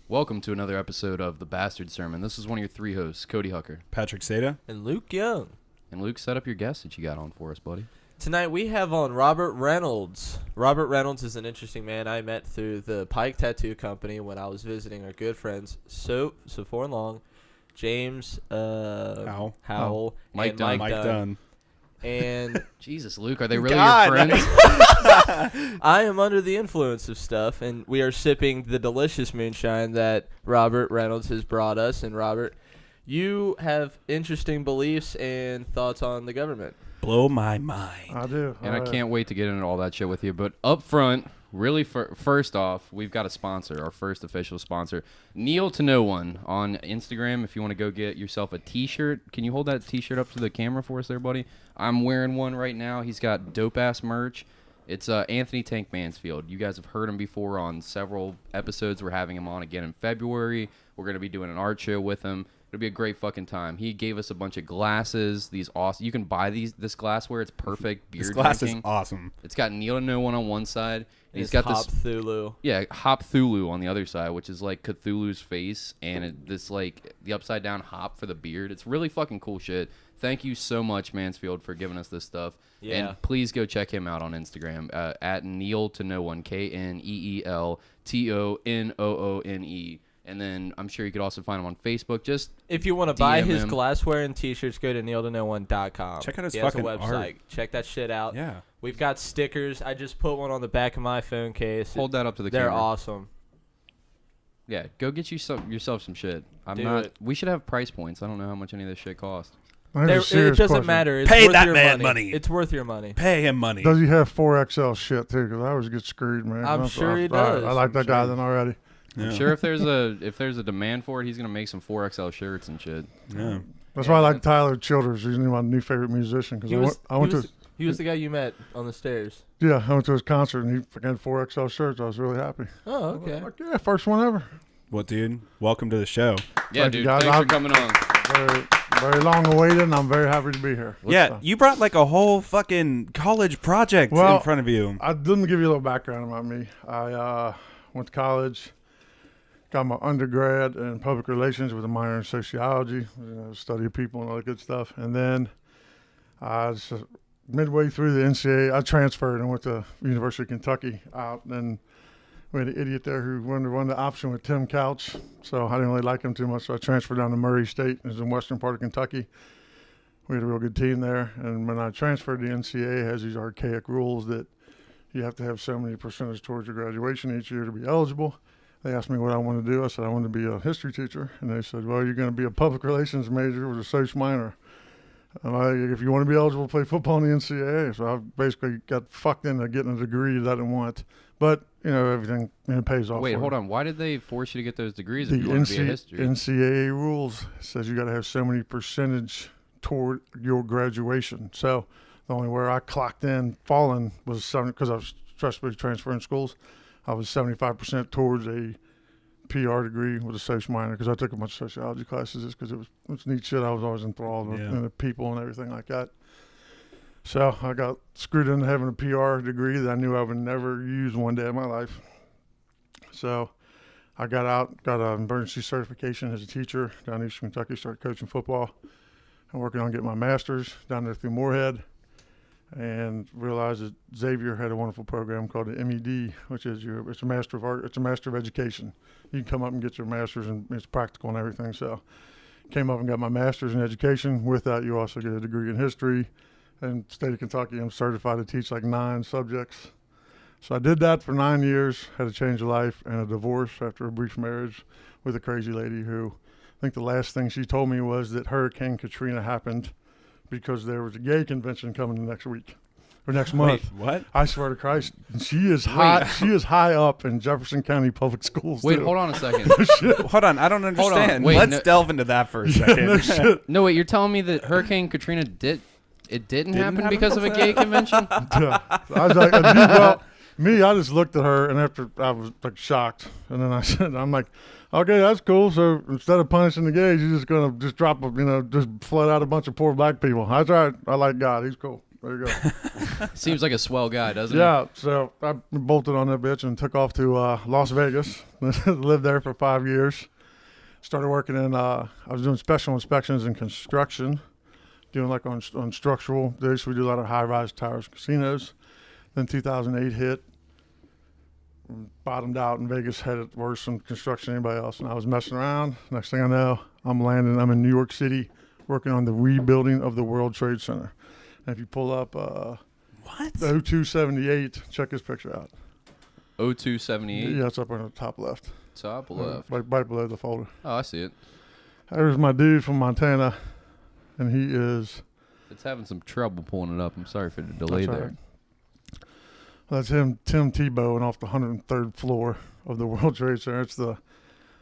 Welcome to another episode of The Bastard Sermon. This is one of your three hosts, Cody Hucker. Patrick Seta. And Luke Young. And Luke, set up your guest that you got on for us, buddy. Tonight we have on Robert Reynolds. Robert Reynolds is an interesting man I met through the Pike Tattoo Company when I was visiting our good friends Sephora Long, James Howell, Mike and Dunn. Mike Dunn. And Jesus, Luke, are they really your friends? I am under the influence of stuff, and we are sipping the delicious moonshine that Robert Reynolds has brought us. And Robert, you have interesting beliefs and thoughts on the government. Blow my mind. I do. And I can't wait to get into all that shit with you. But up front, really, first off, we've got a sponsor, our first official sponsor, Kneel to No One on Instagram. If you want to go get yourself a T-shirt, can you hold that T-shirt up to the camera for us there, buddy? I'm wearing one right now. He's got dope-ass merch. It's Anthony Tank Mansfield. You guys have heard him before on several episodes. We're having him on again in February. We're going to be doing an art show with him. It'll be a great fucking time. He gave us a bunch of glasses. These awesome. You can buy this glassware. It's perfect beer drinking. This glass is awesome. It's got Kneel to No One on one side. And he's It's got this Hop-Thulu. Yeah, Hop-Thulu on the other side, which is like Cthulhu's face, and this like the upside down hop for the beard. It's really fucking cool shit. Thank you so much, Mansfield, for giving us this stuff. Yeah. And please go check him out on Instagram at Kneel to No One, KNEELTONOONE. And then I'm sure you could also find him on Facebook. Just if you want to buy his him. glassware and T-shirts, go to kneeltoknoone.com. Check out his He has fucking a website. art. Check that shit out. Yeah. We've got stickers. I just put one on the back of my phone case. hold that up to the They're camera. awesome. Yeah, go get yourself some shit. Do it. We should have price points. I don't know how much any of this shit costs. Here's a It serious doesn't question. matter. It's Pay worth that your man money. It's worth your money. Pay him money. Does he have 4XL shit too? Because I always get screwed, man. I'm sure he does. I like that guy then already. I'm sure if there's a demand for it, he's gonna make some 4XL shirts and shit. Yeah. That's why I like Tyler Childers. He's my new favorite musician. Because He was the guy you met on the stairs. I went to his concert and he fucking had 4XL shirts. I was really happy. Oh, okay. Like, yeah, first one ever. Well, dude, welcome to the show. Yeah, Thank you, dude. guys. Thanks for coming on. Very, very long awaited, and I'm very happy to be here. You brought like a whole fucking college project in front of you. Let me give you a little background about me. I went to college, got my undergrad in public relations with a minor in sociology, study of people and all that good stuff. And then midway through the NCAA, I transferred and went to University of Kentucky out. And we had an idiot there who wanted to run the option with Tim Couch. So I didn't really like him too much. So I transferred down to Murray State. It was in western part of Kentucky. We had a real good team there. And when I transferred, the NCAA has these archaic rules that you have to have so many percentage towards your graduation each year to be eligible. They asked me what I wanted to do. I said I wanted to be a history teacher. And they said, well, you're going to be a public relations major with a social minor. If you want to be eligible to play football in the NCAA. So I basically got fucked into getting a degree that I didn't want. But, everything pays off. Wait, for hold it. on. Why did they force you to get those degrees The if you want to be a history? NCAA rules says you got to have so many percentage toward your graduation. So the only where I clocked in falling was 7 because I was trustworthy transferring schools. I was 75% towards a PR degree with a social minor because I took a bunch of sociology classes just because it was neat shit. I was always enthralled in the people and everything like that. So I got screwed into having a PR degree that I knew I would never use one day in my life. So I got out, got an emergency certification as a teacher down in Eastern Kentucky, started coaching football. I'm working on getting my master's down there through Moorhead, and realized that Xavier had a wonderful program called the MED, which is it's a Master of Art, it's a Master of Education. You can come up and get your master's, and it's practical and everything. So came up and got my master's in education. With that, you also get a degree in history. In the state of Kentucky, I'm certified to teach like 9 subjects. So I did that for 9 years, had a change of life and a divorce after a brief marriage with a crazy lady who, I think the last thing she told me was that Hurricane Katrina happened because there was a gay convention coming the next week or next month. Wait, what? I swear to Christ, she is high. She is high up in Jefferson County Public Schools. Wait, too. hold on a second. Hold on, I don't understand. Wait, Let's delve into that for a second. No shit. No, wait, you're telling me that Hurricane Katrina didn't happen because of a gay convention? Yeah. I was like, I just looked at her, and after I was like shocked, and then I said, I'm like, okay, that's cool. So instead of punishing the gays, you're just gonna just drop, just flood out a bunch of poor black people. That's right. I like God. He's cool. There you go. Seems like a swell guy, doesn't he? Yeah, so I bolted on that bitch and took off to Las Vegas. Lived there for 5 years. Started working in, I was doing special inspections in construction, doing like on structural. We do a lot of high-rise towers, casinos. Then 2008 hit, bottomed out in Vegas, had it worse in construction than anybody else. And I was messing around. Next thing I know, I'm in New York City working on the rebuilding of the World Trade Center. And if you pull up What? 0278, check this picture out. 0278. Yeah, it's up on the top left. Top left. Right below the folder. Oh, I see it. There's my dude from Montana, and he is... It's having some trouble pulling it up. I'm sorry for the delay That's all there. right. That's him, Tim Tebow, and off the 103rd floor of the World Trade Center. It's the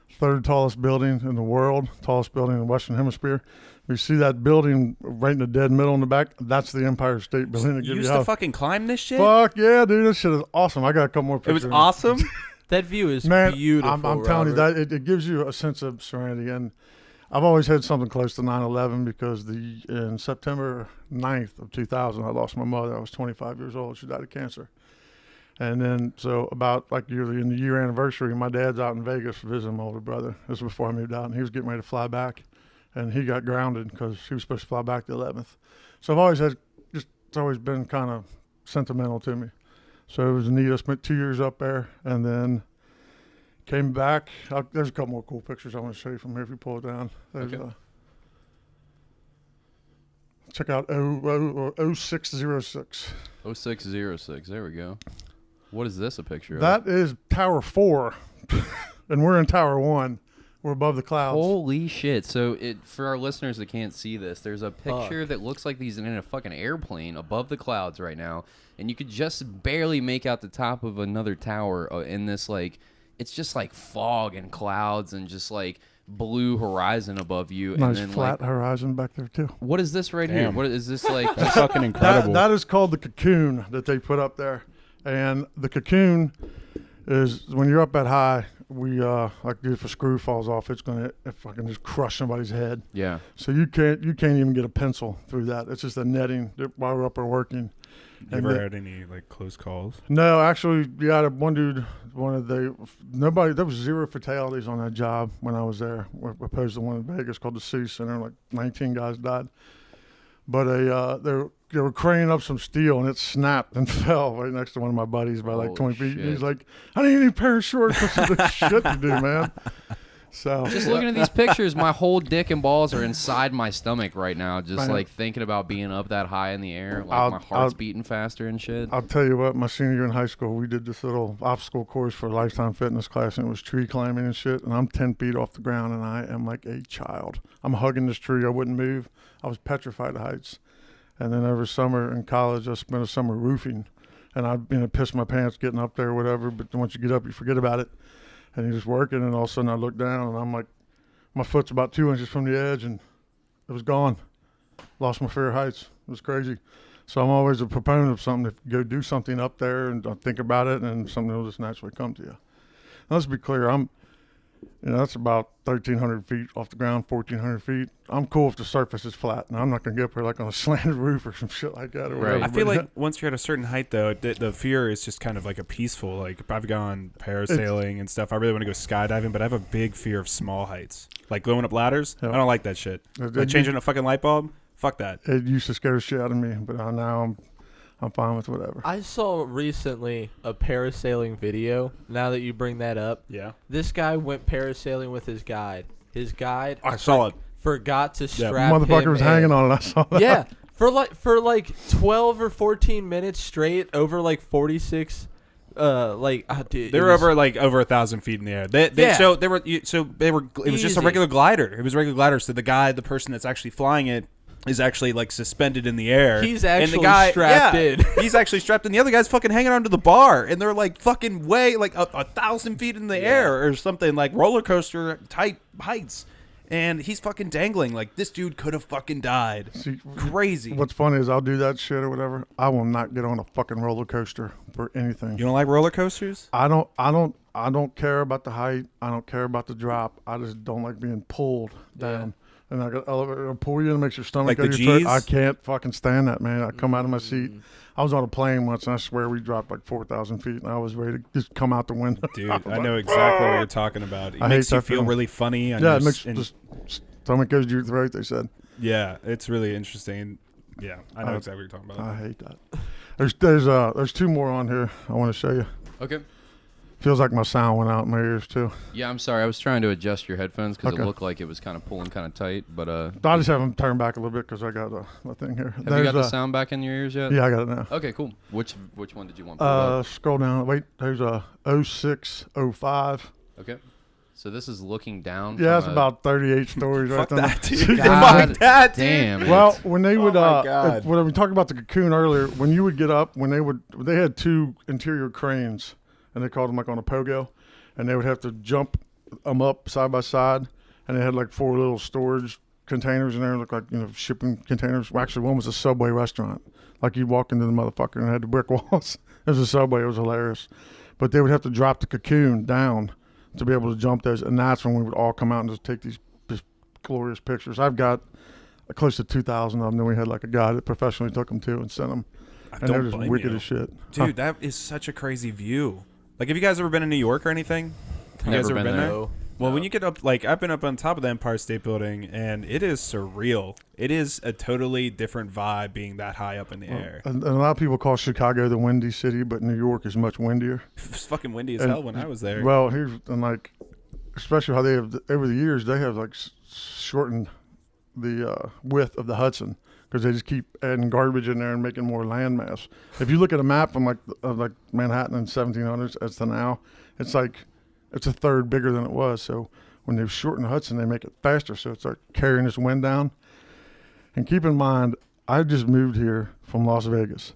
third tallest building in the world, tallest building in the Western Hemisphere. You see that building right in the dead middle in the back? That's the Empire State Building. You used to fucking climb this shit? Fuck yeah, dude. This shit is awesome. I got a couple more It pictures. was awesome? That view is Man, beautiful. I'm telling you, that it gives you a sense of serenity. And I've always had something close to 9/11 because in September 9th of 2000, I lost my mother. I was 25 years old. She died of cancer. And then, so about like in the year anniversary, my dad's out in Vegas visiting my older brother. This was before I moved out, and he was getting ready to fly back. And he got grounded because he was supposed to fly back the 11th. So I've always it's always been kind of sentimental to me. So it was neat. I spent 2 years up there and then came back. There's a couple more cool pictures I want to show you from here if you pull it down. There's, Okay. Check out 0606. 0606. There we go. What is this a picture of? That is Tower 4, and we're in Tower 1. We're above the clouds. Holy shit. So for our listeners that can't see this, there's a picture that looks like he's in a fucking airplane above the clouds right now, and you could just barely make out the top of another tower in this, like, it's just like fog and clouds and just like blue horizon above you. Nice and then flat like, horizon back there too. what is this right here? Damn. What is this like? That's fucking incredible. That is called the cocoon that they put up there. And the cocoon is when you're up that high, we like dude, if a screw falls off, it's gonna fucking just crush somebody's head. Yeah. So you can't even get a pencil through that. It's just a netting while we're up there working. You ever had any like close calls? No, actually, yeah, one dude, there was 0 fatalities on that job when I was there, opposed to one in Vegas called the City Center. Like 19 guys died. But they were craning up some steel and it snapped and fell right next to one of my buddies by like 20 feet. shit. And he's like, I need any pair of shorts. This is the shit to do, man. So Just looking at these pictures, my whole dick and balls are inside my stomach right now. Just Man. like thinking about being up that high in the air. Like my heart's beating faster and shit. I'll tell you what, my senior year in high school, we did this little obstacle course for a Lifetime Fitness class, and it was tree climbing and shit. And I'm 10 feet off the ground, and I am like a child. I'm hugging this tree. I wouldn't move. I was petrified of heights. And then over summer in college, I spent a summer roofing, and I'd piss my pants getting up there or whatever. But once you get up, you forget about it, and you're just working. And all of a sudden, I look down, and I'm like, my foot's about 2 inches from the edge, and it was gone. Lost my fear of heights. It was crazy. So I'm always a proponent of something. To go do something up there and think about it, and something will just naturally come to you. Now, let's be clear. That's about 1,300 feet off the ground, 1,400 feet. I'm cool if the surface is flat. Now, I'm not going to get up there like on a slanted roof or some shit like that. Or Right. whatever, I feel but like once you're at a certain height, though, the fear is just kind of like a peaceful. Like if I've gone parasailing and stuff, I really want to go skydiving, but I have a big fear of small heights, like going up ladders. Yeah. I don't like that shit. Like changing a fucking light bulb. Fuck that. It used to scare the shit out of me, but now I'm fine with whatever. I saw recently a parasailing video. Now that you bring that up, Yeah. this guy went parasailing with his guide. His guide I saw it. forgot to strap Motherfucker him was in. hanging on it. I saw that. Yeah, for like 12 or 14 minutes straight over like 46. Dude, They were over 1,000 feet in the air. It was just a Easy. regular glider. It was a regular glider. So the person that's actually flying it is actually like suspended in the air. He's and actually the guy, strapped in. He's actually strapped in. The other guy's fucking hanging onto the bar, and they're like fucking way like 1,000 feet in the air or something, like roller coaster type heights. And he's fucking dangling. Like, this dude could have fucking died. See, Crazy. what's funny is I'll do that shit or whatever. I will not get on a fucking roller coaster for anything. You don't like roller coasters? I don't care about the height. I don't care about the drop. I just don't like being pulled down. and I got elevator, it'll pull you in, makes your stomach Like go the to your G's? throat. I can't fucking stand that, man. I come out of my seat. I was on a plane once, and I swear we dropped like 4,000 feet, and I was ready to just come out the window. Dude, I know exactly what you're talking about. It I makes hate you that feel feeling. really funny. Yeah, it makes just stomach goes to your throat. They said. Yeah, it's really interesting. Yeah, I know exactly what you're talking about. I hate that. There's two more on here I want to show you. Okay. Feels like my sound went out in my ears too. Yeah, I'm sorry. I was trying to adjust your headphones because Okay. it looked like it was kind of pulling kind of tight. But I just have them turned back a little bit because I got my thing here. have you got the sound back in your ears yet? Yeah, I got it now. Okay, cool. Which one did you want? pulled up? Scroll down. Wait, there's a 0605. Okay. So this is looking down. Yeah, from it's about 38 stories right Fuck there. that, dude. God Fuck that, dude. damn it. Well, when they would, my God. when we talked about the cocoon earlier, when you would get up, they had two interior cranes, and they called them like on a pogo, and they would have to jump them up side by side, and they had like 4 little storage containers in there, looked like shipping containers. Well, actually, one was a Subway restaurant. Like you'd walk into the motherfucker and it had the brick walls. It was a Subway. It was hilarious, but they would have to drop the cocoon down to be able to jump those, and that's when we would all come out and just take these just glorious pictures. I've got close to 2,000 of them. Then we had like a guy that professionally took them too and sent them, and they're just wicked as shit. Dude, that is such a crazy view. Like, have you guys ever been in New York or anything? You guys Never ever been been there. there? Well, when you get up, like, I've been up on top of the Empire State Building, and it is surreal. It is a totally different vibe being that high up in the air. And a lot of people call Chicago the windy city, but New York is much windier. It's fucking windy as And- hell when I was there. Well, like, especially how they have over the years, they have like shortened the width of the Hudson because they just keep adding garbage in there and making more landmass. If you look at a map from like Manhattan in 1700s as to now, it's a third bigger than it was. So when they've shortened the Hudson, they make it faster. So it's like carrying this wind down. And keep in mind, I just moved here from Las Vegas.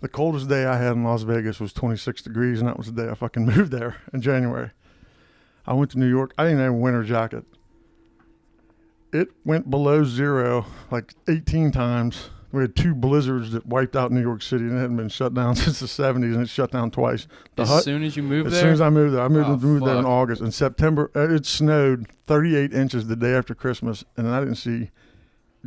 The coldest day I had in Las Vegas was 26 degrees, and that was the day I fucking moved there in January. I went to New York. I didn't have a winter jacket. It went below zero like 18 times. We had 2 blizzards that wiped out New York City, and it hadn't been shut down since the 70s, and it shut down twice. As soon as you moved As there? soon as I moved there. I moved there in fuck. August. In September, it snowed 38 inches the day after Christmas, and I didn't see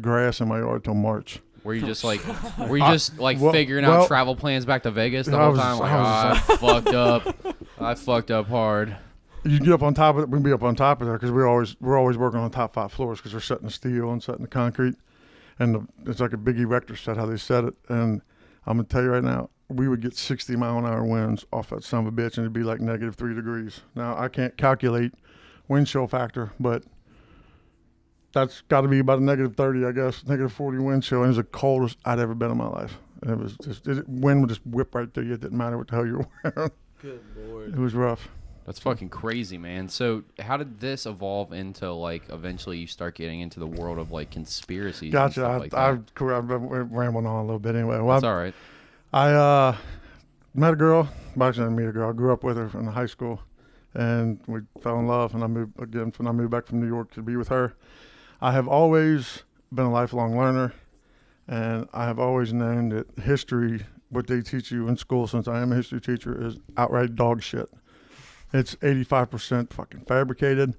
grass in my yard till March. Were you just like, figuring well, out travel plans back to Vegas the I whole was- time? Like, I was I fucked up. I fucked up hard. You get up on top of it. We'd be up on top of there because we're always working on the top 5 floors because they're setting the steel and setting the concrete, and it's like a big erector set how they set it. And I'm gonna tell you right now, we would get 60-mile-an-hour winds off that son of a bitch, and it'd be like -3 degrees. Now I can't calculate wind chill factor, but that's got to be about a -30, I guess, -40 wind chill. And it was the coldest I'd ever been in my life. And it was just wind would just whip right through you. It didn't matter what the hell you were wearing. Good lord. It was rough. That's fucking crazy, man. So how did this evolve into, like, eventually you start getting into the world of, like, conspiracies and Gotcha. stuff like I've that? been rambling on a little bit anyway. Well, That's all right. I met a girl. Well, actually, I didn't meet a girl. I grew up with her in high school, and we fell in love. And I moved again when I moved back from New York to be with her. I have always been a lifelong learner, and I have always known that history, what they teach you in school, since I am a history teacher, is outright dog shit. It's 85% fucking fabricated.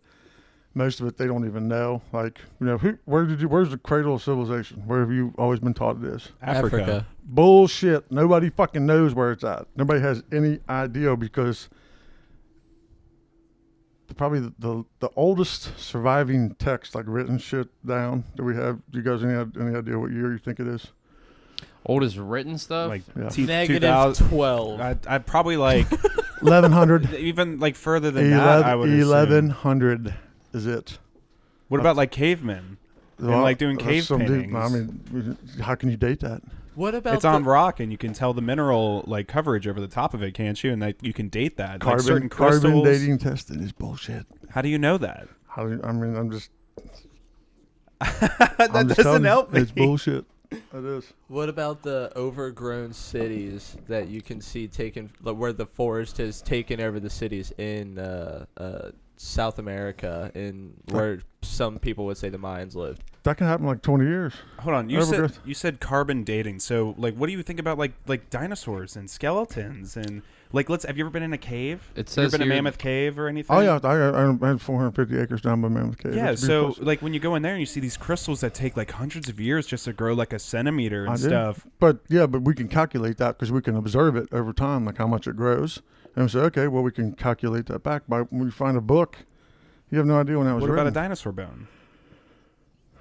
Most of it they don't even know. Like, where's the cradle of civilization? Where have you always been taught it is? Africa. Bullshit. Nobody fucking knows where it's at. Nobody has any idea because probably the oldest surviving text, like written shit down that we have. Do you guys any idea what year you think it is? Oldest written stuff? Like Yeah. Negative 2000. 12. I'd probably like 1100. even like further than that. I would assume. 1100 is it. What about like cavemen? And like doing that's cave some deep- paintings. I mean, how can you date that? What about It's on rock, and you can tell the mineral like coverage over the top of it, can't you? And that you can date that. Like certain Carbon crystals. dating testing is bullshit. How do you know that? I'm just. That I'm just telling doesn't you, help me. It's bullshit. It is. What about the overgrown cities that you can see taken, like where the forest has taken over the cities in South America, in where some people would say the Mayans lived? That can happen in like 20 years. Hold on, you Overgrowth. said carbon dating. So like, what do you think about like dinosaurs and skeletons and Like, have you ever been in a cave? It Have you ever says been in here- Mammoth Cave or anything? Oh yeah, I had 450 acres down by Mammoth Cave. Yeah, It's a so beautiful- like when you go in there and you see these crystals that take like hundreds of years just to grow like a centimeter and I did. stuff. But we can calculate that because we can observe it over time, like how much it grows, and we say, okay, well, we can calculate that back by when we find a book. You have no idea when that was What written. about a dinosaur bone?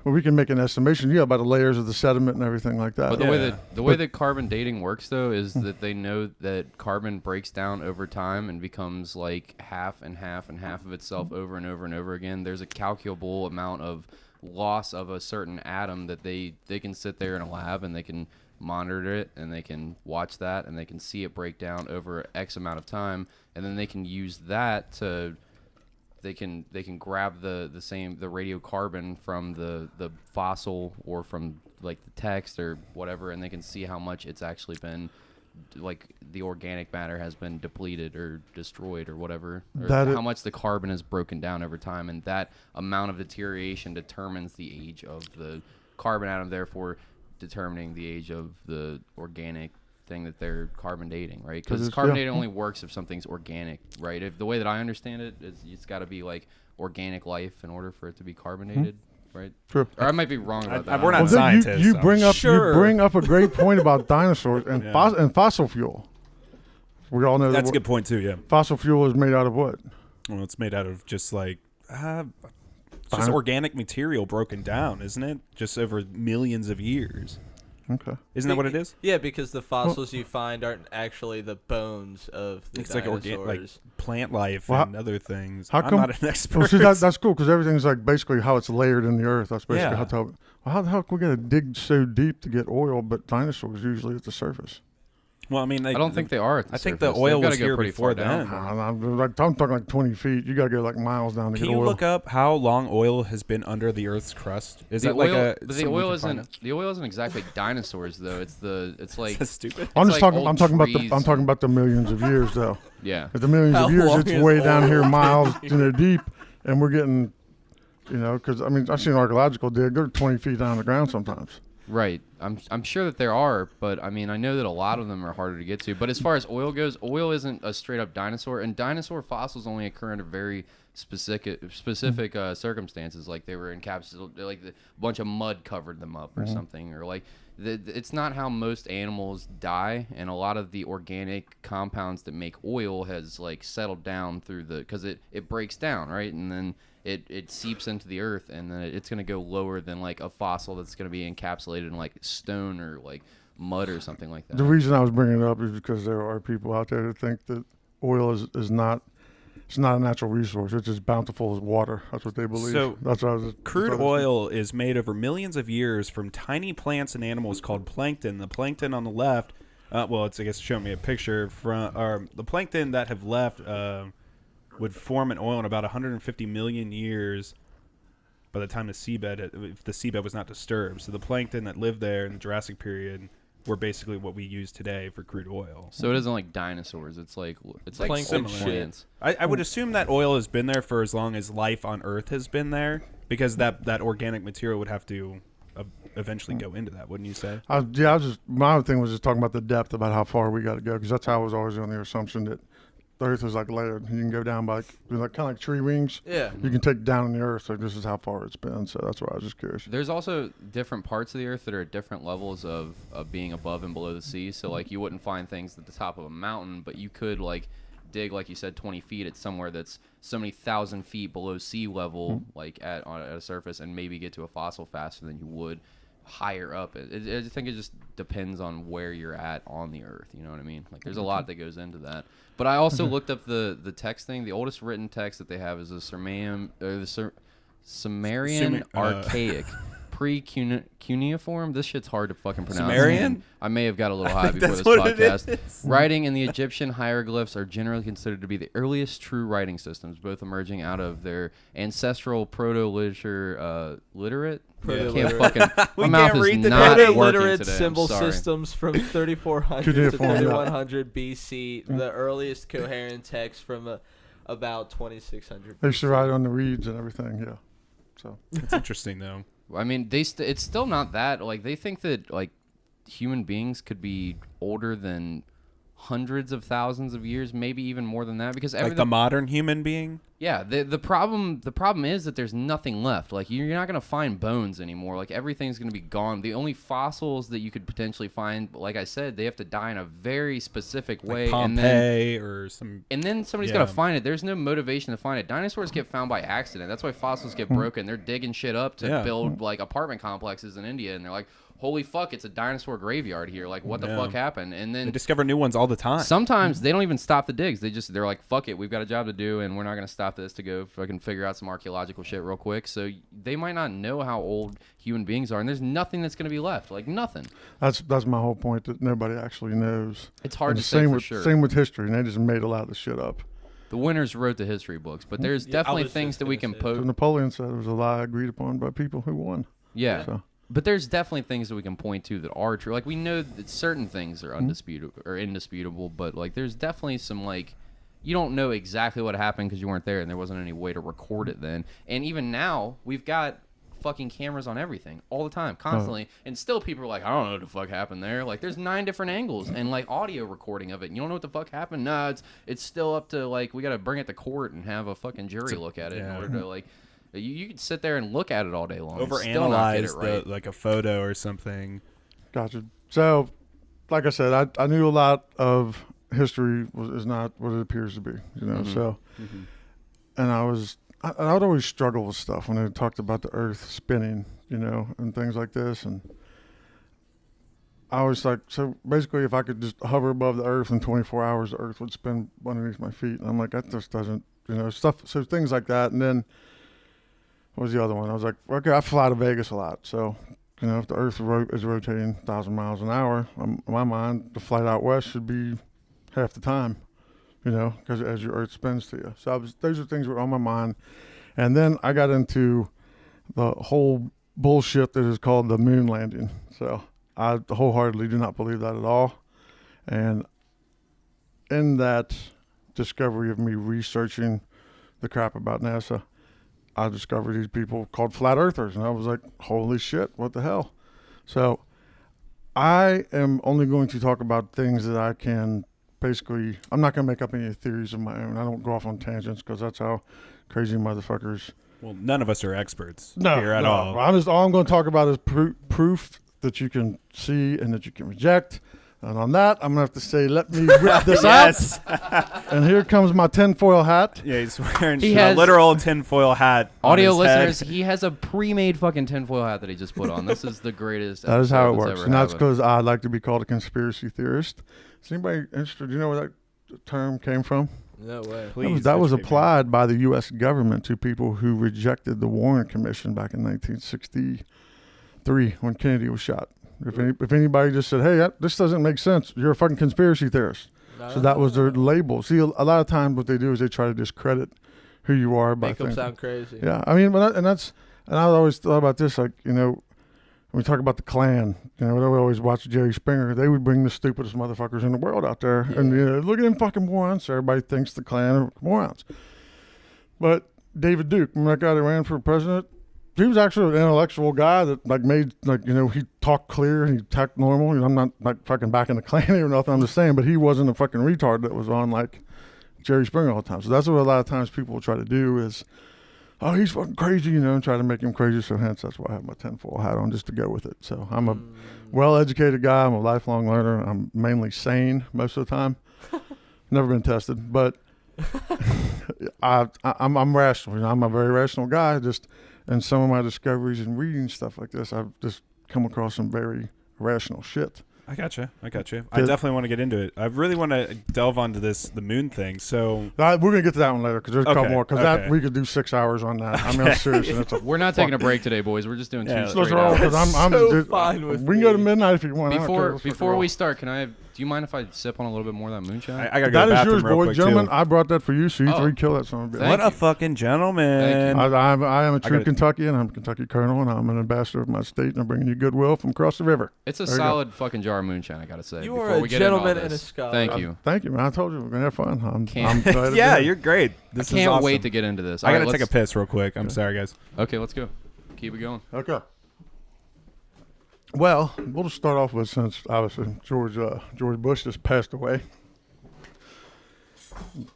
Well, we can make an estimation, about the layers of the sediment and everything like that. But the Yeah. way that carbon dating works, though, is that they know that carbon breaks down over time and becomes like half and half and half of itself over and over and over again. There's a calculable amount of loss of a certain atom that they can sit there in a lab and they can monitor it and they can watch that and they can see it break down over X amount of time, and then they can use that to they can grab the radiocarbon from the fossil or from like the text or whatever, and they can see how much it's actually been, like the organic matter has been depleted or destroyed or whatever, or how much the carbon is broken down over time, and that amount of deterioration determines the age of the carbon atom, therefore determining the age of the organic thing that they're carbon dating, right? Because carbon dating only works if something's organic, right? If the way that I understand it is, it's got to be like organic life in order for it to be carbonated, right? True. Or I might be wrong about that. we're not Well, scientists. you so- bring up Sure. you bring up a great point about dinosaurs and Yeah. and fossil fuel. We all know That's a that good point too. Yeah. fossil fuel is made out of what? Well, it's made out of just like just organic material broken down, isn't it? Just over millions of years. Okay. Isn't that what it is? Yeah, because the fossils you find aren't actually the bones of the It's like dinosaurs. like plant life Well, and other things. how I'm come- not an expert. Well, see, that's cool because everything's like basically how it's layered in the earth. That's basically Yeah. how. Well, how can we gotta dig so deep to get oil? But dinosaurs usually at the surface. Well, I mean, I don't think they are. At the I think surface. the oil They've gotta was go here pretty before far down then. for 'em. I'm talking like 20 feet. You gotta go like miles down to Can get you oil. look up how long oil has been under the Earth's crust? Is The that like oil, a? but the something we oil can find isn't. The oil isn't exactly dinosaurs though. It's like That's stupid. I'm it's just like talking. old I'm talking trees. I'm talking about the millions of years though. yeah. At the millions How of years, long it's is way down oil? here, miles deep, and we're getting, because I mean I've seen archaeological dig. They're 20 feet down the ground sometimes. Right. I'm sure that there are, but I mean I know that a lot of them are harder to get to. But as far as oil goes, oil isn't a straight up dinosaur, and dinosaur fossils only occur under very specific circumstances, like they were encapsulated, like a bunch of mud covered them up or something, or like it's not how most animals die, and a lot of the organic compounds that make oil has like settled down through because it breaks down, right, and then it seeps into the earth, and then it's going to go lower than like a fossil that's going to be encapsulated in like stone or like mud or something like that. The reason I was bringing it up is because there are people out there that think that oil is not. It's not a natural resource. It's as bountiful as water. That's what they believe. So, that's what I was. Crude oil is made over millions of years from tiny plants and animals called plankton. The plankton on the left, it's I guess showing me a picture from the plankton that have left would form an oil in about 150 million years by the time the seabed, if the seabed was not disturbed. So the plankton that lived there in the Jurassic period were basically what we use today for crude oil. So it isn't like dinosaurs. It's like Plankton old shit. plants. I would assume that oil has been there for as long as life on Earth has been there, because that organic material would have to eventually go into that, wouldn't you say? My thing was just talking about the depth, about how far we got to go, because that's how I was always on the assumption that the Earth is like layered. You can go down by kind of like tree rings. Yeah. You can take down in the Earth. Like this is how far it's been. So that's why I was just curious. There's also different parts of the earth that are at different levels of being above and below the sea. So like you wouldn't find things at the top of a mountain, but you could like dig, like you said, 20 feet at somewhere that's so many thousand feet below sea level, like at a surface, and maybe get to a fossil faster than you would higher up. I think it just depends on where you're at on the earth. You know what I mean? Like there's a lot that goes into that. But I also looked up the text thing. The oldest written text that they have is the Sumerian Archaic pre-cuneiform. This shit's hard to fucking pronounce. Sumerian? I may have got a little high before this what it podcast. is. Writing in the Egyptian hieroglyphs are generally considered to be the earliest true writing systems, both emerging out of their ancestral proto-literature literate. Proto-literate. Can't fucking. We My mouth can't is read the not Proto-literate working Proto-literate today. symbol I'm sorry. systems from 3400 to Cuneiform, yeah. 3100 BC. The earliest coherent text from about 2600. They used to write on the reeds and everything. Yeah. So It's interesting though. I mean, it's still not that. Like they think that like human beings could be older than hundreds of thousands of years, maybe even more than that, because Like the modern human being? yeah, the problem is that there's nothing left. Like you're not gonna find bones anymore. Like everything's gonna be gone. The only fossils that you could potentially find, like I said, they have to die in a very specific way. Like Pompeii or some. And then somebody's got to find it. There's no motivation to find it. Dinosaurs get found by accident. That's why fossils get broken. They're digging shit up to build like apartment complexes in India, and they're like, holy fuck, it's a dinosaur graveyard here. Like, what the fuck happened? And then They discover new ones all the time. sometimes they don't even stop the digs. They're like, fuck it, we've got a job to do, and we're not going to stop this to go fucking figure out some archaeological shit real quick. So they might not know how old human beings are, and there's nothing that's going to be left. Like, nothing. That's my whole point, that nobody actually knows. It's hard And to say same for with, sure. Same with history, and they just made a lot of the shit up. The winners wrote the history books, but there's I definitely was things just that we gonna can say poke. So Napoleon said it was a lie agreed upon by people who won. Yeah. So. But there's definitely things that we can point to that are true. Like we know that certain things are undisputed or indisputable, but like there's definitely some like you don't know exactly what happened because you weren't there and there wasn't any way to record it then. And even now we've got fucking cameras on everything all the time, constantly, and still people are like, I don't know what the fuck happened there. Like there's 9 different angles and like audio recording of it. And you don't know what the fuck happened. Nah, it's still up to like we got to bring it to court and have a fucking jury look at it in order to like. You could sit there and look at it all day long. Overanalyze right. like a photo or something. Gotcha. So, like I said, I knew a lot of history is not what it appears to be, you know. So, and I would always struggle with stuff when they talked about the Earth spinning, you know, and things like this. And I was like, so basically, if I could just hover above the Earth in 24 hours, the Earth would spin underneath my feet. And I'm like, that just doesn't, you know, stuff. So things like that. And then what was the other one? I was like, okay, I fly to Vegas a lot. So, you know, if the Earth is rotating 1,000 miles an hour, in my mind, the flight out west should be half the time, you know, because as your Earth spins to you. So those are things that were on my mind. And then I got into the whole bullshit that is called the moon landing. So I wholeheartedly do not believe that at all. And in that discovery of me researching the crap about NASA, I discovered these people called flat earthers, and I was like, holy shit, what the hell? So I am only going to talk about things that I can basically, I'm not going to make up any theories of my own. I don't go off on tangents because that's how crazy motherfuckers. Well, none of us are experts here at all. All I'm going to talk about is proof that you can see and that you can reject. And on that, I'm going to have to say, let me rip this out. And here comes my tinfoil hat. Yeah, he's wearing He a has- literal tinfoil hat. Audio on his head. listeners, he has a pre-made fucking tinfoil hat that he just put on. This is the greatest. That is how it episode that's works. ever And that's happened. because I like to be called a conspiracy theorist. Is anybody interested? Do you know where that term came from? No way. Please that was educate me. applied by the U.S. government to people who rejected the Warren Commission back in 1963 when Kennedy was shot. If anybody just said, hey, this doesn't make sense, you're a fucking conspiracy theorist. So that was their label. See, a lot of times what they do is they try to discredit who you are by Make them thinking. sound crazy. Yeah, I mean, and I always thought about this, like, you know, when we talk about the Klan, you know, we always watch Jerry Springer. They would bring the stupidest motherfuckers in the world out there, and you know, look at them fucking morons. So everybody thinks the Klan are morons. But David Duke, remember that guy that ran for president? He was actually an intellectual guy that like made like, you know, he talked clear and he talked normal. You know, I'm not like fucking backing the Klan or nothing. I'm just saying, but he wasn't a fucking retard that was on like Jerry Springer all the time. So that's what a lot of times people will try to do is, oh, he's fucking crazy, you know, and try to make him crazy. So hence that's why I have my tinfoil hat on, just to go with it. So I'm a well-educated guy. I'm a lifelong learner. I'm mainly sane most of the time. Never been tested, but I'm rational. You know, I'm a very rational guy. Just in some of my discoveries and reading stuff like this, I've just come across some very rational shit. I gotcha. I definitely want to get into it. I really want to delve onto the moon thing. So We're gonna get to that one later because there's a couple Okay, more. Because okay. that we could do 6 hours on that. I mean, I'm serious. And it's a We're not taking a break today, boys. We're just doing Yeah, two let's straight roll, hours. 'cause I'm So dude, fine with we can go to me. midnight if you want. I don't care. Before we start, do you mind if I sip on a little bit more of that moonshine? I gotta go to That the is bathroom yours, real boy, quick, gentlemen. too. I brought that for you, so you Oh. three kill that son of a bitch. Thank What a you. fucking gentleman. Thank I am a true gotta- Kentuckian. I'm a Kentucky colonel, and I'm an ambassador of my state, and I'm bringing you goodwill from across the river. It's a There you go. solid fucking jar of moonshine, I gotta say. You before are a we get into all gentleman and a this. scholar. Thank you. Thank you, man. I told you we're gonna have fun. I'm Can't- glad to Yeah, do it. you're great. This I can't is awesome. wait to get into this. I All gotta right, take a piss real quick. I'm sorry, guys. Okay, let's go. Keep it going. Okay. Well, we'll just start off with, since obviously George Bush just passed away.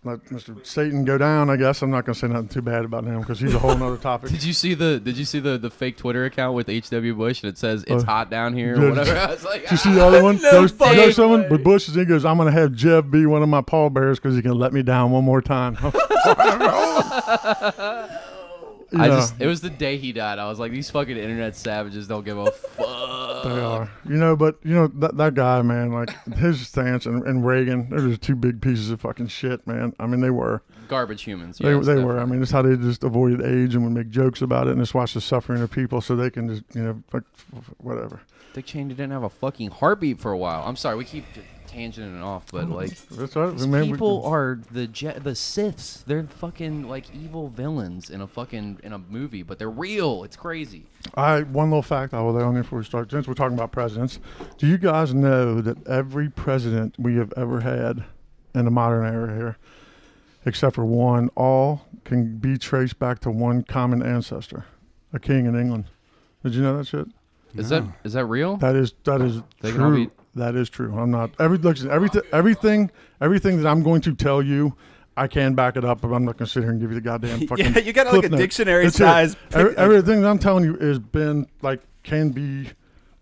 let Mr. Satan go down. I guess I'm not gonna say nothing too bad about him because he's a whole nother topic. Did you see the fake Twitter account with H.W. Bush and it says it's hot down here or yeah, whatever? I was like, Did you see the other one? No You fucking know someone? way. But Bush, he goes, I'm gonna have Jeb be one of my pallbearers because he can let me down one more time. It was the day he died. I was like, these fucking internet savages don't give a fuck. They are. But that guy, man, like his stance and Reagan, they're just two big pieces of fucking shit, man. I mean, they were Garbage humans. They yes, were. I definitely. mean, it's how they just avoided AIDS and would make jokes about it and just watch the suffering of people so they can just, like, whatever. Dick Cheney didn't have a fucking heartbeat for a while. I'm sorry, we keep tangenting off, but like, That's right. these people are the Siths. They're fucking like evil villains in a movie, but they're real. It's crazy. One little fact I will lay on there before we start. Since we're talking about presidents, do you guys know that every president we have ever had in the modern era here, except for one, all can be traced back to one common ancestor, a king in England? Did you know that shit? Is that real? That is They can all true. be- That is true. I'm not everything that I'm going to tell you, I can back it up, but I'm not going to sit here and give you the goddamn fucking. Yeah, you got like a clip note. dictionary That's it. size. Everything that I'm telling you is been like can be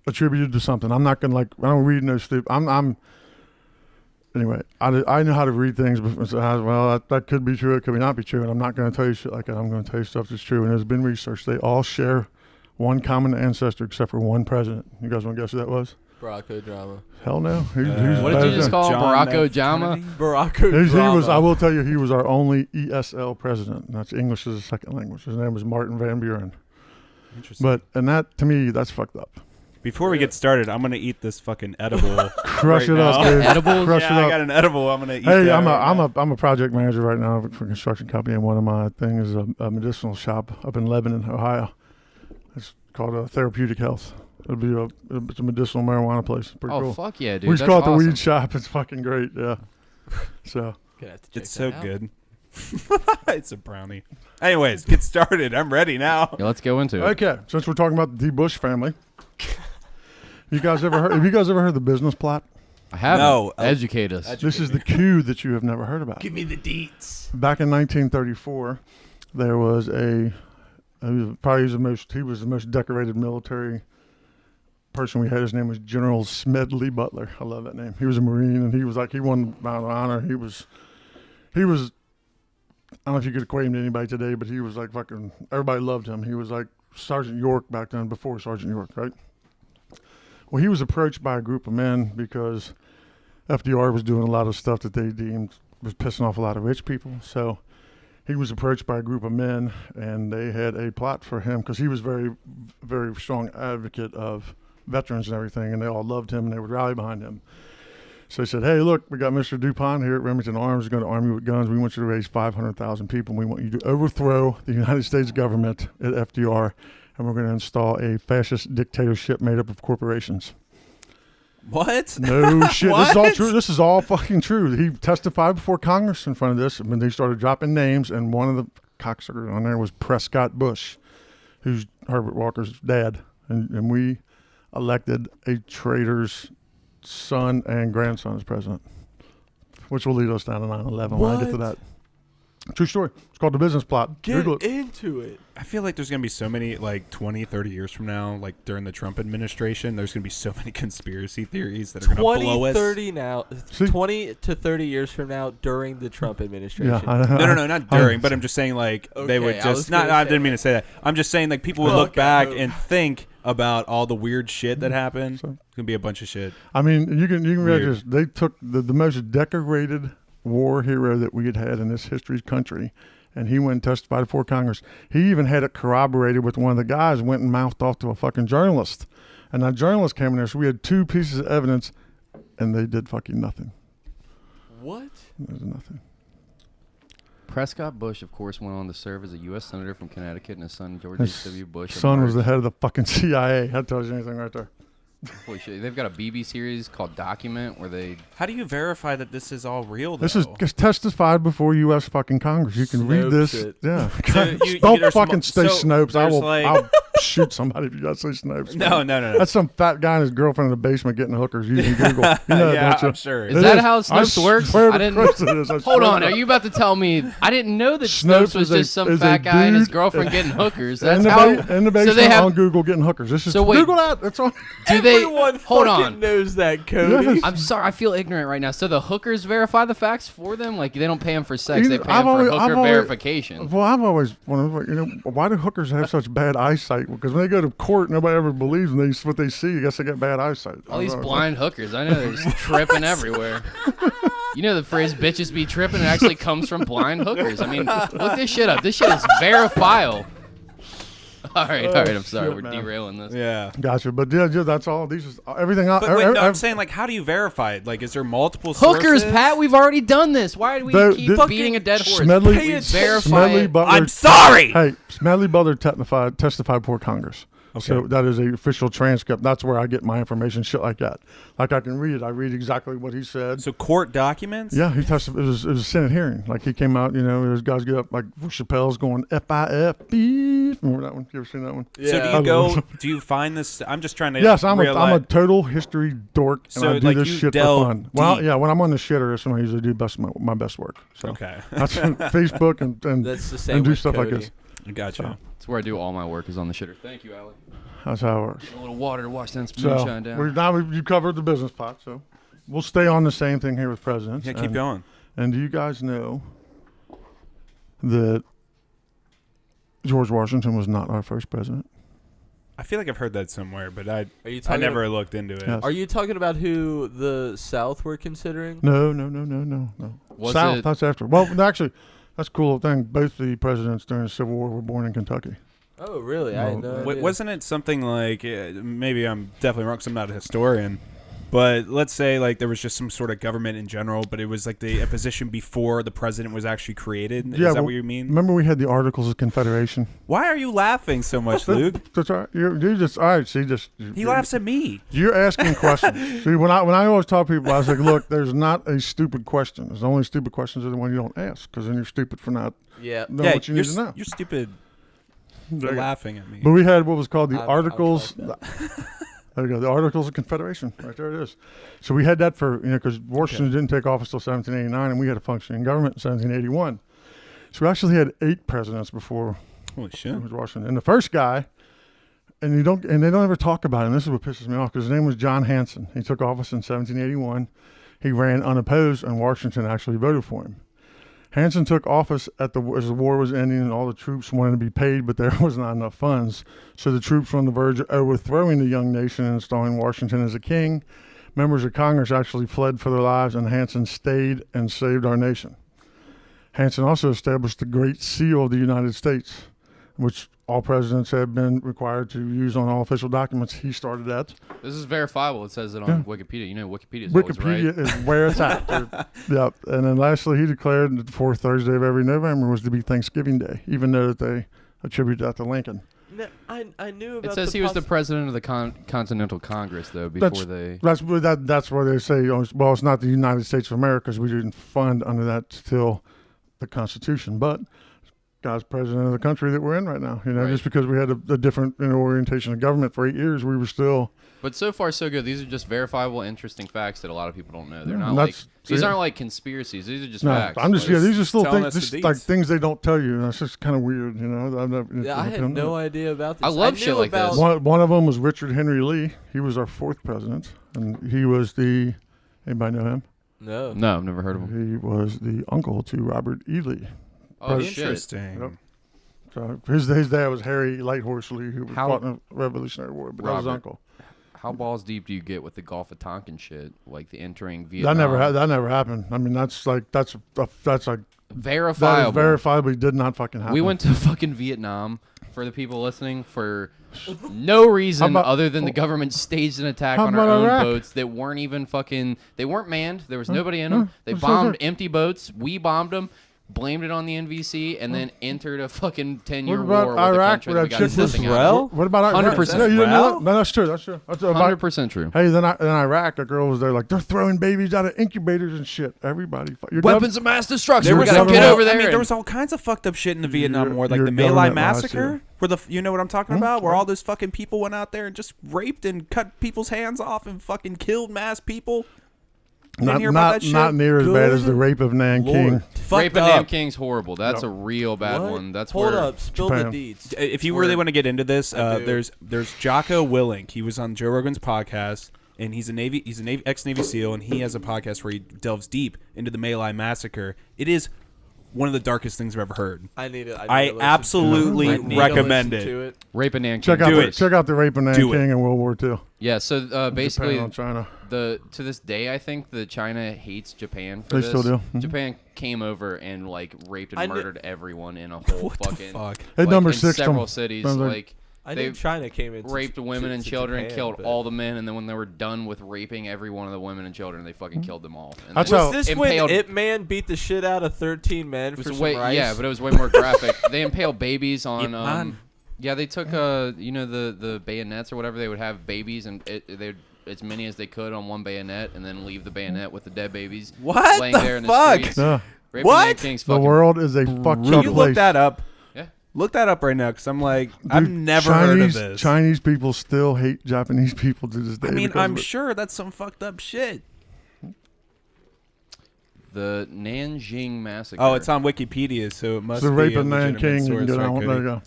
attributed to something. I'm not going to I don't read no stupid. I'm anyway. I know how to read things, but well, that could be true. It could not be true, and I'm not going to tell you shit like that. I'm going to tell you stuff that's true, and there's been research. They all share one common ancestor except for one president. You guys want to guess who that was? Barack Drama. Hell no. What did you just call him? John Barack F. Obama? Kennedy? Barack He was. I Drama. will tell you, he was our only ESL president. That's English as a second language. His name was Martin Van Buren. Interesting. And that to me, that's fucked up. Before we get started, I'm gonna eat this fucking edible. Crush right it up, now. dude. Edibles? Crush Yeah, it I up. got an edible. I'm gonna eat. Hey, that I'm a project manager right now for a construction company, and one of my things is a medicinal shop up in Lebanon, Ohio. It's called Therapeutic Health. It's a medicinal marijuana place. It's pretty Oh cool. fuck yeah, dude! We just That's call it the awesome. weed shop. It's fucking great. Yeah. So Gonna have to check It's so that out. good. It's a brownie. Anyways, get started. I'm ready now. Yeah, let's go into it. okay, since we're talking about the Bush family, have you guys ever heard the business plot? I haven't. No. Educate us. This is the coup that you have never heard about. Give me the deets. Back in 1934, there was he was the most decorated military person we had. His name was General Smedley Butler. I love that name. He was a Marine, and he won Mount of Honor. He was I don't know if you could equate him to anybody today, but he was like fucking, everybody loved him. He was like Sergeant York back then, before Sergeant York, right? Well, he was approached by a group of men because FDR was doing a lot of stuff that they deemed was pissing off a lot of rich people. So he was approached by a group of men, and they had a plot for him because he was very, very strong advocate of veterans and everything, and they all loved him and they would rally behind him. So they said, hey, look, we got Mr. DuPont here at Remington Arms. He's going to arm you with guns. We want you to raise 500,000 people. And we want you to overthrow the United States government at FDR, and we're going to install a fascist dictatorship made up of corporations. What? No shit. This is all What? true. This is all fucking true. He testified before Congress in front of this, and when they started dropping names, and one of the cocksuckers on there was Prescott Bush, who's Herbert Walker's dad. And we elected a traitor's son and grandson as president, which will lead us down to 9/11 when I get to that. True story. It's called The Business Plot. Get Google it. into it. I feel like there's going to be so many, like 20, 30 years from now, like during the Trump administration, there's going to be so many conspiracy theories that are going to blow us. 30 now. See? 20 to 30 years from now during the Trump administration. Yeah, I know. No, not during, but I'm just saying, like, they Okay, would I just, was gonna I say didn't mean to say that. I'm just saying, like, people would look Okay. back and think about all the weird shit that happened. So- It's going to be a bunch of shit. I mean, you can realize Weird. this. They took the most decorated war hero that we had in this history's country, and he went and testified before Congress. He even had it corroborated with one of the guys went and mouthed off to a fucking journalist, and that journalist came in there. So we had two pieces of evidence, and they did fucking nothing. What? There's nothing. Prescott Bush, of course, went on to serve as a U.S. Senator from Connecticut, and his son, George His H.W. Bush. son was the head of the fucking CIA. That tells you anything right there. Holy shit! They've got a BB series called Document where they. How do you verify that this is all real? Though? This is testified before U.S. fucking Congress. You can read this. Snopes it. Yeah. So Don't there's fucking say so Snopes. there's like- I'll shoot somebody if you guys say Snopes. No. That's some fat guy and his girlfriend in the basement getting hookers using Google. You know, Yeah, don't you? I'm sure. Is that how Snopes works? Swear I to didn't. Christ it is. I Hold swear on, to are God. you about to tell me? I didn't know that Snopes Snopes was is just some is fat guy and his dude- girlfriend getting hookers. in That's the, how. in the basement so they have. on Google getting hookers. This is So wait. Google that. That's on. Do they? Everyone Hold fucking on. knows that, Cody. Yes. I'm sorry, I feel ignorant right now. So the hookers verify the facts for them? Like they don't pay them for sex, You they know, pay them for I've hooker always- verification. Well, I've always wondered, why do hookers have such bad eyesight? Because when they go to court, nobody ever believes what they see. I guess they get bad eyesight. All these I don't know. blind hookers, I know they're just tripping everywhere. You know the phrase "bitches be tripping" it actually comes from blind hookers. I mean, look this shit up. This shit is verifiable. All right. I'm sorry, shit, we're man. derailing this. Yeah. Gotcha, but yeah, that's all. These is everything. But wait, no, I'm saying, like, how do you verify it? Like, is there multiple Hookers, sources? Pat. We've already done this. Why do we keep beating a dead horse? Smedley, We verify Smedley it. Butler. I'm sorry! Hey, Smedley Butler testified before Congress. Okay. So that is a official transcript. That's where I get my information, shit like that. Like I can read it. I read exactly what he said. So court documents? Yeah, he testified. It was a Senate hearing. Like he came out, those guys get up, like Chappelle's going FIF beef. Remember that one? You ever seen that one? Yeah. So do I you go? love Do you find this? I'm just trying to. Yes, I'm a realize. total history dork, and So, I do like, this you shit for delve fun. Well, deep. yeah, when I'm on the shitter, that's when I usually do my best work. So Okay. that's Facebook and That's the same do with stuff like Cody. this. Gotcha. That's where I do all my work is on the shitter. Thank you, Alec. That's how it works. A little water to wash that So moonshine down. you covered the business pot, so we'll stay on the same thing here with presidents. Yeah, keep and, going. And do you guys know that George Washington was not our first president? I feel like I've heard that somewhere, but I Are you I talking? never looked into it. Yes. Are you talking about who the South were considering? No. Was South, it- that's after. Well, actually, that's a cool thing. Both the presidents during the Civil War were born in Kentucky. Oh, really? I had no Well, idea. Wasn't it something like maybe I'm definitely wrong because I'm not a historian, but let's say like there was just some sort of government in general, but it was like a position before the president was actually created. Is that what you mean? Remember we had the Articles of Confederation? Why are you laughing so much, Luke? That's all right. You just all right. See, He laughs at me. You're asking questions. See, when I always tell people, I was like, look, there's not a stupid question. There's only stupid questions are the one you don't ask, because then you're stupid for not Yeah. knowing what you need to know. You're stupid for There you go. laughing at me. But we had what was called the I've Articles. felt There you go. The Articles of Confederation. Right there it is. So we had that for, because Washington didn't take office till 1789, and we had a functioning government in 1781. So we actually had 8 presidents before Holy shit. George Washington. And the first guy, and they don't ever talk about him. This is what pisses me off, because his name was John Hanson. He took office in 1781. He ran unopposed, and Washington actually voted for him. Hanson took office as the war was ending and all the troops wanted to be paid, but there was not enough funds. So the troops were on the verge of overthrowing the young nation and installing Washington as a king. Members of Congress actually fled for their lives, and Hanson stayed and saved our nation. Hanson also established the Great Seal of the United States, which all presidents have been required to use on all official documents. He started that. This is verifiable. It says it on Yeah. Wikipedia. You know, Wikipedia is always right. Wikipedia is where it's at. Yep. And then lastly, he declared that the fourth Thursday of every November was to be Thanksgiving Day, even though that they attribute that to Lincoln. No, I knew about It says the he was the president of the Continental Congress, though, before they... That's where they say, well, it's not the United States of America, because we didn't fund under that till the Constitution. But God's president of the country that we're in right now. Right. Just because we had a different orientation of government for 8 years, we were still... But so far, so good. These are just verifiable, interesting facts that a lot of people don't know. They're Yeah, not and like... that's- These yeah. aren't like conspiracies. These are just No, facts. I'm just Like, these are still telling things, us the just like deets. things they don't tell you. That's just kind of weird, I've never, Yeah, I had no idea about this. I love knew shit like about, this. One of them was Richard Henry Lee. He was our 4th president, and he was anybody know him? No. No, I've never heard of them. He was the uncle to Robert E. Lee. Oh, shit. Interesting. Yep. So his dad was Harry Lighthorse Lee, who How- fought in the Revolutionary War, but that was his Robert. uncle. How balls deep do you get with the Gulf of Tonkin shit? Like the entering Vietnam? That never happened. I mean, that's like that is Verifiable. verifiably did not fucking happen. We went to fucking Vietnam, for the people listening, for no reason How about- other than the government staged an attack How on our about own Iraq? boats that weren't even fucking... They weren't manned. There was nobody in them. They That's so bombed sorry. empty boats. We bombed them. blamed it on the NVC, and then entered a fucking 10-year What about war with a Iraq country where that we that got chick was- nothing out Israel? of. What about 100%. No, you didn't know Well? that? No, that's true. That's true. That's 100% true. Hey, then in Iraq, a girl was there like they're throwing babies out of incubators and shit. Everybody, your Weapons of mass destruction. There We was gotta some, get over there. I mean, there and- was all kinds of fucked up shit in the Vietnam Your- War, like your the My Lai government lies, massacre, where you know what I'm talking about, where all those fucking people went out there and just raped and cut people's hands off and fucking killed mass people. You didn't hear about that shit? Not near as bad as the Good rape of Nanking. Lord. Fucked Rape of up. Nanking's horrible. That's a real bad What? one. That's Hold where up, spill the Japan. deeds. If you Where- really want to get into this, I do. there's Jocko Willink. He was on Joe Rogan's podcast, and he's an ex-Navy SEAL, and he has a podcast where he delves deep into the My Lai massacre. It is one of the darkest things I've ever heard. I need it. I absolutely recommend it. Rape of Nanking. Check out Do the, it. check out the rape of Do it. Nanking and World War II. Yeah, so basically, Japan on China. to this day, I think that China hates Japan for They this. still do. Mhm. Japan came over and like raped and I kn- murdered everyone in a whole What the fucking fuck? Hey, like, number in 6 several them. cities. Number- Like I they knew China came in. raped women and children, Japan, killed but- all the men, and then when they were done with raping every one of the women and children, they fucking killed them all. And That's then how- Was this impaled- when Ip Man beat the shit out of 13 men it for was some way, rice? yeah, but it was way more graphic. They impaled babies on. Ip Man. Yeah, they took the bayonets or whatever. They would have babies and they'd as many as they could on one bayonet, and then leave the bayonet with the dead babies What laying the there in fuck? the streets. Yeah. Rape What? and Nanking's The fucking world is a fucked Can up you place. look that up? Yeah. Look that up right now, because I'm like, I've Dude, never heard of this. Chinese people still hate Japanese people to this day. I mean, because I'm of it. sure that's some fucked up shit. The Nanjing massacre. Oh, it's on Wikipedia, so it must the be rape a of legitimate Nanking. You can source, go right, down. There Cody? you go.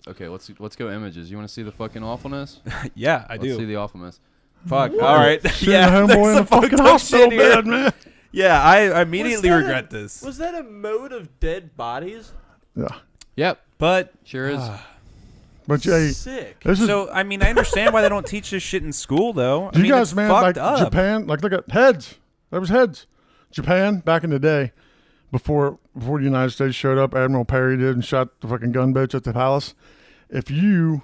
Okay, let's go images. You want to see the fucking awfulness? Yeah, I Let's do. see the awfulness. Fuck. All right. Shit, yeah, homeboy there's in the some fucking fucked up hospital shit here. bed, man. Yeah, I immediately Was that regret a- this. Was that a mode of dead bodies? Yeah, Yep, But sure is. but yeah, Sick. this is. so I mean, I understand why they don't teach this shit in school, though. I Do you mean, guys, it's man, fucked like up. Japan, like look at heads. There was heads. Japan back in the day, before the United States showed up, Admiral Perry did and shot the fucking gunboats at the palace. If your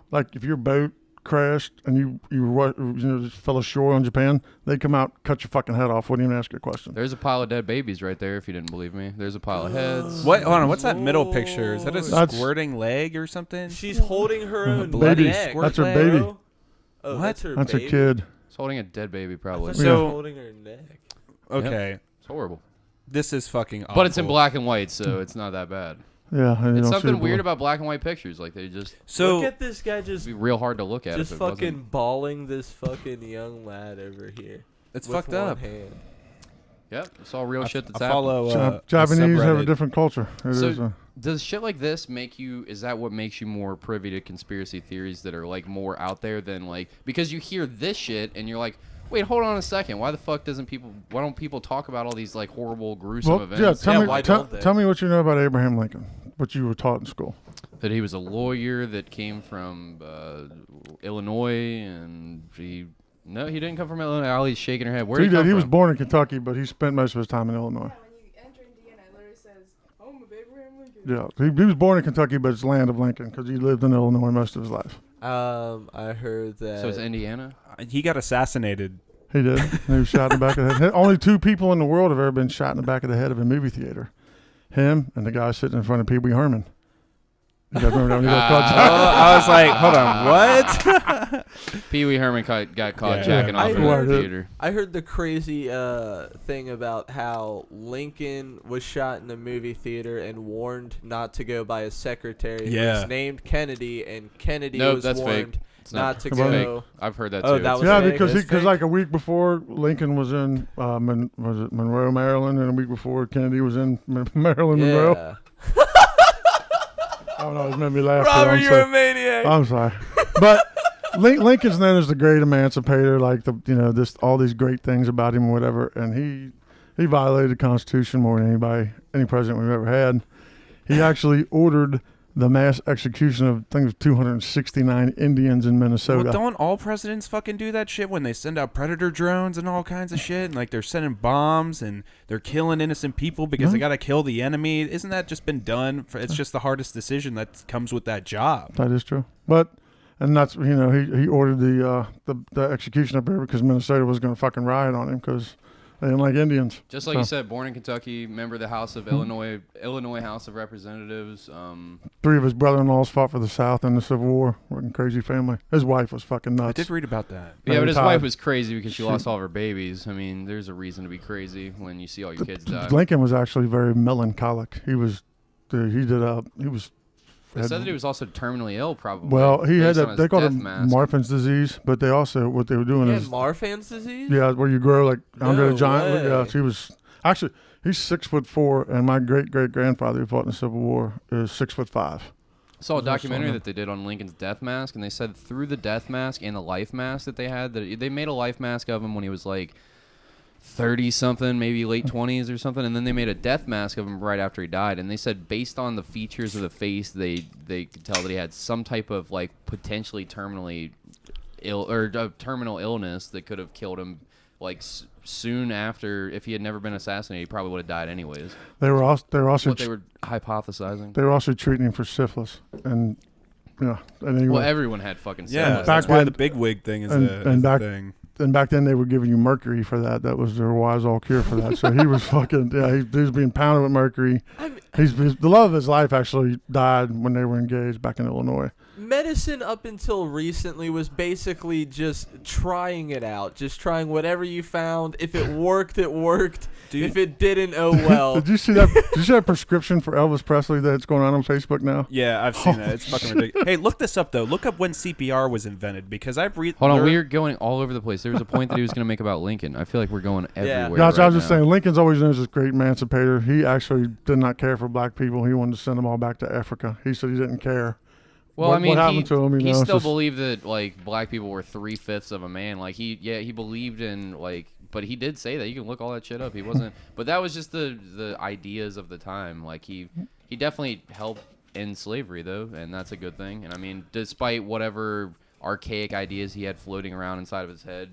boat crashed and you just fell ashore on Japan, they'd come out, cut your fucking head off. Wouldn't even ask you a question. There's a pile of dead babies right there. If you didn't believe me, there's a pile of heads. What? Hold on. What's that middle picture? Is that a That's- squirting leg or something? She's holding her own Bloody neck. squirt That's her leg. baby. bro. Oh, What? that's her That's baby? a kid. It's holding a dead baby, I probably. thought So- she was holding her neck. Okay, It's horrible. this is fucking awful. But it's in black and white, so it's not that bad. Yeah, and you It's don't see something the weird blood. about black and white pictures. Like they just So Look at this guy just it'd be real hard to look at. just if it fucking wasn't. bawling this fucking young lad over here. it's with fucked one up. hand. Yep, it's all real shit that's I happening. follow Japanese have a subreddit. different culture. It So- is, Does shit like this make you? Is that what makes you more privy to conspiracy theories that are like more out there than like because you hear this shit and you're like, wait, hold on a second. Why the fuck why don't people talk about all these like horrible, gruesome well, events? yeah, why tell, don't they? tell me what you know about Abraham Lincoln. What you were taught in school. That he was a lawyer that came from Illinois, and he didn't come from Illinois. Ali's shaking her head. Where He did he come did. He from? was born in Kentucky, but he spent most of his time in Illinois. When you enter Indiana, it literally says, home of Abraham Lincoln. Yeah, he was born in Kentucky, but it's land of Lincoln because he lived in Illinois most of his life. I heard that. So it's Indiana. He got assassinated. He did. He was shot in the back of the head. Only 2 people in the world have ever been shot in the back of the head of a movie theater. Him and the guy sitting in front of Pee Wee Herman. You guys remember that when he got caught? I was like, hold on, what? Pee Wee Herman got caught Yeah. jacking off I in heard the it. theater. I heard the crazy thing about how Lincoln was shot in a movie theater and warned not to go by his secretary. Who Yeah. was named Kennedy, and Kennedy Nope, was that's warned fake. It's not to it's go. fake. I've heard that Oh, too. that It's was Yeah, fake? because It's fake? like a week before Lincoln was in Monroe, Maryland, and a week before Kennedy was in Maryland, Monroe. Yeah. I don't know, it made me laugh. Robert, I'm you're sorry. a maniac. I'm sorry, but Lincoln's known as the great emancipator, like all these great things about him, and whatever. And he violated the Constitution more than any president we've ever had. He actually ordered the mass execution of 269 Indians in Minnesota. Well, don't all presidents fucking do that shit when they send out predator drones and all kinds of shit? And like they're sending bombs and they're killing innocent people because they got to kill the enemy. Isn't that just been done? It's just the hardest decision that comes with that job. That is true, and that's he ordered the execution up there because Minnesota was going to fucking riot on him because They didn't like Indians. Just like you said, born in Kentucky, member of the House of Illinois House of Representatives. 3 of his brother-in-laws fought for the South in the Civil War. Fucking crazy family. His wife was fucking nuts. I did read about that. Yeah, but his Todd. wife was crazy because she lost all of her babies. I mean, there's a reason to be crazy when you see all your kids die. Lincoln was actually very melancholic. He was. They said that he was also terminally ill, probably. Well, he had based on that. his They called it death mask. Marfan's disease, but they also what they were doing He is had Marfan's disease? yeah, where you grow like Andre the No Giant. way. Yeah, he was actually he's 6'4", and my great grandfather who fought in the Civil War is 6'5". I saw a That's documentary awesome. that they did on Lincoln's death mask, and they said through the death mask and the life mask that they had, that they made a life mask of him when he was like 30-something, maybe late 20s or something, and then they made a death mask of him right after he died. And they said based on the features of the face, they could tell that he had some type of like potentially terminally ill or terminal illness that could have killed him like soon after. If he had never been assassinated, he probably would have died anyways. They were also What they were hypothesizing. they were also treating him for syphilis, and yeah, and anyway. Well, everyone had fucking Yeah, syphilis. that's Back why then- the big wig thing is and the back- thing. And back then they were giving you mercury for that. That was their wise all cure for that. So he was fucking he was being pounded with mercury. The love of his life actually died when they were engaged back in Illinois. Medicine up until recently was basically just trying it out, just trying whatever you found. If it worked, it worked. Dude. If it didn't, oh well. Did you see that? Did you see that prescription for Elvis Presley that's going on Facebook now? Yeah, I've seen that. It's fucking ridiculous. Hey, look this up though. Look up when CPR was invented because I've read. Hold on, we're going all over the place. There was a point that he was going to make about Lincoln. I feel like we're going everywhere. Guys, I right was just now. saying, Lincoln's always known as this great emancipator. He actually did not care for black people. He wanted to send them all back to Africa. He said he didn't care. Well, what, I mean, what happened to him? You he know, it's still just- believed that like black people were 3/5 of a man. Like he believed in like, but he did say that. You can look all that shit up. He wasn't, but that was just the ideas of the time. Like he definitely helped end slavery though, and that's a good thing. And I mean, despite whatever archaic ideas he had floating around inside of his head,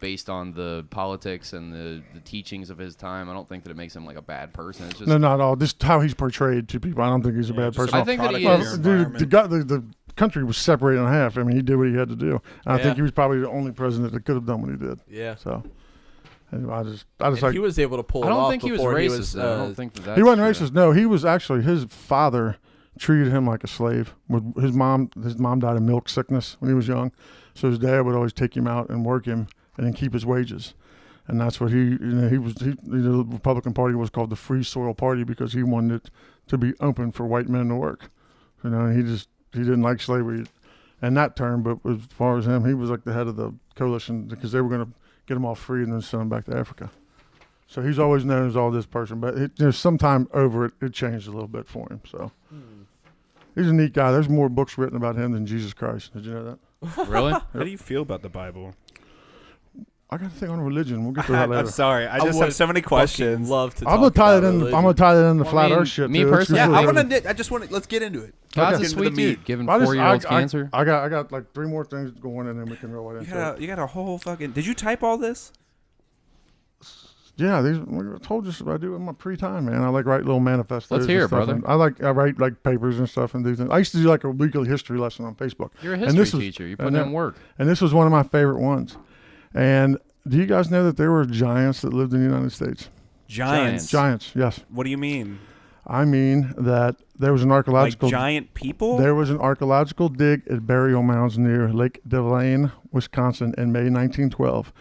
based on the politics and the teachings of his time, I don't think that it makes him like a bad person. It's just No, not at all. Just how he's portrayed to people. I don't think he's a bad just person. I think that he product is. of your Dude, the country was separated in half. I mean, he did what he had to do. And I Yeah. think he was probably the only president that could have done what he did. Yeah. So, anyway, I just If like he was able to pull I it don't off think he was before racist. Though. I don't think that he wasn't true. racist. No, he was actually his father treated him like a slave. His mom died of milk sickness when he was young, so his dad would always take him out and work him and then keep his wages. And that's what the Republican Party was called the Free Soil Party because he wanted it to be open for white men to work. You know, and he didn't like slavery in that term, but as far as him, he was like the head of the coalition because they were going to get him all free and then send him back to Africa. So he's always known as all this person, but sometime over it changed a little bit for him. So he's a neat guy. There's more books written about him than Jesus Christ. Did you know that? Really? How do you feel about the Bible? I got to think on religion. We'll get to that I'm later. sorry. I just would have so many questions. Love to. I'm talk gonna tie it about in. religion. I'm gonna tie that in the Well, flat I mean, Earth shit. me too. It's personally- just Yeah, really- I just want to. Let's get into it. God's Okay. a sweet Into the meat. dude, giving I just- 4-year-olds I cancer. I got like 3 more things going, and then we can roll right into it. You got a whole fucking. Did you type all this? Yeah, I told you I do it in my pre-time, man. I like write little manifestos. Let's hear and it, stuff, brother. and I write like papers and stuff and do things. I used to do like a weekly history lesson on Facebook. You're a And history this was- teacher. You're and putting then- in work. And this was one of my favorite ones. And do you guys know that there were giants that lived in the United States? Giants. Giants, yes. What do you mean? I mean that there was an Like archaeological giant people? There was an archaeological dig at burial mounds near Lake Devane, Wisconsin in May 1912.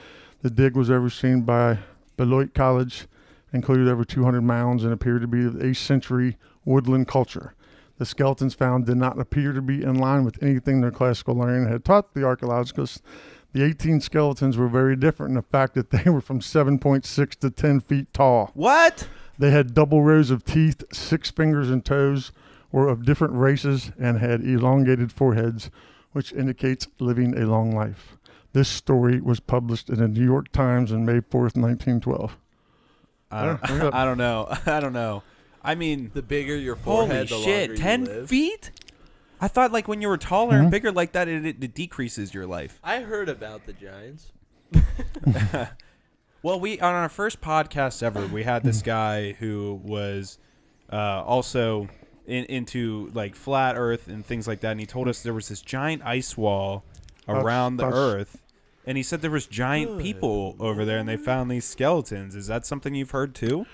The dig was overseen by Beloit College, included over 200 mounds, and appeared to be of 8th century woodland culture. The skeletons found did not appear to be in line with anything their classical learning had taught the archaeologists. The 18 skeletons were very different in the fact that they were from 7.6 to 10 feet tall. What? They had double rows of teeth, 6 fingers and toes, were of different races, and had elongated foreheads, which indicates living a long life. This story was published in the New York Times on May 4th, 1912. I don't know. I don't know. I mean, The bigger your holy forehead, the shit, longer 10 you live. feet? I thought like when you were taller and bigger like that, it decreases your life. I heard about the Giants. Well, we on our first podcast ever, we had this guy who was also into like flat Earth and things like that, and he told us there was this giant ice wall around the That's- Earth And he said there was giant people over there, and they found these skeletons. Is that something you've heard too?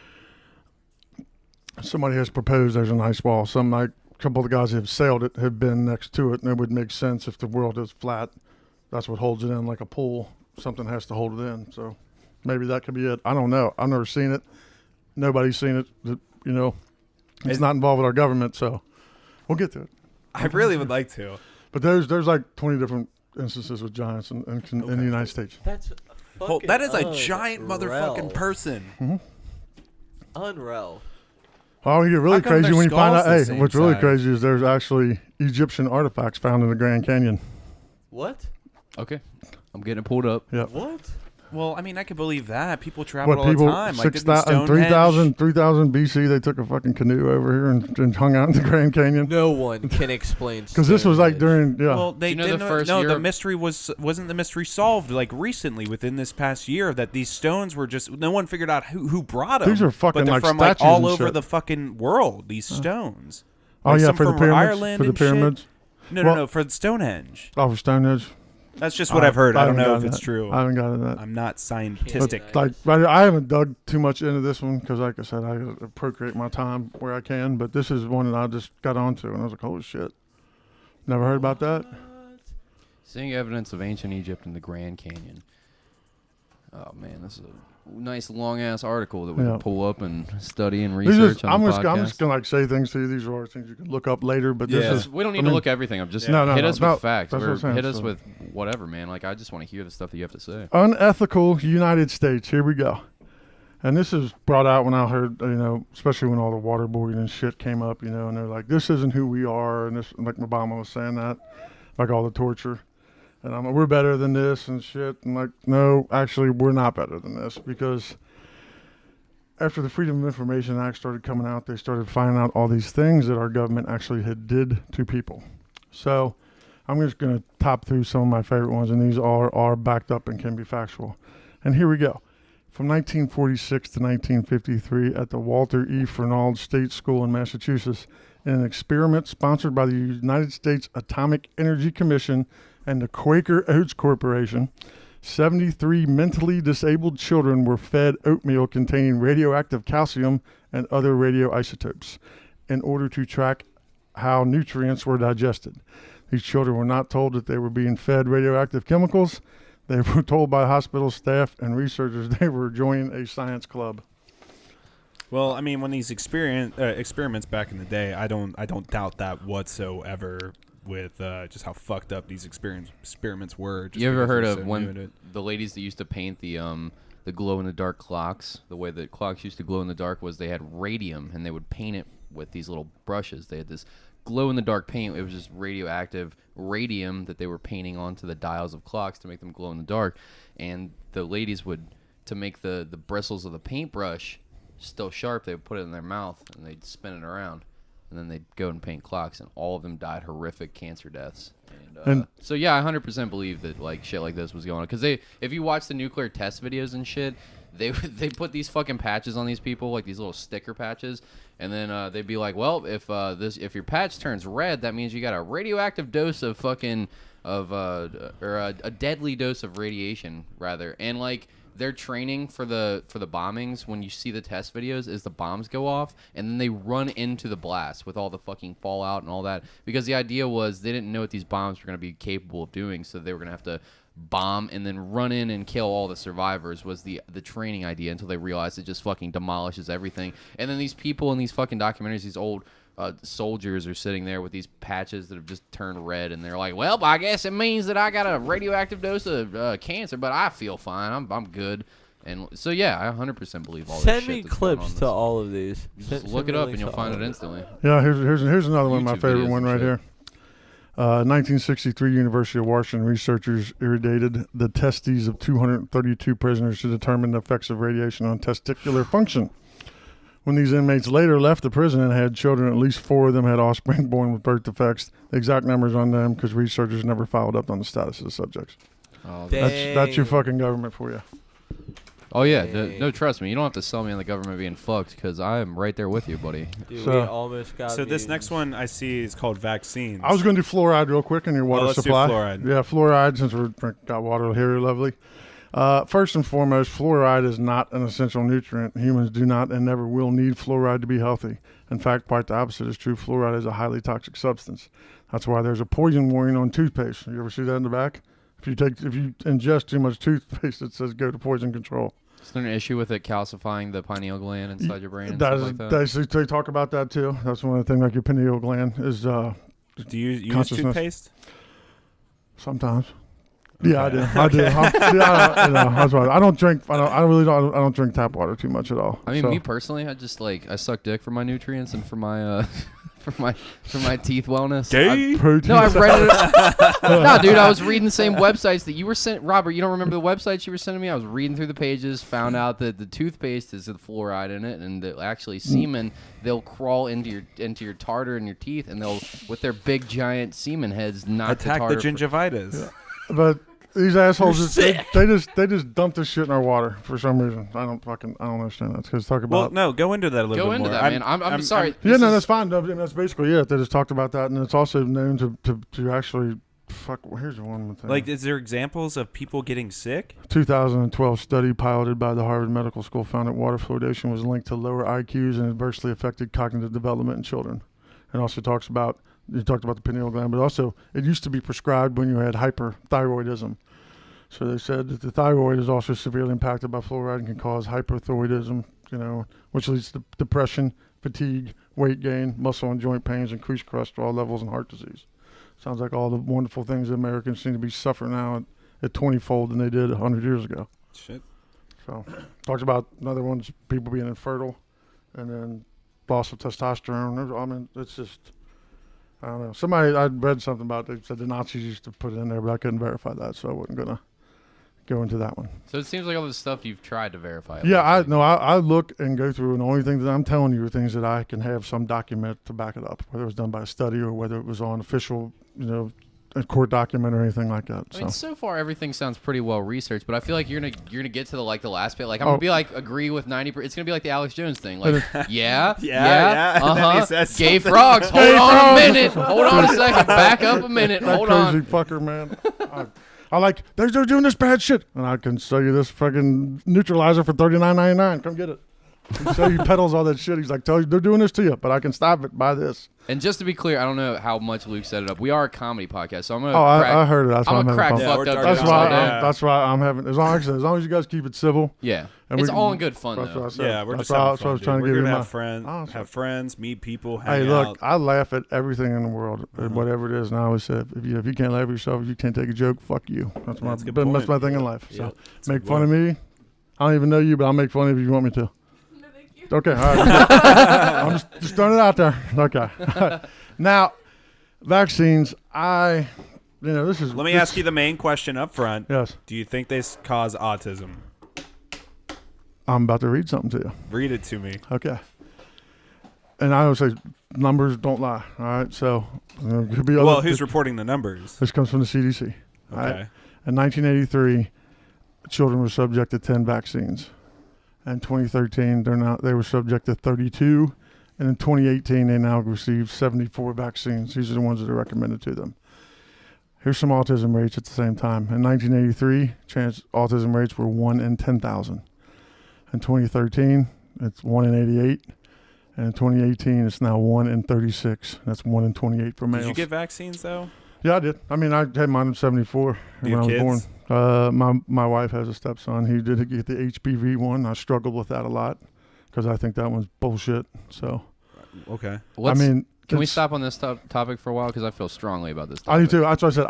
Somebody has proposed there's an ice wall. Some like a couple of the guys who have sailed it have been next to it, and it would make sense if the world is flat. That's what holds it in, like a pool. Something has to hold it in. So maybe that could be it. I don't know. I've never seen it. Nobody's seen it. You know, it's not involved with our government, so we'll get to it. I really would like to. But there's like 20 different instances with giants in the United States. That's That is a giant motherfucking person. Mm-hmm. Unreal. Oh, you get really How come crazy their when you find skull's out. the Hey, same what's really size? crazy is there's actually Egyptian artifacts found in the Grand Canyon. What? Okay, I'm getting it pulled up. Yeah. What? Well, I mean, I could believe that. People travel What all people, the time. Like, 6,000, 3,000 BC, they took a fucking canoe over here and hung out in the Grand Canyon. No one can explain. Because this was like during, yeah. Well, they You know didn't. the first No, year the of- mystery wasn't the mystery solved like recently within this past year that these stones were just no one figured out who brought them. These are fucking but they're like from like statues all and over shit. the fucking world. These stones. Oh, Like yeah, some for the from pyramids. Ireland For the and shit. pyramids. No, Well- for Stonehenge. Oh, for Stonehenge. That's just what I've heard. I don't haven't know if gotten it's that. true. I haven't gotten that. I'm not But scientific. Nice. like, I haven't dug too much into this one because, like I said, I procreate my time where I can. But this is one that I just got onto, and I was like, "Holy shit! Never heard about that." Seeing evidence of ancient Egypt in the Grand Canyon. Oh man, this is a nice long ass article that we Yeah. can pull up and study and These research are- on I'm the just podcast. gonna like say things to you. These are all things you can look up later. But Yeah. this is We don't need I to mean- look everything up. Just No, hit no, us no, with facts. that's what Or I'm saying, hit us so- with whatever, man. Like I just want to hear the stuff that you have to say. unethical United States. Here we go. And this is brought out when I heard, especially when all the waterboarding and shit came up, and they're like, "This isn't who we are," and this, like Obama was saying that, like all the torture, and I'm like, "We're better than this" and shit, and like, no, actually, we're not better than this because after the Freedom of Information Act started coming out, they started finding out all these things that our government actually had did to people. So I'm just going to top through some of my favorite ones, and these are backed up and can be factual. And here we go. From 1946 to 1953 at the Walter E. Fernald State School in Massachusetts, in an experiment sponsored by the United States Atomic Energy Commission and the Quaker Oats Corporation, 73 mentally disabled children were fed oatmeal containing radioactive calcium and other radioisotopes in order to track how nutrients were digested. These children were not told that they were being fed radioactive chemicals. They were told by hospital staff and researchers they were joining a science club. Well, I mean, when these experiments back in the day, I don't doubt that whatsoever. With just how fucked up these experiments were. Just You ever because heard they're of so when new to it. the ladies that used to paint the glow in the dark clocks? The way that clocks used to glow in the dark was they had radium and they would paint it with these little brushes. They had this glow in the dark paint. It was just radioactive radium that they were painting onto the dials of clocks to make them glow in the dark. And the ladies would, to make the bristles of the paintbrush still sharp, they would put it in their mouth and they'd spin it around. And then they'd go and paint clocks, and all of them died horrific cancer deaths. And so yeah, I 100% believe that like shit like this was going on. Because if you watch the nuclear test videos and shit, they put these fucking patches on these people, like these little sticker patches, and then they'd be like, well, if your patch turns red, that means you got a radioactive dose of fucking or a deadly dose of radiation rather, and like. Their training for the bombings, when you see the test videos, is the bombs go off and then they run into the blast with all the fucking fallout and all that, because the idea was they didn't know what these bombs were going to be capable of doing, so they were going to have to bomb and then run in and kill all the survivors was the training idea, until they realized it just fucking demolishes everything. And then these people in these fucking documentaries, these old soldiers are sitting there with these patches that have just turned red, and they're like, well, I guess it means that I got a radioactive dose of cancer, but I feel fine. I'm good. And so yeah, I 100% believe all this Send shit me that's going on clips in to this. all of these. Just look it up and you'll find it instantly. Yeah, here's another one of my YouTube favorite videos one and right shit. here. 1963, University of Washington researchers irradiated the testes of 232 prisoners to determine the effects of radiation on testicular function. When these inmates later left the prison and had children, at least 4 of them had offspring born with birth defects. The exact numbers on them because researchers never followed up on the status of the subjects. Oh, Dang. That's your fucking government for you. Oh yeah, Dang. no, trust me. You don't have to sell me on the government being fucked because I am right there with you, buddy. Dude, So- we almost got So this mutants. next one I see is called vaccines. I was going to do fluoride real quick in your water let's do supply. fluoride. Yeah, fluoride, since we're got water here, lovely. First and foremost, fluoride is not an essential nutrient. Humans do not and never will need fluoride to be healthy. In fact, quite the opposite is true. Fluoride is a highly toxic substance. That's why there's a poison warning on toothpaste. You ever see that in the back? If you ingest too much toothpaste, it says go to poison control. Is there an issue with it calcifying the pineal gland inside your brain and That stuff is, like that? they talk about that too. That's one of the things, like your pineal gland is Do you use consciousness. toothpaste? sometimes. Yeah, Okay. I do. That's why I don't drink. I don't drink tap water too much at all. I mean, So, me personally, I suck dick for my nutrients and for my for my teeth wellness. Gay? protein. No, I've read it. No, dude, I was reading the same websites that you were sent. Robert, you don't remember the websites you were sending me? I was reading through the pages, found out that the toothpaste is the fluoride in it, and actually semen. They'll crawl into your tartar and your teeth, and they'll with their big giant semen heads knock Attack the the tartar. gingivitis. But these assholes, You're they just dump this shit in our water for some reason. I don't understand that. Because talk Well, about. no, go into that a little Go bit into more. that, man. I'm sorry. Yeah, This no, is- that's fine. I mean, that's basically it. They just talked about that, and it's also known to actually. Fuck. Here's one thing. Like, is there examples of people getting sick? 2012 study piloted by the Harvard Medical School found that water fluoridation was linked to lower IQs and adversely affected cognitive development in children. And also talked about the pineal gland, but also it used to be prescribed when you had hyperthyroidism. So they said that the thyroid is also severely impacted by fluoride and can cause hyperthyroidism, which leads to depression, fatigue, weight gain, muscle and joint pains, increased cholesterol levels, and heart disease. Sounds like all the wonderful things that Americans seem to be suffering now at 20-fold than they did 100 years ago. Shit. So, talks about another one's people being infertile, and then loss of testosterone. I mean, it's just, I don't know. I read something about it. They said the Nazis used to put it in there, but I couldn't verify that, so I wasn't gonna go into that one. So it seems like all this stuff you've tried to verify. Yeah, I look and go through, and the only things that I'm telling you are things that I can have some document to back it up, whether it was done by a study or whether it was on official, a court document or anything like that. I mean, so far everything sounds pretty well researched, but I feel like you're gonna get to the last bit. Like I'm gonna be like agree with 90%. It's gonna be like the Alex Jones thing. Like yeah, Yeah, and then he says Gay something. frogs. Hold on a minute. Hold on a second. Back up a minute. That Hold crazy on. fucker, man. I like, they're doing this bad shit, and I can sell you this fucking neutralizer for $39.99. Come get it. He sell you pedals, all that shit. He's like, tell you they're doing this to you, but I can stop it. Buy this. And just to be clear, I don't know how much Luke set it up. We are a comedy podcast, so I'm gonna. Oh, crack, I heard it. That's why I'm I'm gonna having crack fun. fucked Yeah, up we're jokes dark all on day. that. That's why I'm having. As long as you guys keep it civil. Yeah, And it's we- all in good fun That's what I though. said. Yeah, we're That's just having what I was fun, trying dude. to We're give gonna you have my. friends, Oh, sorry. have friends, meet people, hang Hey, look, out. I laugh at everything in the world, whatever it is. And I always say, if you can't laugh at yourself, if you can't take a joke, fuck you. That's That's a good that's point. my thing in life. So Yeah, that's a make good fun of me. I don't even know you, but I'll make fun of you if you want me to. No, thank you. Okay, all right. I'm just throwing it out there. Okay. Now, vaccines. This is. Let me ask you the main question up front. Yes, Do you think they cause autism? I'm about to read something to you. Read it to me. Okay. And I always say numbers don't lie. All right, so it could be. Well, who's reporting the numbers? This comes from the CDC. All right? Okay. In 1983, children were subject to 10 vaccines. In 2013, they were subject to 32, and in 2018, they now received 74 vaccines. These are the ones that are recommended to them. Here's some autism rates at the same time. In 1983, autism rates were 1 in 10,000. In 2013, it's 1 in 88. And in 2018, it's now 1 in 36. That's 1 in 28 for males. Did you get vaccines though? Yeah, I did. I mean, I had mine in 74 Do when you I have was kids? born. My wife has a stepson. He did get the HPV one. I struggled with that a lot because I think that one's bullshit. So, Okay. Let's- can we stop on this topic for a while because I feel strongly about this. I do Topic. too. That's what I said.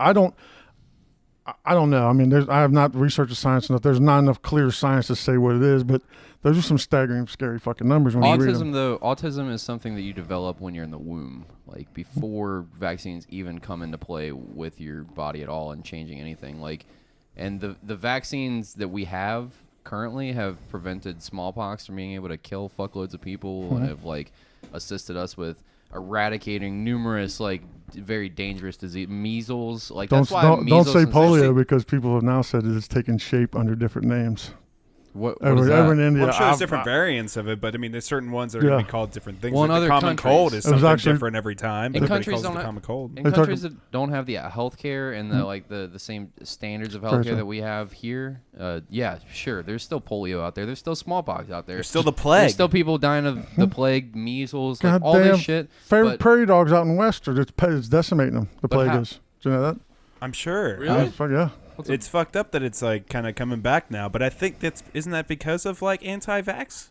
I don't know. I mean, I have not researched the science enough. There's not enough clear science to say what it is, but those are some staggering, scary fucking numbers when you read them. Autism is something that you develop when you're in the womb, like before vaccines even come into play with your body at all and changing anything. Like, and the vaccines that we have currently have prevented smallpox from being able to kill fuckloads of people and have like assisted us with eradicating numerous like very dangerous disease, measles. Like Don't that's why don't measles say and polio such- because people have now said that it's taken shape under different names. What over, is that? over in India. Well, I'm sure there's different variants of it, but I mean, there's certain ones that are going to be called different things. Well, in like the other common countries- cold is It was something actually- different every time. In Everybody countries calls it the don't common cold. In They talk- countries that don't have the healthcare and the same standards of Fair healthcare enough. that we have here, yeah, sure. There's still polio out there. There's still smallpox out there. There's still the plague. There's still people dying of the plague, measles, like all Goddamn this shit. Favorite but- prairie dogs out in Western. It's decimating them. The But plague how- is. Do you know that? I'm sure. Really? Yeah. It's fucked up that it's like kind of coming back now, but I think isn't that because of like anti-vax?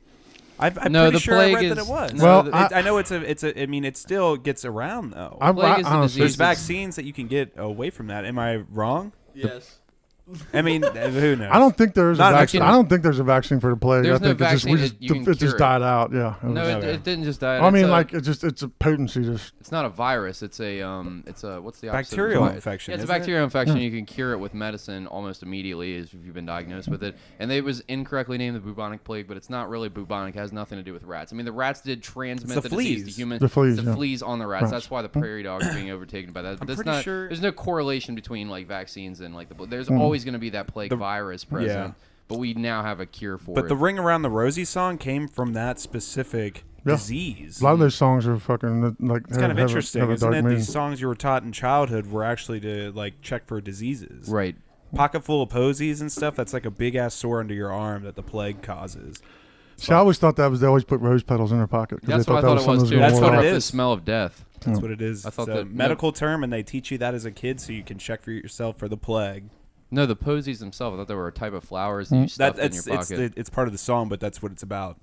I'm No, pretty the sure I plague read that is- it was. no, Well, I know it's a. I mean, it still gets around though. Plague is a honestly, There's disease. vaccines that you can get away from that. Am I wrong? Yes. I mean, who knows? I don't think there's a Not vaccine. actually- I don't think there's a vaccine for the plague. There's I think no it's just, vaccine that you can it cure just it. died out. Yeah. No, Okay. it didn't just die. I mean, It's a- it's a potency. Just it's not a virus. It's a what's the opposite of Bacterial virus? infection, Yeah, it's a isn't it? bacterial infection. You can cure it with medicine almost immediately if you've been diagnosed with it. And it was incorrectly named the bubonic plague, but it's not really bubonic. It has nothing to do with rats. I mean, the rats did transmit It's the the disease to fleas. humans. The fleas, It's the yeah. fleas on the rats. Rats. That's why the prairie dogs are being overtaken by that. But I'm that's pretty not. sure- There's no correlation between like vaccines and like the. There's always going to be that plague virus present. yeah. But we now have a cure for But it. the Ring Around the Rosie song came from that specific Yeah. disease. a lot of those songs are fucking like. It's kind of interesting, isn't dark it? meaning. These songs you were taught in childhood were actually to like check for diseases. right. Pocket full of posies and stuff. That's like a big ass sore under your arm that the plague causes. See, I always thought that was they always put rose petals in their pocket. 'cause That's they what I that thought it something was too. gonna That's It's what ward it off off. the is. smell of death. That's what it is. I thought it's a that- medical term, and they teach you that as a kid so you can check for yourself for the plague. No, the posies themselves. I thought they were a type of flowers that you That stuffed in your it's pocket. it's part of the song, but that's what it's about.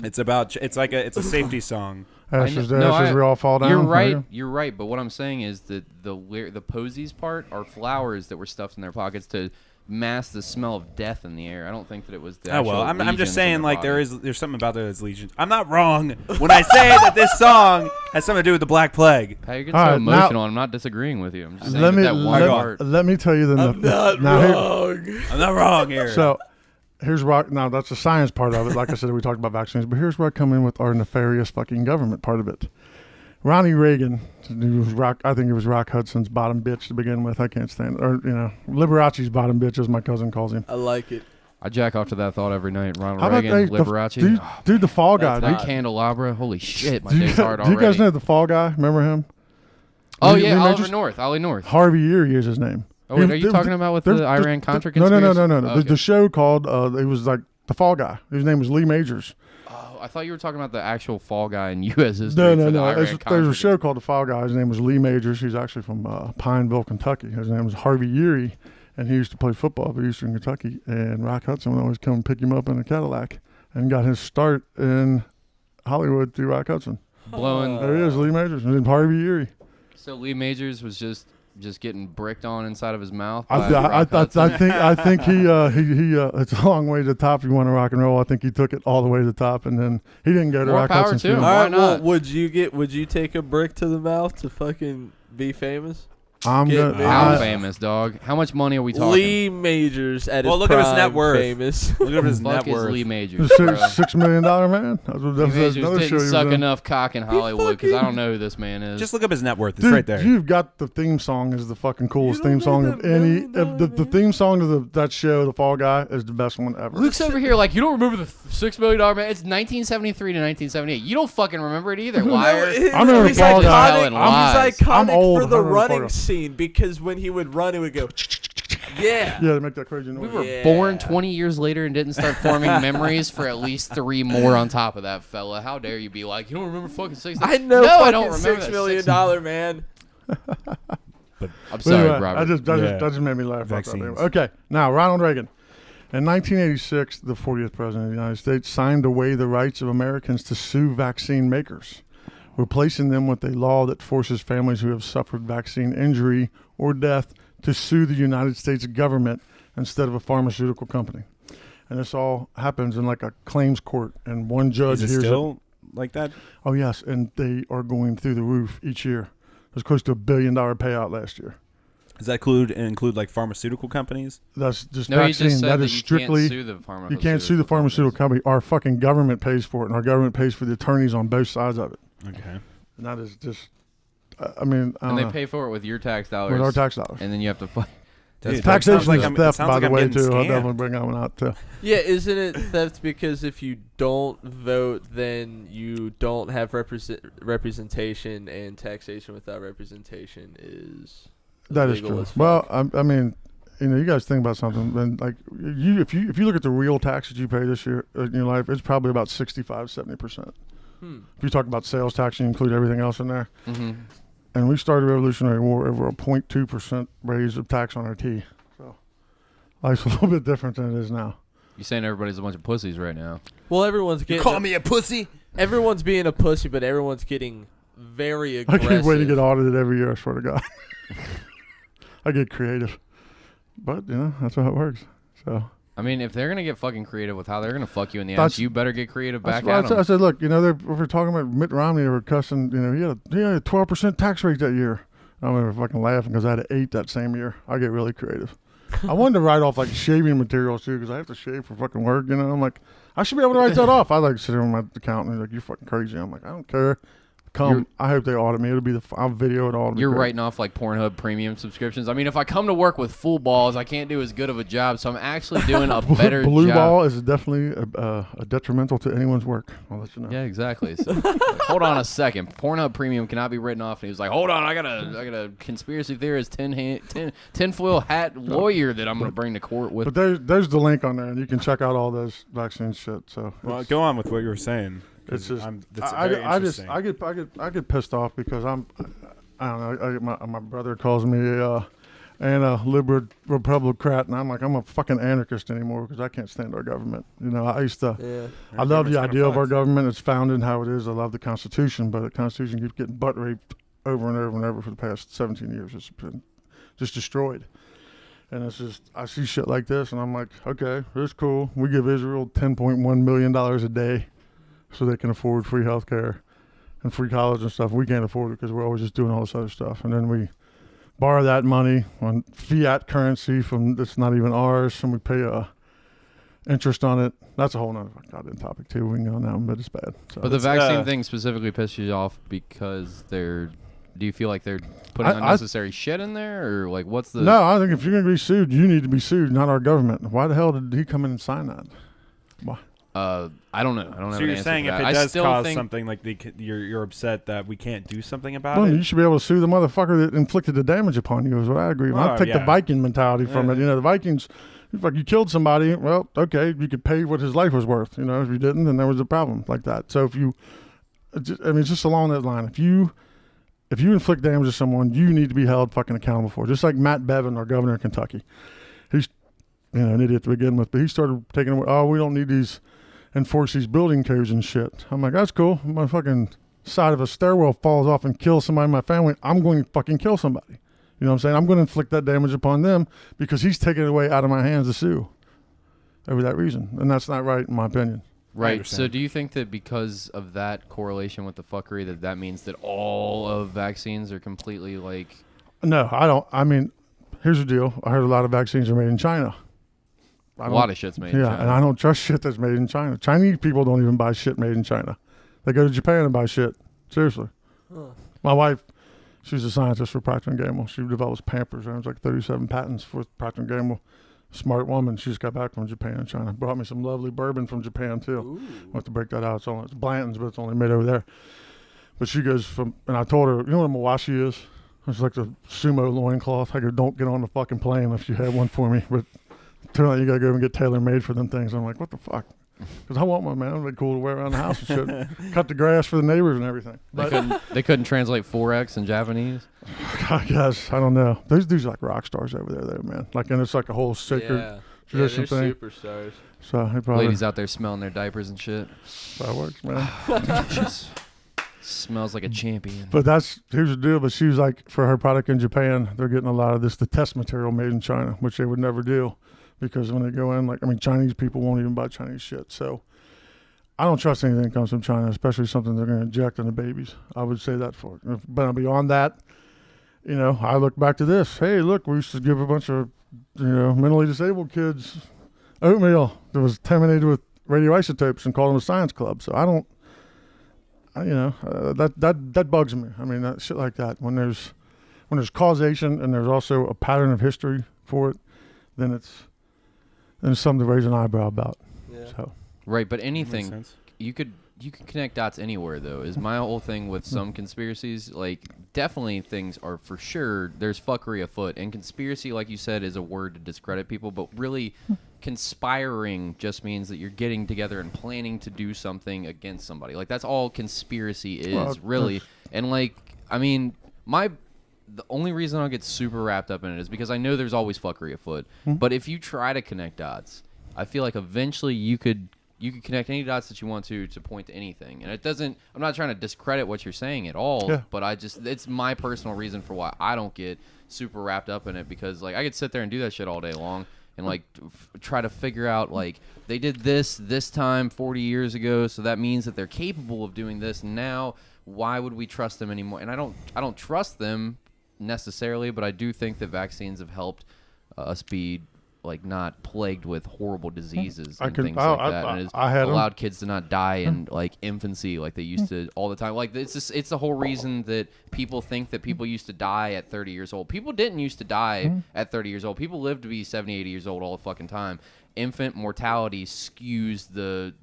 It's about it's a safety song. Ashes I to know- ashes, we all fall down. You're There right. you go. You're right. But what I'm saying is that the posies part are flowers that were stuffed in their pockets to mask the smell of death in the air. I don't think that it was the Oh well, actual I'm lesions just in saying their like body. there's something about those lesions. I'm not wrong when I say that this song has something to do with the Black Plague. Pat, you're getting All so right, now- emotional. I'm not disagreeing with you. I'm just saying Let me that one let- part. let me tell you the. I'm not now here- wrong. I'm not wrong here. So here's where now that's the science part of it. Like I said, we talked about vaccines, but here's where I come in with our nefarious fucking government part of it. Ronnie Reagan, he was I think it was Rock Hudson's bottom bitch to begin with. I can't stand it. Or, Liberace's bottom bitch, as my cousin calls him. I like it. I jack off to that thought every night. Ronald How about Reagan, they, Liberace. dude, the Fall Guy. That's Dude, hot. Candelabra. Holy shit, my do day's hard you guys already. know the Fall Guy? Remember him? Oh Lee- yeah, Lee Oliver Majors? North. Ollie North. Harvey Erie is his name. Oh, wait, He- are you talking about with there's- the there's- Iran-Contra No. conspiracy? The, Okay. the show called, it was like The Fall Guy. His name was Lee Majors. Oh, I thought you were talking about the actual fall guy in U.S. history. No. for the There's a Iran-Contra. show called The Fall Guy. His name was Lee Majors. He's actually from Pineville, Kentucky. His name was Harvey Erie, and he used to play football for Eastern Kentucky. And Rock Hudson would always come and pick him up in a Cadillac, and got his start in Hollywood through Rock Hudson. blowing. There he is, Lee Majors. His name's Harvey Erie. So Lee Majors was just getting bricked on inside of his mouth. I, by I, Rock I, Hudson. I think he it's a long way to the top if you want to rock and roll. I think he took it all the way to the top, and then he didn't go to More Rock power Hudson. to Field. him. All Why right, well, not? would you take a brick to the mouth to fucking be famous? I'm Get gonna. me. How I- famous, dog? How much money are we talking? Lee Majors at his Well, look at his prime net worth. famous. Look at his Fuck net is worth. Lee Majors? The bro? $6 million man. That's what Lee that's Majors another show he didn't was suck in. enough cock in Hollywood because I don't know who this man is. Just look up his net worth. It's Dude, right there. you've got the theme song is the fucking coolest You don't theme song need of that any. $1 The theme song of that show, The Fall Guy, is the best one ever. Luke's over here like, you don't remember the $6 million man? It's 1973 to 1978. You don't fucking remember it either, liar. I remember he's Fall Guy. Telling lies. He's iconic I'm old. for the I remember Fall Guy. running scene because when he would run, it would go, yeah. Yeah, they make that crazy noise. We were Yeah. born 20 years later and didn't start forming memories for at least 3 more on top of that, fella. How dare you be like, you don't remember fucking 6? I know No, fucking I don't remember $6 that million $6 dollar man. I'm But sorry, anyway, Robert. Yeah. that just made me laugh. About that. Vaccines. Anyway. Okay, now Ronald Reagan. In 1986, the 40th president of the United States signed away the rights of Americans to sue vaccine makers, replacing them with a law that forces families who have suffered vaccine injury or death to sue the United States government instead of a pharmaceutical company. And this all happens in like a claims court, and one judge Is it hears it. still like that? Oh yes, and they are going through the roof each year. It was close to $1 billion payout last year. Does that include like pharmaceutical companies? That's just No, he vaccine. just said That that is you strictly can't sue the pharmaceutical you can't sue the pharmaceutical company. Our fucking government pays for it, and our government pays for the attorneys on both sides of it. Okay. And that is just, I mean, I And don't they know. pay for it with your tax dollars. with our tax dollars. And then you have to fight. Dude, Taxation sounds like is I'm- it theft, sounds by like the I'm way, getting too. I'll scammed. definitely bring that one out, too. Yeah, isn't it theft because if you don't vote, then you don't have representation, and taxation without representation is That is illegal true. as fuck. Well, I mean, you guys think about something. Then, like, if you look at the real taxes you pay this year in your life, it's probably about 65-70%. If you talk about sales tax, you include everything else in there. Mm-hmm. And we started Revolutionary War over a 0.2% raise of tax on our tea. So life's a little bit different than it is now. You're saying everybody's a bunch of pussies right now. Well, everyone's You getting. call me a pussy? Everyone's being a pussy, but everyone's getting very I aggressive. can't wait to get audited every year, I swear to God. I get creative. But, that's how it works. So I mean, if they're gonna get fucking creative with how they're gonna fuck you in the That's- ass, you better get creative that's back why at them. I said, look, if we're talking about Mitt Romney, they were cussing, he had a 12% tax rate that year. I remember fucking laughing because I had an 8 that same year. I get really creative. I wanted to write off like shaving materials too because I have to shave for fucking work. I'm like, I should be able to write that off. I like sit there with my accountant and he's like, you're fucking crazy. I'm like, I don't care. I hope they audit me. It'll be I'll video it all. You're writing off like Pornhub premium subscriptions. I mean, if I come to work with full balls, I can't do as good of a job. So I'm actually doing a better Blue job. ball is definitely a detrimental to anyone's work. I'll let you know. Yeah, exactly. So, hold on a second. Pornhub premium cannot be written off. And he was like, hold on, I got a conspiracy theorist tinfoil hat lawyer that I'm gonna bring to court with. But there's the link on there, and you can check out all those vaccine shit. So Well, go on with what you were saying. it's just That's very interesting. I get pissed off because I don't know. My brother calls me a liberal Republican, and I'm like, I'm a fucking anarchist anymore because I can't stand our government. I used to. Yeah. I love the government's idea kinda of our fucked. government. It's founded how it is. I love the Constitution, but the Constitution keeps getting butt raped over and over and over for the past 17 years. It's been just destroyed. And it's just, I see shit like this, and I'm like, okay, it's cool. We give Israel $10.1 million a day so they can afford free health care and free college and stuff. We can't afford it because we're always just doing all this other stuff. And then we borrow that money on fiat currency that's not even ours, and we pay interest on it. That's a whole nother goddamn topic, too. We can go on that one, but it's bad. So. But the vaccine thing specifically pisses you off because do you feel like they're putting unnecessary shit in there, or like what's the? No, I think if you're going to be sued, you need to be sued, not our government. Why the hell did he come in and sign that? Why? I don't know. I don't know. So you're saying if it does cause something like you're upset that we can't do something about Well, it? you should be able to sue the motherfucker that inflicted the damage upon you. Is what I agree with. I'll take the Viking mentality from it. The Vikings, you killed somebody. Well, okay, you could pay what his life was worth. If you didn't, then there was a problem like that. So it's just along that line. If you inflict damage to someone, you need to be held fucking accountable for it. Just like Matt Bevin, our governor of Kentucky. He's an idiot to begin with, but he started taking away, we don't need enforce these building codes and shit. I'm like, that's cool. My fucking side of a stairwell falls off and kills somebody in my family, I'm going to fucking kill somebody. You know what I'm saying? I'm going to inflict that damage upon them because he's taking it away out of my hands to sue over that reason. And that's not right, in my opinion. Right. So do you think that because of that correlation with the fuckery that means that all of vaccines are completely like... No, I don't. I mean, here's the deal. I heard a lot of vaccines are made in China. A lot of shit's made in China. Yeah, and I don't trust shit that's made in China. Chinese people don't even buy shit made in China. They go to Japan and buy shit. Seriously. Huh. My wife, she's a scientist for Procter & Gamble. She develops Pampers. There's like 37 patents for Procter & Gamble. Smart woman. She just got back from Japan and China. Brought me some lovely bourbon from Japan, too. Ooh. I'll have to break that out. It's Blanton's, but it's only made over there. But she goes and I told her, you know what a mawashi is? It's like the sumo loincloth. I go, don't get on the fucking plane unless you have one for me. But turn out you gotta go and get tailor-made for them things. I'm like, what the fuck? Because I want one, man. It'd be cool to wear around the house and shit. Cut the grass for the neighbors and everything. They couldn't translate Forex in Japanese? I guess. I don't know. Those dudes are like rock stars over there, though, man. And it's like a whole sacred tradition they're thing. superstars. So he probably... Ladies out there smelling their diapers and shit. That works, man. Delicious. Smells like a champion. But here's the deal. But she was like, for her product in Japan, they're getting a lot of the test material made in China, which they would never do. Because when they go in, Chinese people won't even buy Chinese shit. So I don't trust anything that comes from China, especially something they're going to inject into babies. I would say that for it. But beyond that, I look back to this. Hey, look, we used to give a bunch of, mentally disabled kids oatmeal that was contaminated with radioisotopes and called them a science club. So that bugs me. Shit like that. When there's causation and there's also a pattern of history for it, then it's something to raise an eyebrow about. Yeah. So Right, but Makes anything sense. you could connect dots anywhere though. Is my whole thing with some conspiracies. Like definitely things are for sure there's fuckery afoot, and conspiracy, like you said, is a word to discredit people, but really conspiring just means that you're getting together and planning to do something against somebody. Like that's all conspiracy is, Well, really. And like I mean, the only reason I'll get super wrapped up in it is because I know there's always fuckery afoot. But if you try to connect dots, I feel like eventually you could connect any dots that you want to point to anything. And it doesn't, I'm not trying to discredit what you're saying at all, Yeah. but it's my personal reason for why I don't get super wrapped up in it, because like I could sit there and do that shit all day long and like try to figure out like they did this time 40 years ago, so that means that they're capable of doing this now. Why would we trust them anymore? And I don't trust them necessarily, but I do think that vaccines have helped us be like not plagued with horrible diseases and things like that, and it's allowed kids to not die in like infancy like they used to all the time. Like it's the whole reason that people think that people used to die at 30 years old. People didn't used to die at 30 years old. People lived to be 70, 80 years old all the fucking time. Infant mortality skews the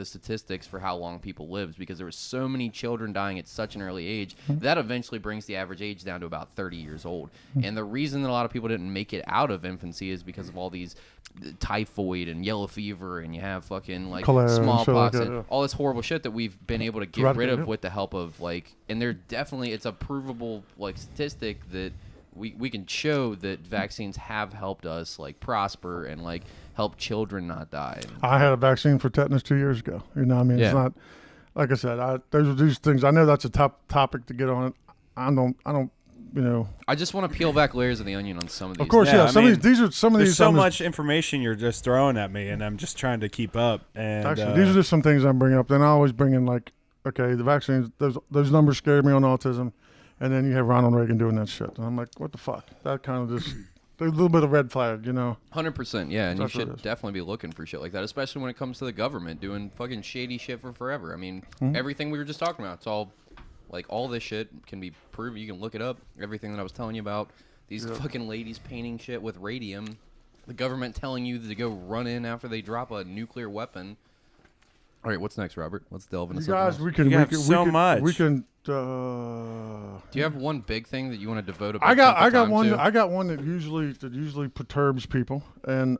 statistics for how long people lived, because there were so many children dying at such an early age that eventually brings the average age down to about 30 years old. And the reason that a lot of people didn't make it out of infancy is because of all these typhoid and yellow fever, and you have fucking like Cholera smallpox and and all this horrible shit that we've been able to get rid of with the help of like, and they're definitely, it's a provable like statistic that we can show that vaccines have helped us like prosper and like help children not die. I had a vaccine for tetanus 2 years ago. You know, I mean, Yeah. it's not like I said. Those are these things. I know that's a top topic to get on it. I don't. You know. I just want to peel back layers of the onion on some of these. Of course, Yeah, yeah. I Some mean, of these are some of There's these. so much information you're just throwing at me, and I'm just trying to keep up. And Actually, these are just some things I'm bringing up. Then I always bring in like, okay, the vaccines. Those numbers scared me on autism, and then you have Ronald Reagan doing that shit, and I'm like, what the fuck? That kind of just there's a little bit of red flag, you know. 100%, yeah, and you That's what it should is. definitely be looking for shit like that, especially when it comes to the government doing fucking shady shit for forever. I mean, everything we were just talking about, it's all, like, all this shit can be proven. You can look it up. Everything that I was telling you about, these fucking ladies painting shit with radium, the government telling you to go run in after they drop a nuclear weapon. All right, what's next, Robert? Let's delve into You something guys, else. we can. You we have can, so we can, much. We can. Do you have one big thing that you want to devote a big I got chunk of time one. to? I got one that usually perturbs people, and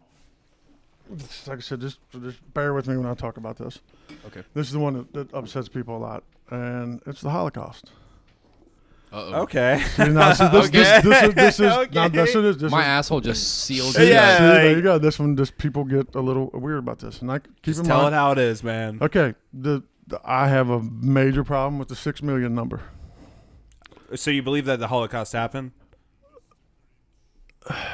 like I said, just bear with me when I talk about this. Okay. This is the one that upsets people a lot, and it's the Holocaust. Uh-oh. okay. See, now, see, this is now, this Okay. is My asshole just sealed see, it. Yeah, see, there like- you go. This one, just people get a little weird about this, and I keep Just in tell mind. it how it is, man. Okay, I have a major problem with the 6 million number. So you believe that the Holocaust happened?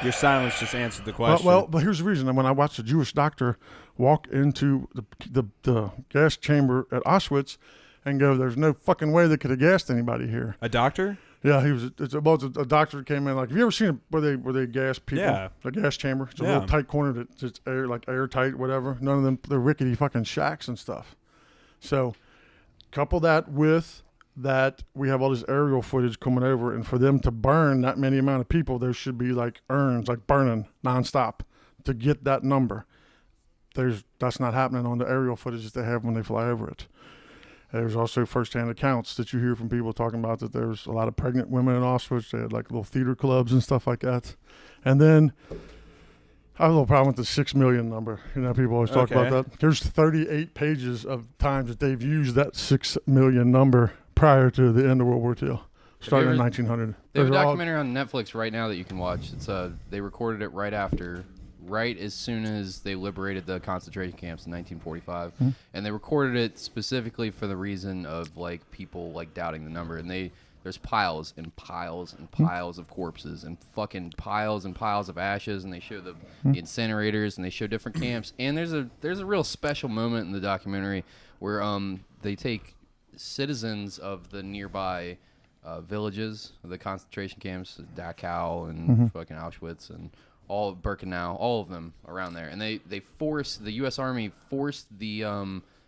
Your silence just answered the question. Well, but here's the reason. And when I watched a Jewish doctor walk into the gas chamber at Auschwitz and go, "There's no fucking way they could have gassed anybody here." a doctor? Yeah, he was. It's a doctor that came in. Like, have you ever seen where they gas people? Yeah. The gas chamber. It's a Yeah. little tight corner that's just airtight, whatever. None of them. They're rickety fucking shacks and stuff. So, couple that with that we have all this aerial footage coming over, and for them to burn that many amount of people, there should be like urns, like burning nonstop to get that number. That's not happening on the aerial footage that they have when they fly over it. There's also firsthand accounts that you hear from people talking about that there's a lot of pregnant women in Auschwitz. They had like little theater clubs and stuff like that. And then I have a little problem with the 6 million number. You know, people always talk about Okay. that. There's 38 pages of times that they've used that 6 million number prior to the end of World War II, starting in 1900. They have a Those are all- documentary on Netflix right now that you can watch. It's they recorded it right as soon as they liberated the concentration camps in 1945, and they recorded it specifically for the reason of like people like doubting the number. And there's piles and piles and piles of corpses and fucking piles and piles of ashes, and they show the incinerators and they show different camps. And there's a real special moment in the documentary where they take citizens of the nearby villages, the concentration camps, Dachau and fucking Auschwitz and all of Birkenau, all of them around there, and the U.S. Army forced the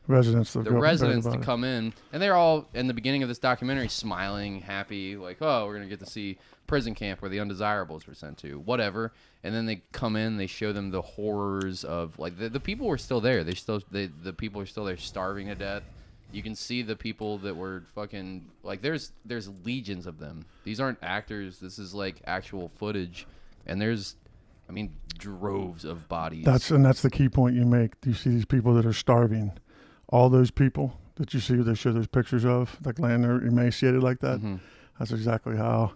residents to come in, and they're all in the beginning of this documentary smiling, happy, like, oh, we're gonna get to see prison camp where the undesirables were sent to, whatever. And then they come in, they show them the horrors of like the people were still there. The people are still there starving to death. You can see the people that were fucking like there's legions of them. These aren't actors. This is like actual footage, and there's, I mean, droves of bodies. That's the key point you make. You see these people that are starving. All those people that you see, they show those pictures of, like laying there emaciated like that. Mm-hmm. That's exactly how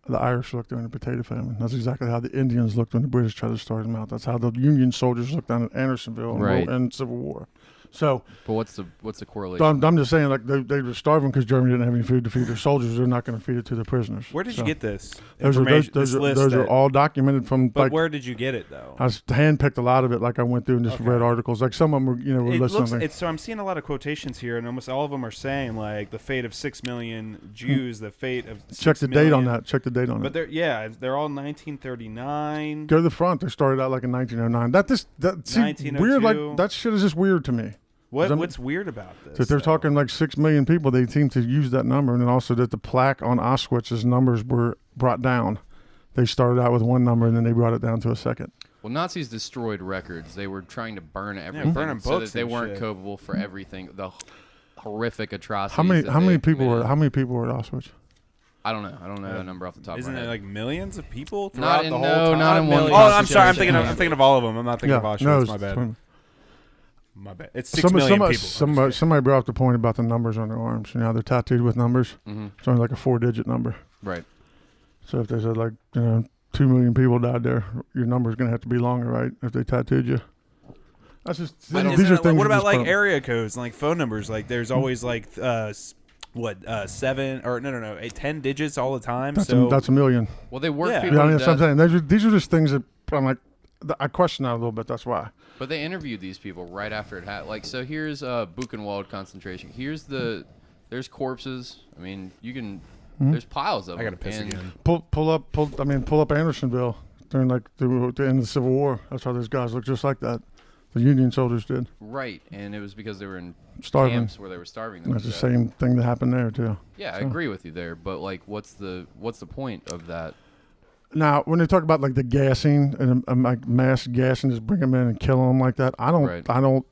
the Irish looked during the potato famine. That's exactly how the Indians looked when the British tried to starve them out. That's how the Union soldiers looked down at Andersonville in Civil War. So, but what's the correlation? I'm just saying, like they were starving because Germany didn't have any food to feed their soldiers. They're not going to feed it to the prisoners. Where did you get this? Those are all documented from. But where did you get it though? I handpicked a lot of it. Like I went through and just read articles. Like some of them were listening. So I'm seeing a lot of quotations here, and almost all of them are saying like the fate of 6 million Jews, the fate of 6 Check the million. date on that. Check the date on it. But they're all 1939. Go to the front. They started out like in 1909. Weird. Like that shit is just weird to me. What's weird about this? That they're talking like 6 million people. They seem to use that number, and then also that the plaque on Auschwitz's numbers were brought down. They started out with one number, and then they brought it down to a second. Well, Nazis destroyed records. They were trying to burn everything, burning so that books they and weren't shit. culpable for everything. The horrific atrocities. How many people were at Auschwitz? I don't know that number off the top of my head. Isn't it like millions of people Not throughout in- the no, whole time? not in one Oh, I'm sorry. I'm concentration thinking of all of them. I'm not thinking of Auschwitz. No, My bad. My bad. It's 6 somebody, million people. Somebody brought up the point about the numbers on their arms. You know, they're tattooed with numbers. Mm-hmm. It's only like a 4-digit number. Right. So if they said like 2 million people died there, your number's going to have to be longer, right? If they tattooed you. That's just these are things. What about like area codes and like phone numbers? Like there's always like 7 or no 10 digits all the time. That's a million. Well, they work Yeah. people Yeah, I to mean, death. sometimes these are just things that I'm like, I question that a little bit. That's why. But they interviewed these people right after it happened. Like, so here's Buchenwald concentration. There's corpses. I mean, you can. There's piles of them. I gotta piss again. Pull up Andersonville during like the end of the Civil War. That's how those guys look just like that. The Union soldiers did. Right, and it was because they were in Starving. camps where they were starving them. That's to the death. same thing that happened there too. Yeah, I So. agree with you there. But like, what's the point of that? Now, when they talk about like the gassing and like mass gassing, just bring them in and kill them like that, I don't.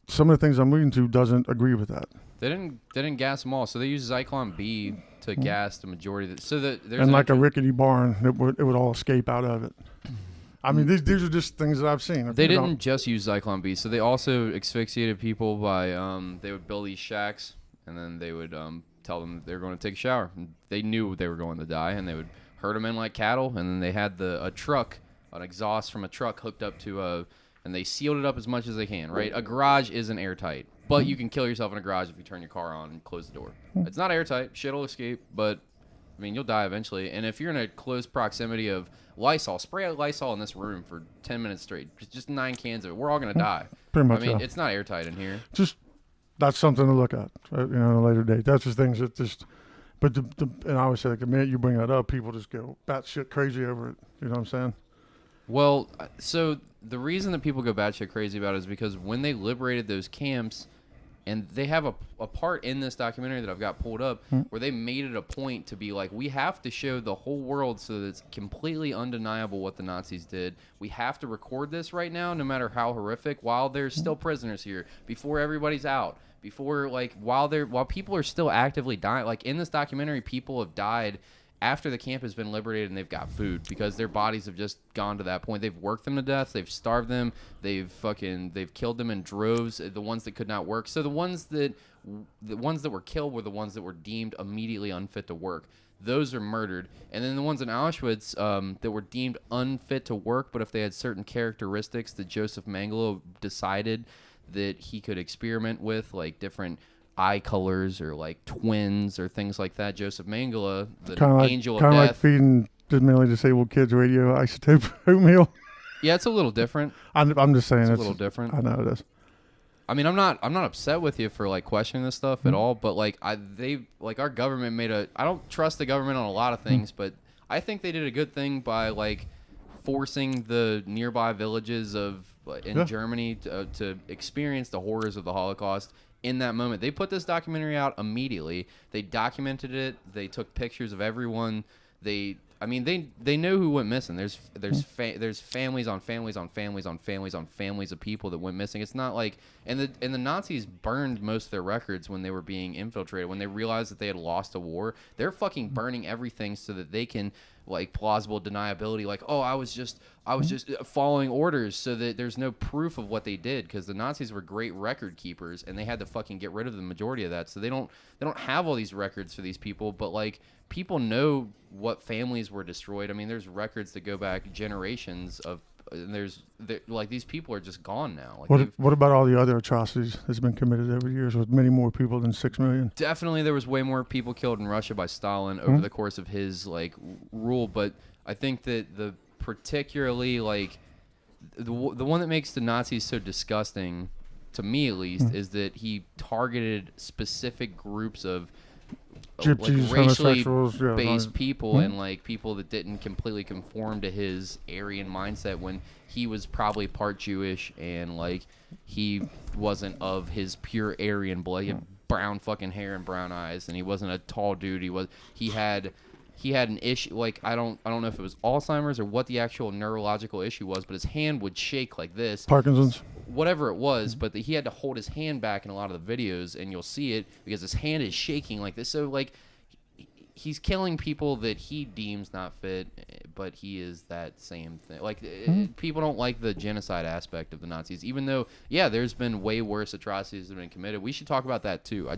Some of the things I'm reading to doesn't agree with that. They didn't gas them all, so they used Zyklon B to gas the majority of it. So that there's And like a rickety barn, it would all escape out of it. I mean, these are just things that I've seen. They didn't just use Zyklon B, so they also asphyxiated people by they would build these shacks, and then they would tell them they were going to take a shower. And they knew they were going to die, and they would herd them in like cattle, and then they had an exhaust from a truck hooked up to and they sealed it up as much as they can, right? A garage isn't airtight, but you can kill yourself in a garage if you turn your car on and close the door. It's not airtight. Shit'll escape, but, I mean, you'll die eventually. And if you're in a close proximity of Lysol, spray out Lysol in this room for 10 minutes straight. Just 9 cans of it. We're all going to die. Pretty much. I mean, yeah. it's not airtight in here. Just that's something to look at, right, at a later date. That's just things that just. But and I always say, like, the minute you bring that up, people just go batshit crazy over it. You know what I'm saying? Well, so the reason that people go batshit crazy about it is because when they liberated those camps, and they have a part in this documentary that I've got pulled up where they made it a point to be like, we have to show the whole world so that it's completely undeniable what the Nazis did. We have to record this right now, no matter how horrific, while there's still prisoners here, before everybody's out, before like while people are still actively dying. Like in this documentary, people have died after the camp has been liberated and they've got food because their bodies have just gone to that point. They've worked them to death. They've starved them. They've killed them in droves. The ones that could not work. So the ones that were killed were the ones that were deemed immediately unfit to work. Those are murdered. And then the ones in Auschwitz that were deemed unfit to work, but if they had certain characteristics that Joseph Mengele decided that he could experiment with, like different eye colors or like twins or things like that. Joseph Mengele, the angel of death. Kind of like feeding mentally disabled kids radioisotope oatmeal. Yeah, it's a little different. I'm just saying it's a little different. I know it is. I mean, I'm not upset with you for like questioning this stuff at all, but like our government I don't trust the government on a lot of things, but I think they did a good thing by like forcing the nearby villages of in Germany to experience the horrors of the Holocaust in that moment. They put this documentary out immediately. They documented it. They took pictures of everyone. They know who went missing. There's families on families on families on families on families of people that went missing. It's not like and the Nazis burned most of their records when they were being infiltrated. When they realized that they had lost a war, they're fucking burning everything so that they can like plausible deniability, like, oh, I was just following orders, so that there's no proof of what they did, because the Nazis were great record keepers and they had to fucking get rid of the majority of that. So they don't have all these records for these people, but like people know what families were destroyed. I mean, there's records that go back generations of. Like these people are just gone now. Like what about all the other atrocities that's been committed over the years with many more people than 6 million? Definitely, there was way more people killed in Russia by Stalin over the course of his like rule. But I think that the particularly like the one that makes the Nazis so disgusting, to me at least, is that he targeted specific groups of Gypsies, like racially homosexuals, based people and like people that didn't completely conform to his Aryan mindset, when he was probably part Jewish and like he wasn't of his pure Aryan blood. He had brown fucking hair and brown eyes, and he wasn't a tall dude. He had an issue, like I don't know if it was Alzheimer's or what the actual neurological issue was, but his hand would shake like this. Parkinson's. Whatever it was, but he had to hold his hand back in a lot of the videos, and you'll see it because his hand is shaking like this. So like he's killing people that he deems not fit, but he is that same thing. Like people don't like the genocide aspect of the Nazis, even though there's been way worse atrocities that have been committed. We should talk about that too. I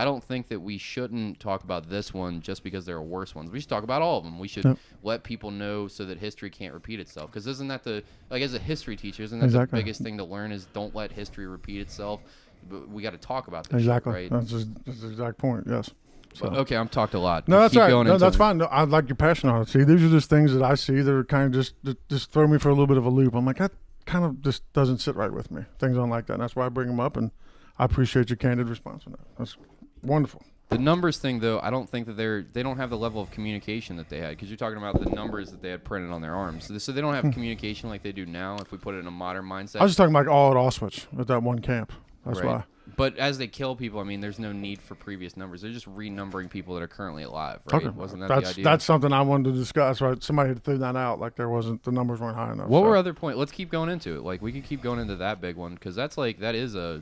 don't think that we shouldn't talk about this one just because there are worse ones. We should talk about all of them. We should let people know so that history can't repeat itself. Because isn't that as a history teacher, isn't that the biggest thing to learn, is don't let history repeat itself? But we got to talk about this shit, right? That's the exact point. Yes. So. Okay, I'm talked a lot. No, that's Keep right. Going No, into that's fine. No, I like your passion on it. See, these are just things that I see that are kind of just throw me for a little bit of a loop. I'm like, that kind of just doesn't sit right with me. Things don't like that. And that's why I bring them up, and I appreciate your candid response on that. That's wonderful. The numbers thing, though, I don't think that they don't have the level of communication that they had, because you're talking about the numbers that they had printed on their arms. So they don't have communication like they do now. If we put it in a modern mindset, I was just talking like all at Auschwitz at that one camp. That's why. But as they kill people, I mean, there's no need for previous numbers. They're just renumbering people that are currently alive, right? Okay. Wasn't that the idea? That's something I wanted to discuss, right? Somebody had threw that out, like the numbers weren't high enough. What were other points? Let's keep going into it. Like, we could keep going into that big one, because that is a,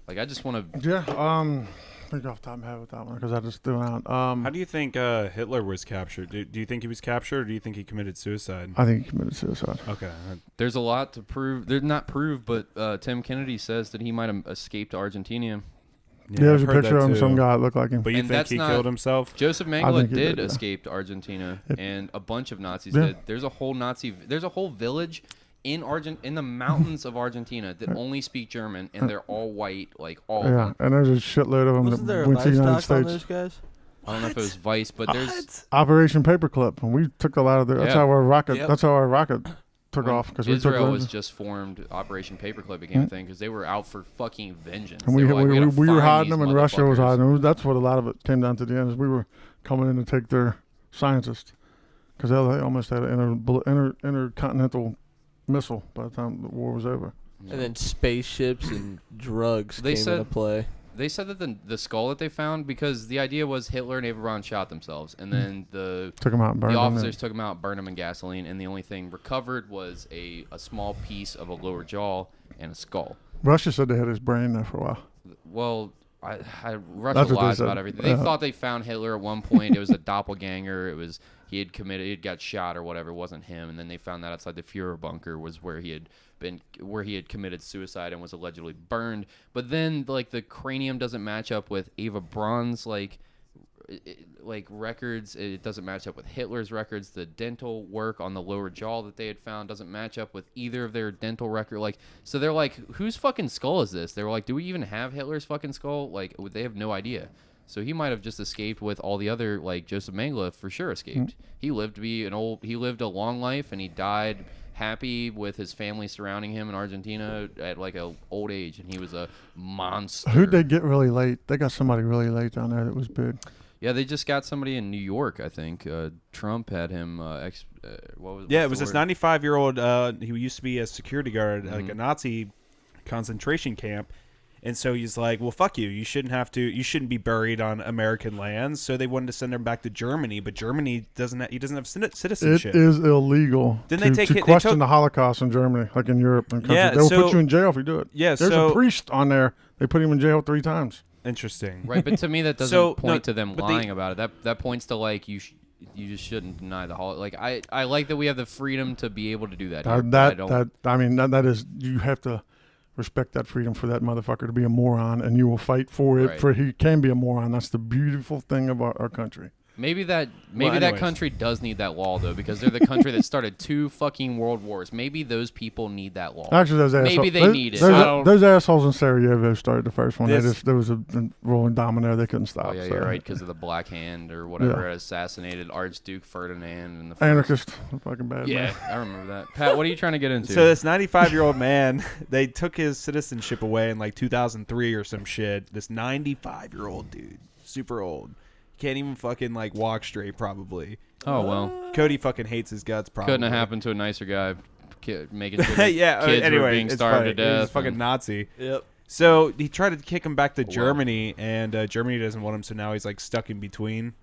like, I just want to. Yeah, I think off the top of my head with that one, because I just threw it out. How do you think Hitler was captured? Do you think he was captured, or do you think he committed suicide? I think he committed suicide. Okay. There's a lot to prove. They're not prove, but Tim Kennedy says that he might have escaped to Argentina. Yeah, there's a picture of him, some guy that looked like him. But you think he killed himself? Joseph Mengele did escape to Argentina, and a bunch of Nazis did. There's a whole village in the mountains of Argentina that only speak German, and they're all white, like all of them. And there's a shitload of them Wasn't there that a went to the Vice United doc on States. those guys? I don't know if it was Vice, but there's Operation Paperclip, and we took a lot of that's how our rocket. Yep. That's how our rocket took off, because we took Israel was just formed. Operation Paperclip became a thing because they were out for fucking vengeance. And They were like, we were gotta hiding find them, these and Russia was motherfuckers. hiding them. That's what a lot of it came down to. The end is we were coming in to take their scientists, because they almost had an intercontinental missile by the time the war was over. And then spaceships and drugs They came said- into play. They said that the skull that they found, because the idea was Hitler and Eva Braun shot themselves, and then Took them out and burned the them. officers took them out, burned them in gasoline, and the only thing recovered was a small piece of a lower jaw and a skull. Russia said they had his brain there for a while. Well, Russia That's what they lies said. about everything. They thought they found Hitler at one point. It was a doppelganger. It was he had got shot or whatever. It wasn't him. And then they found that outside the Fuhrer bunker was where he had committed suicide and was allegedly burned. But then like the cranium doesn't match up with Eva Braun's like records. It doesn't match up with Hitler's records. The dental work on the lower jaw that they had found doesn't match up with either of their dental record. Like, so they're like, whose fucking skull is this? They were like, do we even have Hitler's fucking skull? Like, they have no idea. So he might have just escaped with all the other, like Joseph Mengele for sure escaped. He lived a long life, and he died happy with his family surrounding him in Argentina at like a old age, and he was a monster. Who'd they get really late? They got somebody really late down there that was big. Yeah, they just got somebody in New York, I think. Trump had him. What was? Yeah, it what's was the this word? 95-year-old. He used to be a security guard at like a Mm-hmm. Nazi concentration camp, and so he's like, "Well, fuck you. You shouldn't be buried on American lands." So they wanted to send him back to Germany, but Germany doesn't have It citizenship. is illegal Didn't they to they question took- the Holocaust in Germany, like in Europe and countries. Yeah, they will so- put you in jail if you do it. Yeah, There's so a priest on there. They put him in jail 3 times. interesting. Right, but to me that doesn't So, point no, to them but they- lying about it. That points to like you just shouldn't deny the holiday. Like I like that we have the freedom to be able to do that. Here, but I don't. That is, you have to respect that freedom for that motherfucker to be a moron, and you will fight for it. Right. For he can be a moron. That's the beautiful thing of our country. Maybe that anyways. country does need that law though, because they're the country that started 2 fucking world wars. Maybe those people need that law. Actually, those Maybe assholes. they need it. I don't- Those assholes in Sarajevo started the first one. This- There was a rolling domino. They couldn't stop. Oh yeah, so. you're right, because of the Black Hand or whatever Yeah. assassinated Archduke Ferdinand and the Anarchist, fucking bad Yeah, man. I remember that. Pat, what are you trying to get into? So this 95-year-old man, they took his citizenship away in like 2003 or some shit. This 95-year-old dude, super old, can't even fucking like walk straight. Probably. Oh well, Cody fucking hates his guts. Probably couldn't have happened to a nicer guy. Making sure that yeah. kids Anyway, were being it's starved funny. to He was a death. fucking and- Nazi. Yep. So he tried to kick him back to wow. Germany, and Germany doesn't want him. So now he's like stuck in between.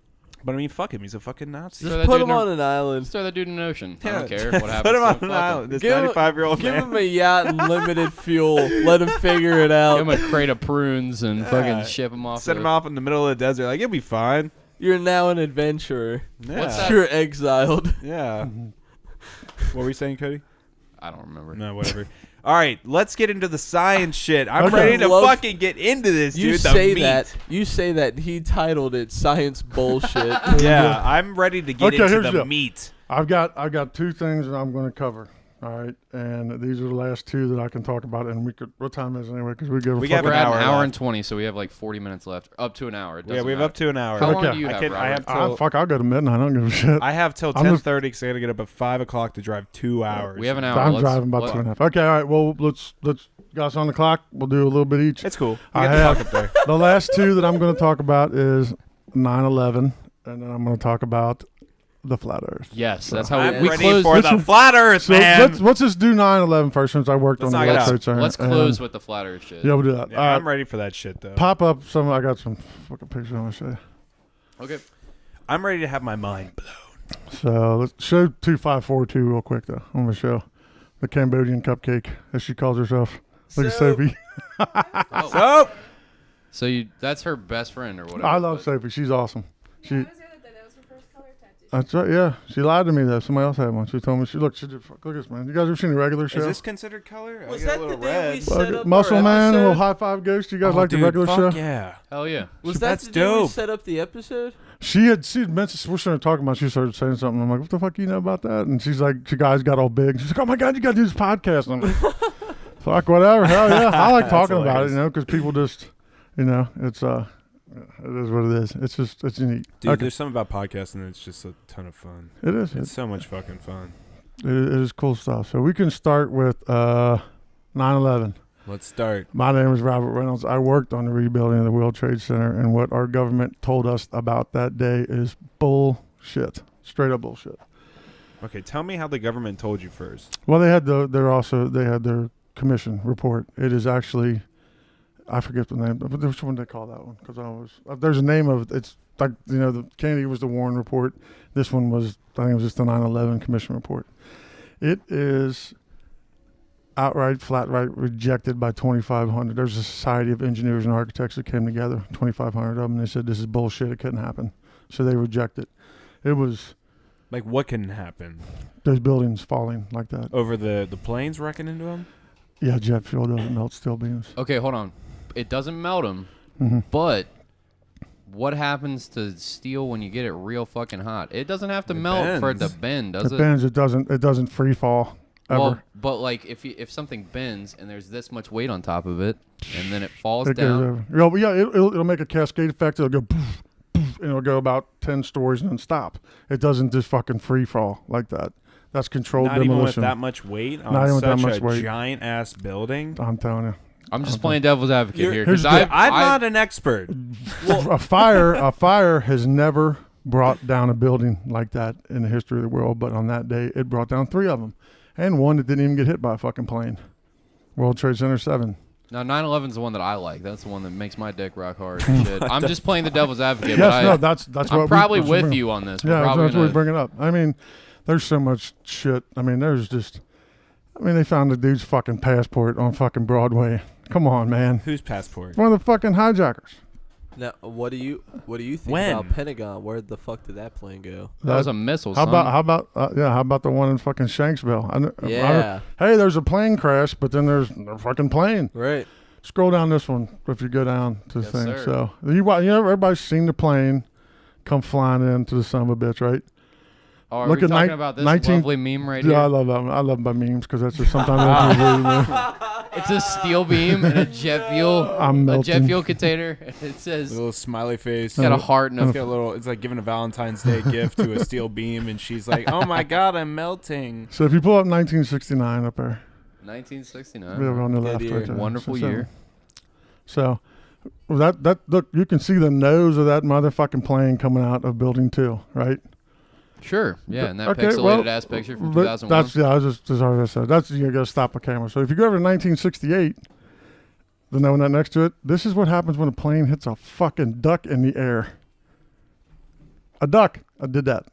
But I mean, fuck him. He's a fucking Nazi. Throw Just that put dude him in a- on an island. Just throw that dude in an ocean. I Yeah. don't care what happens. Put him to on him. an Fuck island. him. This Give him- 95-year-old Give man. him a yacht and limited fuel. Let him figure it Give out. him a crate of prunes and Yeah. fucking ship him off. Send the- him off in the middle of the desert. Like, you'll be fine. You're now an adventurer. Yeah. What's that? You're exiled. Yeah. What were you saying, Cody? I don't remember. No, whatever. All right, let's get into the science shit. I'm Okay. ready to Love- fucking get into this, You dude. The say meat. that. You say that. He titled it "Science Bullshit." Yeah, I'm ready to get Okay, into here's the the- meat. I've got 2 things that I'm going to cover. All right, and these are the last 2 that I can talk about. And we could. What time is it anyway? Because we give. We a have We're an at hour an hour left. and 20, so we have like 40 minutes left. Up to an hour. It Yeah, doesn't we have matter. up to an hour. How long Okay. do you have, I Robert? have till fuck, I'll go to midnight. I don't give a shit. I have till I'm just- 10:30 because I got to get up at 5 o'clock to drive 2 hours. We have an hour. I'm Let's- driving about let- 2.5. Okay, all right. Well, let's guys on the clock. We'll do a little bit each. It's cool. We I got the have- clock up there. The last 2 that I'm going to talk about is 9/11, and then I'm going to talk about the flat Earth. Yes, that's how I'm we ready close. for the Listen- flat Earth, So man. let's just do 9/11 first, since I worked Let's on the knock it World out. Trade Center. Let's and- close with the flat Earth shit. Yeah, we'll do that. Yeah, All right. I'm ready for that shit, though. Pop up some. I got some fucking pictures I'm going to show you. Okay. I'm ready to have my mind blown. So let's show 2542 real quick, though. I'm going to show the Cambodian cupcake, as she calls herself. Look at Sophie. Oh, So, so that's her best friend or whatever. I love but- Sophie. She's awesome. Yeah, She. I was the other day. That was her first color tattoo. That's right. Yeah, she lied to me though. Somebody else had one. She told me she look. She did. Look at this, man. You guys ever seen a regular show? is this considered color? Was I got that a little the day we red. set Fuck up it. Muscle our Man, a little episode? high five ghost. You guys Oh, like the dude, regular fuck show? Yeah. Hell yeah. Was that That's the day we dope. set up the episode? She had mentioned we're starting talking about. She started saying something. I'm like, what the fuck you know about that? And she's like, she guys got all big. She's like, oh my god, you got to do this podcast. And I'm like, fuck whatever. Hell yeah, I like talking about it. hilarious. You know, because people just, you know, it's it is what it is. It's just it's neat. Dude, Okay. there's something about podcasting that's just a ton of fun. It is. It's so much fucking fun. It is cool stuff. So we can start with 9/11. Let's start. My name is Robert Reynolds. I worked on the rebuilding of the World Trade Center, and what our government told us about that day is bullshit. Straight up bullshit. Okay, tell me how the government told you first. Well, they had their commission report. It is actually, I forget the name, but which one did they call that one? Because there's a name of it. It's like, you know, the Kennedy was the Warren report. This one was, I think it was just the 9/11 commission report. It is outright, flat right rejected by 2,500. There's a society of engineers and architects that came together, 2,500 of them. They said this is bullshit. It couldn't happen. So they reject it. It was Like, what can happen? those buildings falling like that. Over the planes wrecking into them? Yeah, jet fuel doesn't melt steel beams. Okay, hold on. It doesn't melt them, hmm but what happens to steel when you get it real fucking hot? It doesn't have to It melt for it to bends. bend, does It it? bends. It doesn't free fall ever. Well, but like if something bends and there's this much weight on top of it, and then it falls It goes down. over. You know, yeah, it'll make a cascade effect. It'll go poof, poof, and it'll go about 10 stories and then stop. It doesn't just fucking free fall like that. That's controlled Not even with demolition. that much weight Not on even with that such much a weight. giant-ass building? I'm telling you. I'm just playing devil's advocate here here's because the- I'm not an expert. a fire has never brought down a building like that in the history of the world, but on that day it brought down 3 of them, and one that didn't even get hit by a fucking plane. World Trade Center 7. Now 9/11 is the one that I like. That's the one that makes my dick rock hard and shit. I'm just playing the devil's advocate. Yes, but no, that's I'm what probably we, with you on this. We're Yeah, probably that's what we gonna- bring it up. I mean, there's so much shit. I mean, they found the dude's fucking passport on fucking Broadway. Come on, man. Whose passport? One of the fucking hijackers. Now, what do you think When? about Pentagon? Where the fuck did that plane go? That was a missile. How son. about how about the one in fucking Shanksville? Yeah. Hey, there's a plane crash, but then there's a fucking plane. Right. Scroll down this one if you go down to the Yes, thing. sir. So everybody's seen the plane come flying into the son of a bitch, right? Oh, are Look we at talking ni- about this 19 lovely meme right Yeah, I here? love that. I love my memes because that's just sometimes. It's a steel beam and a jet fuel, I'm a jet melting. fuel container. And it A says little smiley face. it's got a heart and It's a got a little. It's like giving a Valentine's Day gift to a steel beam, and she's like, "Oh my God, I'm melting." So if you pull up 1969 up there, 1969. we have it on the Good left year. right there. Wonderful So- year. So that look, you can see the nose of that motherfucking plane coming out of Building 2, right? Sure. Yeah, and that Okay, pixelated well, ass picture from But 2001. that's I was just as I said. That's you gotta stop a camera. So if you go over to 1968, the one that next to it, this is what happens when a plane hits a fucking duck in the air. A duck. I did that.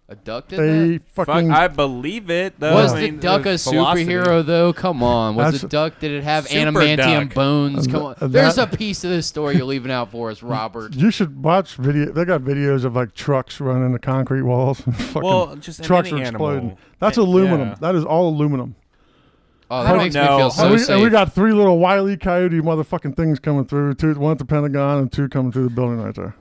A duck did They Fuck, fucking. I believe it. Though. Was I the mean, duck a there's velocity. superhero though? Come on. Was That's- the duck? Did it have Super adamantium duck. bones? Come on. That- There's a piece of this story you're leaving out for us, Robert. You should watch video. They got videos of like trucks running into concrete walls. And fucking Well, just trucks any are animal. exploding. That's Yeah. aluminum. That is all aluminum. Oh, I that don't makes me know. feel And so and, safe. we got 3 little Wile E. Coyote motherfucking things coming through. 2, one at the Pentagon and 2 coming through the building right there.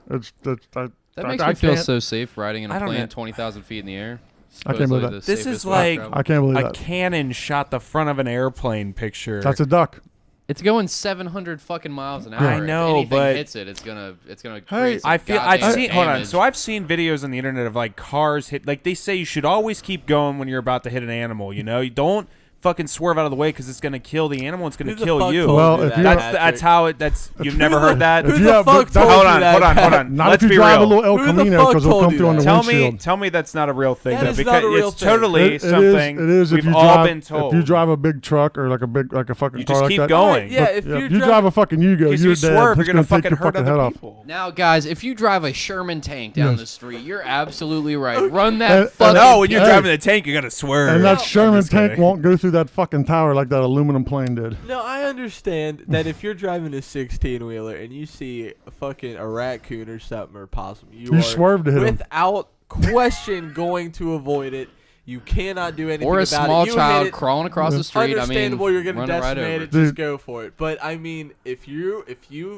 That makes I me feel can't- so safe riding in a I don't plane know. 20,000 feet in the air. I can't believe Supposedly that. the This safest is way to like- travel. I can't believe A that. cannon shot the front of an airplane picture. That's a duck. It's going 700 fucking miles an hour. I If know, anything but- hits it, it's gonna Hey, create some I feel goddamn I've seen. Hold on. damage. So I've seen videos on the internet of like cars hit. Like they say, you should always keep going when you're about to hit an animal. You know, you don't fucking swerve out of the way because it's gonna kill the animal. It's gonna Who the kill fuck you. told Well, you if that, you- That's how it. That's you've never heard that. If Who you the have- fuck that- told Hold you on, that? hold on. Not Let's if you be drive real. a little El Who the Camino fuck because it'll told come you through on the that? windshield. Tell me that's not a real thing That though, is because not a real it's thing. totally something It is if we've you all drive, been told. If you drive a big truck or like a fucking You car just like keep that. going. Yeah, if Yeah, you you drive a fucking Yugo, Because you're you dead. swerve, you're It's gonna take fucking your hurt fucking other head off. people. Now, guys, if you drive a Sherman tank down Yes. the street, you're absolutely right. Run that And- fucking. No, when you're Hey. driving the tank, you gotta swerve. And that I'm Sherman just tank kidding. won't go through that fucking tower like that aluminum plane did. No, I understand that if you're driving a 16-wheeler and you see a fucking a raccoon or something or possum, you You are swerve to hit him. without question going to avoid it. You cannot do anything Or a about small it. You child hit it, crawling across the street. I mean, understandable, you're gonna run it right decimate over. it. Just Dude. go for it. But I mean, if you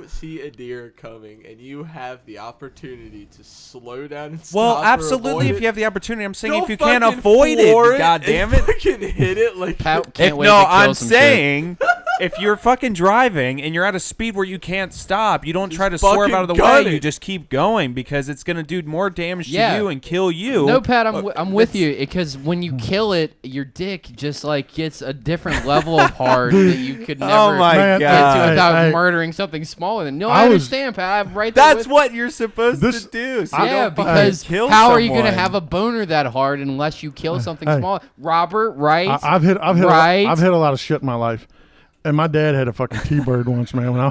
see a deer coming and you have the opportunity to slow down and Well, stop or absolutely. avoid If it, you have the opportunity, I'm saying go if you can't fucking avoid floor it, god damn and it. fucking hit it like. Pat can't wait No, to kill I'm some shit. saying if you're fucking driving and you're at a speed where you can't stop, you don't try to Just swerve fucking out of the gun way. it. You just keep going because it's gonna do more damage Yeah. to you and kill you. No, Pat, I'm with you because when you kill it, your dick just like gets a different level of hard that you could never Oh my Man, get god. to without Hey. murdering something smaller than. No, I I was- understand, Pat. I'm right there. That's with what you're supposed This- to do. So Yeah, you don't fucking because kill how are you going to someone. have a boner that hard unless you kill something Hey. small? Robert, right? I've hit Right. I've hit a lot of shit in my life, and my dad had a fucking T-bird once, man. When I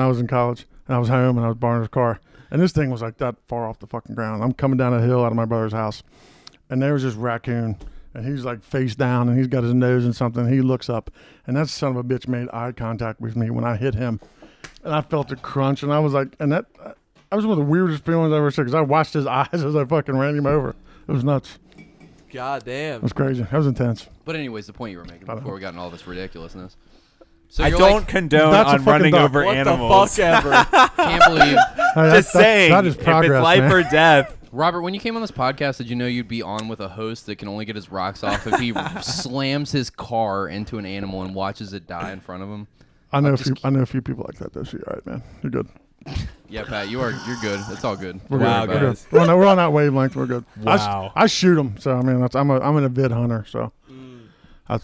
was in college, and I was home and I was borrowing his car, and this thing was like that far off the fucking ground. I'm coming down a hill out of my brother's house, and there was this raccoon, and he's like face down, and he's got his nose in something. He looks up, and that son of a bitch made eye contact with me when I hit him, and I felt a crunch, and I was like, and that was one of the weirdest feelings I ever seen because I watched his eyes as I fucking ran him over. It was nuts. God damn. It was crazy. That was intense. but anyways, the point you were making I don't before know. we got in all this ridiculously. So I you're don't like, condone That's a on fucking running duck. over What animals. the fuck ever? can't believe. Hey, Just saying, that is progress, if it's life man. or death. Robert, when you came on this podcast, did you know you'd be on with a host that can only get his rocks off if he slams his car into an animal and watches it die in front of him? I know just I know a few people like that though. So you're all right, man. You're good. Yeah, Pat, you're good. It's all good. We're Wow, good. We're guys. good. We're on that wavelength. We're good. Wow. I shoot them. So I mean, I'm an avid hunter. So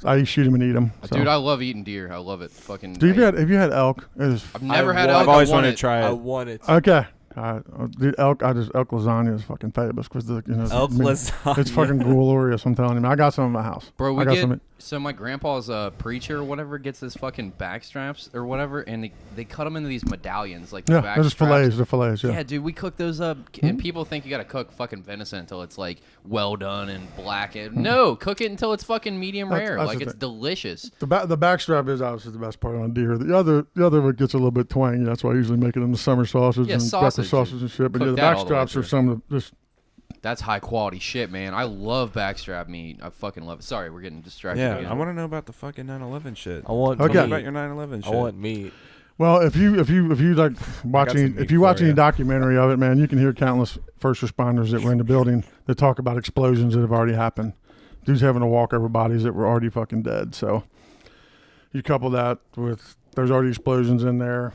I shoot them and eat them. So. Dude, I love eating deer. I love it. Fucking. Dude, have you had elk? I've never had elk. I've always wanted wanted to try I it. want it. Okay. The elk lasagna is fucking fabulous because Elk lasagna. it's fucking glorious. I'm telling you, I got some in my house. Bro, I got some. so my grandpa's preacher or whatever gets his fucking back straps or whatever, and they cut them into these medallions like the Yeah, back they're just straps. fillets. They're fillets. Yeah. Yeah, dude, we cook those up, and people think you gotta cook fucking venison until it's like well done and blackened. No, cook it until it's fucking medium rare. That's Like the it's thing. delicious. The backstrap is obviously the best part on deer. The other one gets a little bit twangy. That's why I usually make it into summer sausage Yeah, and sausage. breakfast sausage and shit. But Cook yeah, the that all the way backstraps through. are some of the just. That's high quality shit, man. I love backstrap meat. I fucking love it. Sorry, we're getting distracted. Yeah, again. I want to know about the fucking 9/11 shit. I want Okay. Tell meat. me about your 9/11 shit. I want meat. Well, if you like watching, some if meat you watch for any ya. documentary of it, man, you can hear countless first responders that were in the building that talk about explosions that have already happened. Dudes having to walk over bodies that were already fucking dead. So you couple that with there's already explosions in there.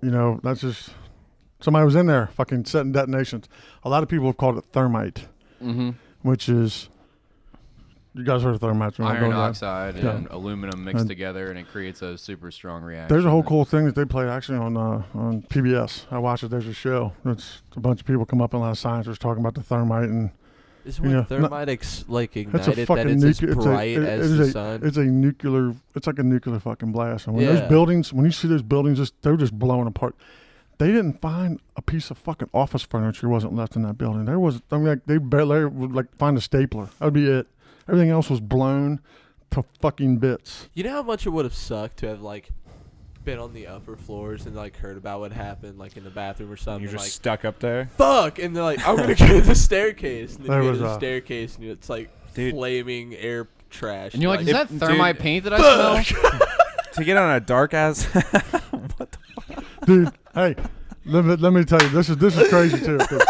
You know, that's just somebody was in there fucking setting detonations. A lot of people have called it thermite, which is you guys heard of thermite? right? Iron Go ahead. oxide Yeah. and aluminum mixed And together, and it creates a super strong reaction. There's a whole cool thing that they play actually on PBS. I watch it. There's a show. It's a bunch of people come up and a lot of scientists talking about the thermite and Is when Yeah, thermite like it's ignited a that fucking it's as nuclear. bright as the sun? It's a nuclear. It's like a nuclear fucking blast. And when Yeah. those buildings, when you see those buildings, they're just blowing apart. They didn't find a piece of fucking office furniture wasn't left in that building. There was, I mean, like, they barely would like find a stapler. That would be it. Everything else was blown to fucking bits. You know how much it would have sucked to have like been on the upper floors and like heard about what happened like in the bathroom or something. You're just like, stuck up there. fuck, and they're like, I'm gonna go to the staircase, and then There you go was to the a- staircase, and it's like Dude. flaming air trash. And you're like, is that Dude. thermite paint that I smell? To get on a dark ass. Dude, hey, let me tell you, this is crazy too. 'Cause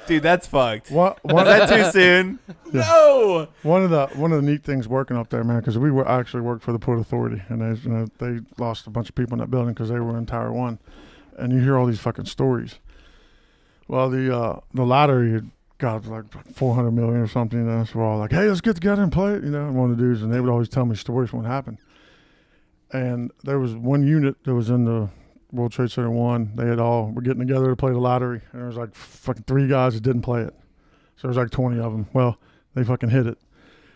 Dude, that's fucked. One, Is that too soon? no. one of the neat things working up there, man, because I actually worked for the Port Authority, and they lost a bunch of people in that building because they were in Tower 1, and you hear all these fucking stories. Well, the lottery had got like 400 million or something, you know, so we're all like, hey, let's get together and play it, you know, and one of the dudes, and they would always tell me stories from what happened. And there was one unit that was in the World Trade Center 1. They had all were getting together to play the lottery, and there was like fucking 3 guys that didn't play it. So there was like 20 of them. Well, they fucking hit it,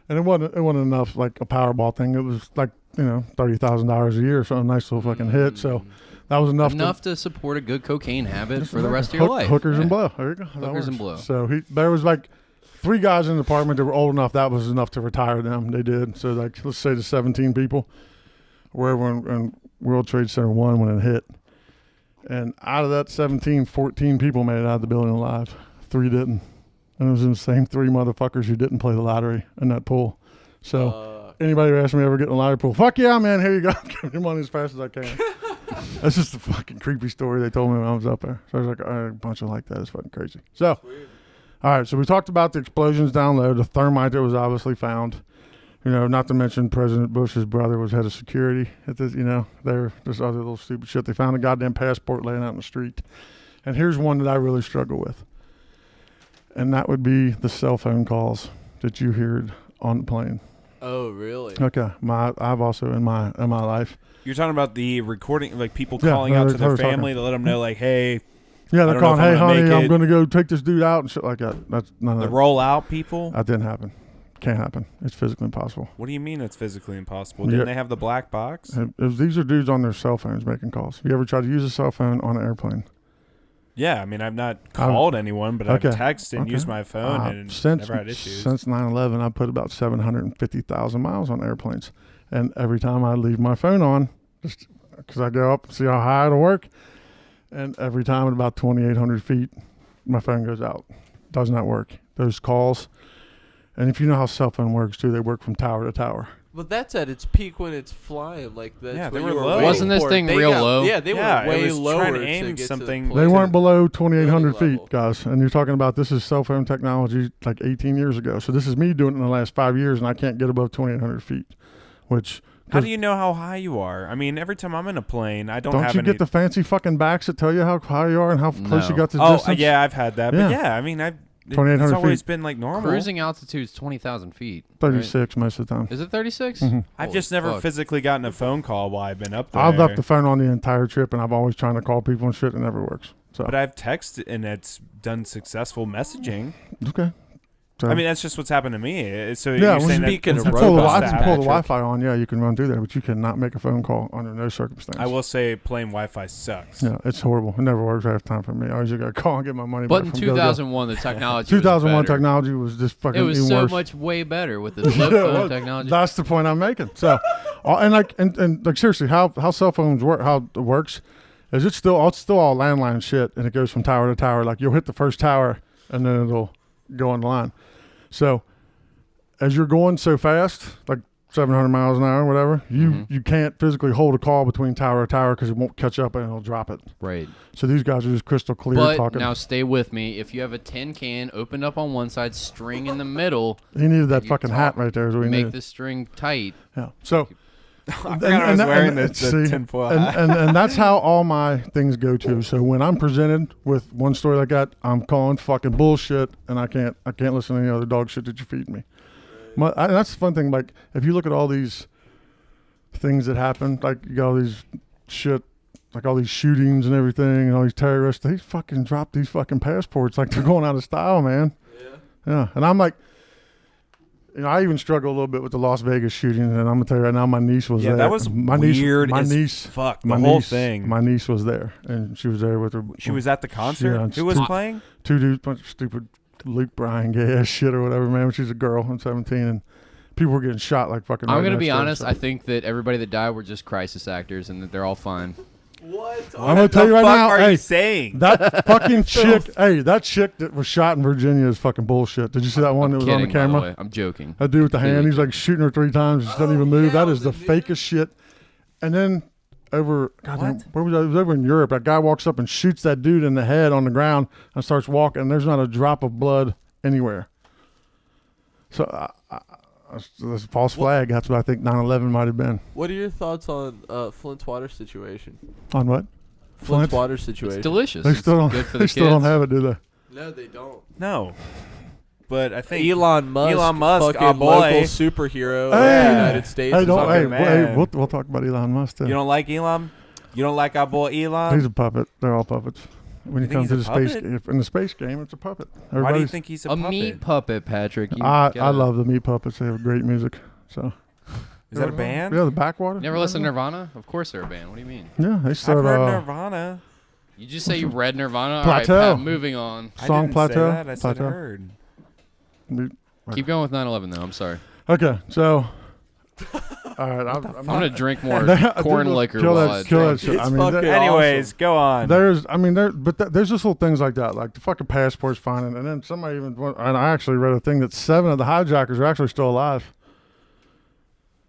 and it wasn't enough like a Powerball thing. It was like, you know, $30,000 a year, so a nice little fucking hit. So that was enough to support a good cocaine habit for the rest of your life. Hookers and Yeah. blow. There you go. That Hookers and works. blow. So there was like 3 guys in the department that were old enough. That was enough to retire them. They did. So like, let's say the 17 people were over in World Trade Center 1 when it hit. And out of that 17, 14 people made it out of the building alive. 3 didn't. And it was the same 3 motherfuckers who didn't play the lottery in that pool. So anybody who asked me ever get in a lottery pool, fuck yeah, man, here you go. Give me money as fast as I can. That's just a fucking creepy story they told me when I was up there. So I was like, all right, a bunch of like that. It's fucking crazy. So, all right, so we talked about the explosions down low, the thermite that was obviously found. You know, not to mention President Bush's brother was head of security at this, you know, there's other little stupid shit. They found a goddamn passport laying out in the street. And here's one that I really struggle with. And that would be the cell phone calls that you heard on the plane. Oh, really? Okay. I've also in my life. You're talking about the recording, like people Yeah, calling out to their they're talking. family to let them know, like, hey, Yeah, I they're don't know calling, if I'm hey, gonna honey, make I'm it. going to go take this dude out and shit like that. That's none of the that. roll out people. That didn't happen. Can't happen. It's physically impossible. What do you mean it's physically impossible? Yeah. Didn't they have the black box? These are dudes on their cell phones making calls. Have you ever tried to use a cell phone on an airplane? Yeah, I mean, I've not called anyone, but okay. I've texted and Okay. used my phone and since, never had issues. Since 9/11, I put about 750,000 miles on airplanes. And every time I leave my phone on, just because I go up and see how high it'll work, and every time at about 2,800 feet, my phone goes out. Does not work. Those calls. And if you know how cell phone works, too, they work from tower to tower. But that's at its peak when it's flying. Like that's Yeah, what they you were were low. waiting Wasn't this for. thing They real got- low? Yeah, they Yeah, were it way was lower trying to aim get something- To the They point weren't to- below 2,800 building feet, level. guys. And you're talking about this is cell phone technology like 18 years ago. So this is me doing it in the last 5 years, and I can't get above 2,800 feet, which... How do you know how high you are? I mean, every time I'm in a plane, I don't have you any... get the fancy fucking backs that tell you how high you are and how close you got to the Oh, distance? yeah, I've had that. Yeah. But yeah, I mean, 2,800 It's always feet. been like normal. Cruising altitude is 20,000 feet. Right? 36 most of the time. Is it 36? I've just never physically gotten a phone call while I've been up there. I've left the phone on the entire trip, and I've always trying to call people and shit. It never works. So. But I've texted and it's done successful messaging. Okay. So, I mean, that's just what's happened to me. So yeah, you're saying speaking that of it's pull the, robots, I can bad. pull the Wi-Fi on. Yeah, you can run through there, but you cannot make a phone call under no circumstance. I will say plain Wi-Fi sucks. Yeah, it's horrible. It never works half the time for me. I always got to call and get my money But back in from Go-Go. 2001, the technology 2001 was better. technology was just fucking It was even so worse. much way better with the flip Yeah, phone well, technology. That's the point I'm making. So, and like seriously, how cell phones work, how it works, is it's still all landline shit, and it goes from tower to tower. Like you'll hit the first tower, and then it'll go on the line. So, as you're going so fast, like 700 miles an hour, whatever, you can't physically hold a call between tower to tower because it won't catch up and it'll drop it. Right. So these guys are just crystal clear But talking. now stay with me. If you have a tin can opened up on one side, string in the middle, he needed that you fucking hat right there. Is what he make needed. the string tight. Yeah. So. I forgot I was wearing the tinfoil hat. And that's how all my things go to. So when I'm presented with one story like that, I'm calling fucking bullshit, and I can't listen to any other dog shit that you're feeding me. That's the fun thing. Like if you look at all these things that happen, like you got all these shit, like all these shootings and everything, and all these terrorists, they fucking drop these fucking passports like they're going out of style, man. Yeah. And I'm like. You know, I even struggle a little bit with the Las Vegas shooting, and I'm gonna tell you right now, my niece was there. That was my weird. My as niece, fuck. The my whole niece, thing. My niece was there, and she was there with her. She was at the concert. Yeah, Who was playing? Two dudes, bunch of stupid Luke Bryan gay ass shit or whatever, man. She's a girl, I'm 17, and people were getting shot like fucking. I'm right going to next be to her, honest. so. I think that everybody that died were just crisis actors and that they're all fine. What? I'm gonna tell you right now. What Hey, are you saying? that fucking chick. Hey, that chick that was shot in Virginia is fucking bullshit. Did you see that one that was on the Kidding, by camera? way. I'm joking. That dude with the hand, Really? he's like shooting her 3 times. She doesn't even move. yeah, That is the the fakest shit. And then over, goddamn, where was that? It was over in Europe. That guy walks up and shoots that dude in the head on the ground and starts walking. And there's not a drop of blood anywhere. So that's a false flag. That's what I think 9/11 might have been. What are your thoughts on Flint's water situation? On what? Flint's Flint? water It's situation. delicious. They It's still don't. good for the They kids. still don't have it, do they? No, they don't. No. But I think Elon Musk, our fucking boy. local superhero of Hey. the United States. Hey, is don't. fucking man. We'll talk about Elon Musk too. You don't like Elon? You don't like our boy Elon? He's a puppet. They're all puppets. When You you come think to he's the a space, puppet? in the space game, it's a puppet. Why do you Everybody's- think he's a A puppet? meat puppet, Patrick. You I gotta- love the meat puppets. They have great music. So Is that a band? Yeah, the Backwater. Never listened to Nirvana? Of course they're a band. What do you mean? Yeah, they I've started heard Nirvana. You just say you read Nirvana? All Plateau. right, Pat, moving on. I Song didn't Plateau? say that. I said Plateau. heard. Keep going with 9/11 though. I'm sorry. Okay, so all right, I'm gonna drink more Dude, corn liquor kill while that, I kill that drink. shit. It's I mean, fucking there- Anyways, go on. there's just little things like that, like the fucking passport's fine, and then somebody even, and I actually read a thing that 7 of the hijackers are actually still alive.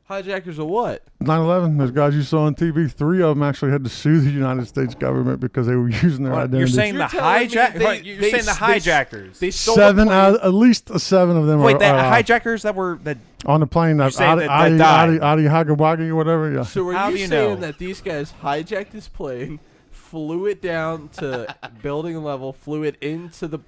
Hijackers of what? 9/11, those guys you saw on TV, 3 of them actually had to sue the United States government because they were using their What, identity. you're saying You're the telling me hijack? You're saying the hijackers? They stole 7 the out, plane. at least 7 of them Wait, are the alive. hijackers that were that On the plane, that saying that Adi died? Hagawagi or whatever, yeah. So How are do you you saying know? that these guys hijacked this plane, flew it down to building level, flew it into the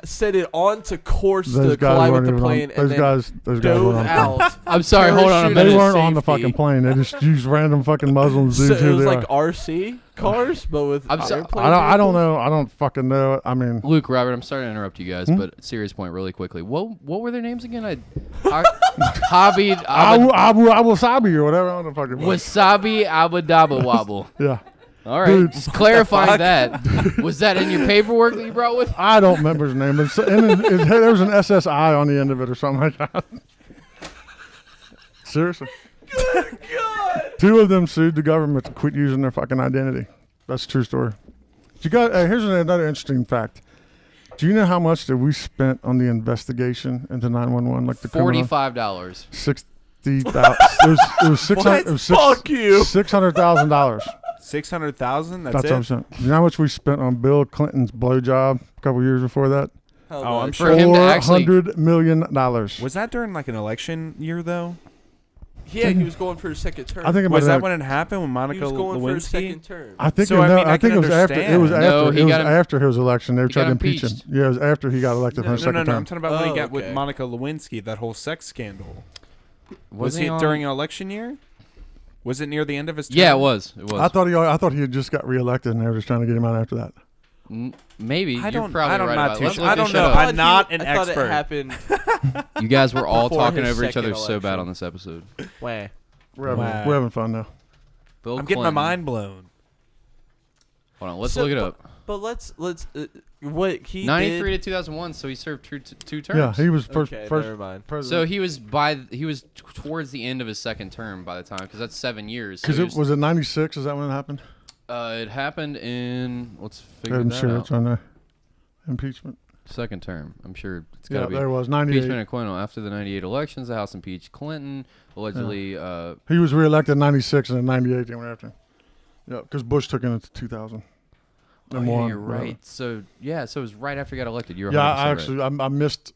set it onto course Those to guys collide weren't with the even on. plane, and Those then guys dove weren't on. out. I'm sorry. Hold on a Parachuted minute. They to weren't on the safety. fucking plane. They just used random fucking Muslims So dudes it who was they like are. RC cars, but with I'm so- airplanes. I don't know. I don't fucking know. I mean, Luke, Robert, I'm sorry to interrupt you guys, Hmm? but serious point, really quickly. What were their names again? Habib Abu Sabi or whatever. I don't fucking Wasabi Abadaba Wobble. Yeah. All right, Dude. just clarifying that. Was that in your paperwork that you brought with? I don't remember his name, but there was an SSI on the end of it or something like that. Seriously. Good God. 2 of them sued the government to quit using their fucking identity. That's a true story. Here's another interesting fact. Do you know how much that we spent on the investigation into 911? Like the criminal? $45. 60,000. It was 600. What? It was Fuck you. $600,000. 600,000. That's That's it. what I'm saying. You know how much we spent on Bill Clinton's blowjob a couple years before that? How Oh, I'm much? sure. For him to actually, $400 million. Was that during like an election year though? Yeah, he was going for his second term. I think it Was might that have- when it happened when he Monica was going for his Lewinsky? second term. I think So, it, I no, mean, I I think can it was after. It was understand. after. No, he it was got him- after his election. They he tried got to impeach him. impeached. Yeah, it was after he got elected for his No, second I'm term. talking about when he Oh, got with okay. Monica Lewinsky, that whole sex scandal. Was he it on- during an election year? Was it near the end of his term? Yeah, it was. It was. I thought he had just got reelected, and they were just trying to get him out after that. Maybe. I You're don't- probably I don't right know about too it. Let's sure. look I this don't shit know. up. I'm not an I thought expert. it happened. You guys were all Before talking his over each other second so bad election. on this episode. Wah. Wow. We're having fun now. Bill I'm getting my Clinton. mind blown. Hold on, let's So, look it up. But let's what he 93 did. to 2001, so he served two terms. Yeah, he was first Okay, first never mind. So president. he was towards the end of his second term by the time, because that's 7 years. So Because he it was it 96? Is that when it happened? it happened in let's figure I'm that sure out. it's on there. Impeachment. Second term. I'm sure it's Yeah, got to be. there was Impeachment 98. and acquittal. After the 98 elections, the House impeached Clinton, allegedly. He was reelected in 96, and in 98 they went after him. Yeah, because Bush took him into 2000. Oh, And yeah, won. you're right. So it was right after he got elected. You're Yeah, 100% I right. actually I missed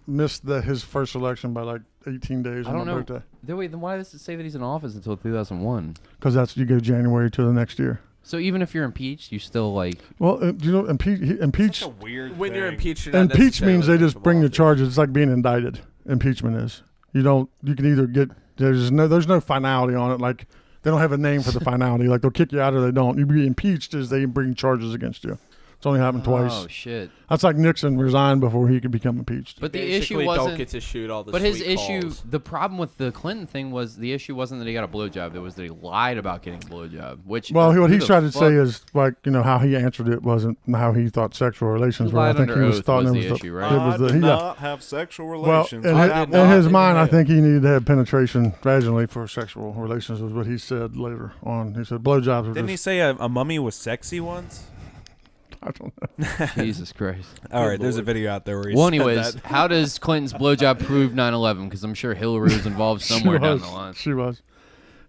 his first election by like 18 days I on don't my know. birthday. Then why does it say that he's in office until 2001? Because that's you go January to the next year. So even if you're impeached, you still like. Well, do you know impeach? Such a weird When you're thing. impeached, you're not Impeach means they necessarily just bring the office. charges. It's like being indicted. Impeachment is. You can either get there's no finality on it. Like they don't have a name for the finality. Like they'll kick you out or they don't. You be impeached as they bring charges against you. It's only happened twice. Oh shit! That's like Nixon resigned before he could become impeached. But the Basically, issue wasn't. don't get to shoot all the. But his sweet issue, calls. the problem with the Clinton thing was the issue wasn't that he got a blowjob. It was that he lied about getting a blowjob. Which Well, who what he the tried to fuck- say is like how he answered it wasn't how he thought sexual relations He were. I lied think under he was oath thought was it the was issue, the, right? it was the, yeah. have sexual Well, relations. in, I his, did in not his in mind, the I head. think he needed to have penetration vaginally for sexual relations. Was what he said later on. He said blowjobs were Didn't he just. say a mummy was sexy once? I don't know. Jesus Christ. All right, there's a video out there where he Well, said anyways, that. how does Clinton's blowjob prove 9/11? Because I'm sure Hillary was involved somewhere down the line. She was.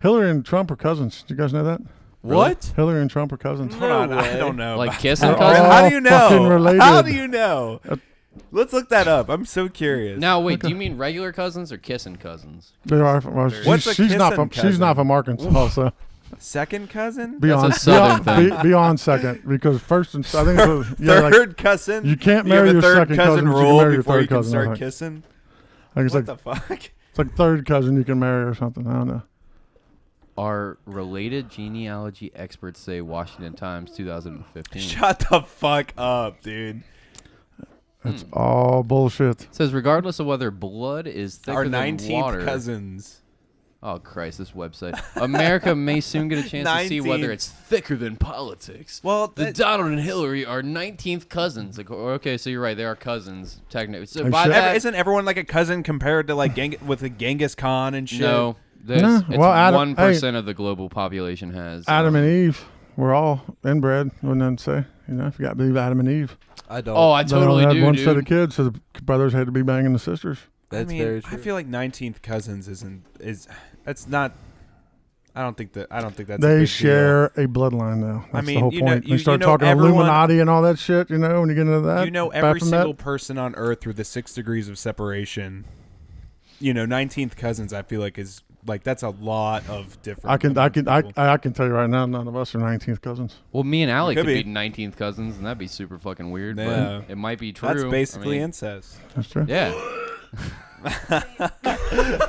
Hillary and Trump are cousins. Do you guys know that? What? Hillary and Trump are cousins. Hold on, No I way. don't know. Like about kissing They're cousins? all How do you fucking know? related. How do you know? Uh, Let's look that up. I'm so curious. Now wait, do you mean regular cousins or kissing cousins? They are. Well, What's a she's not kissing from. She's cousin? not from Arkansas. So Second cousin? beyond, a southern beyond, thing. beyond second because first and I think it was, yeah, like, Third cousin? you can't You have marry a your third second cousin, but you can rule marry your before third you can cousin, I start think. kissing? I think it's What like the fuck? it's like third cousin you can marry or something. I don't know. Are related genealogy experts say Washington Times 2015? Shut the fuck up, dude. It's all bullshit. It says regardless of whether blood is thicker Our than 19th water. cousins. Oh Christ, this website. America may soon get a chance to see whether 19th. it's thicker than politics. Well, The Donald and Hillary are 19th cousins. Like, okay, so you're right. They are cousins, technically. So Hey, by shit. that, isn't everyone like a cousin compared to like with a Genghis Khan and shit? no. No, It's well, Adam- 1% of the global population has. Adam and Eve were all inbred. Wouldn't that say? If you got to believe Adam and Eve. I don't. Oh, I They only totally had do, one dude. set of kids, so the brothers had to be banging the sisters. That's I mean, very I true. feel like 19th cousins that's not. I don't think that's. a They big share a bloodline, though. That's mean, the whole you know- point. you They start know talking everyone- Illuminati and all that shit. When you get into that, deal. You know every single person on Earth through the 6 degrees of separation. 19th cousins. I feel like is like that's a lot of different. I can people. I can tell you right now, none of us are 19th cousins. Well, me and Allie Could could be be. 19th cousins, and that'd be super fucking weird. Yeah. But it might be true. That's basically I mean, incest. That's true. Yeah.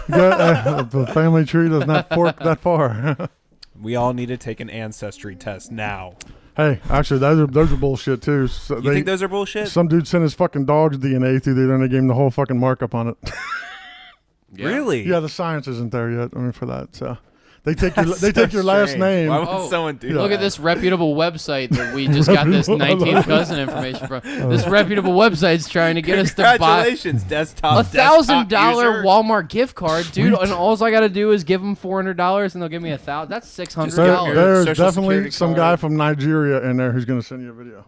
The family tree does not fork that far. We all need to take an ancestry test now. Hey, actually, those are bullshit too. So You think those are bullshit? some dude sent his fucking dog's DNA through there, and they gave him the whole fucking markup on it. Yeah. Really? Yeah, the science isn't there yet. For that, so they take your That's they take so your last strange. name. Why would Oh, someone do Look that? at this reputable website that we just got this 19th cousin information from. This reputable website's trying to get us to buy Congratulations, desktop. $1,000 user. Walmart gift card, dude. And all I got to do is give them $400, and they'll give me $1,000. That's $600. There's Social definitely Security some card. guy from Nigeria in there who's going to send you a video.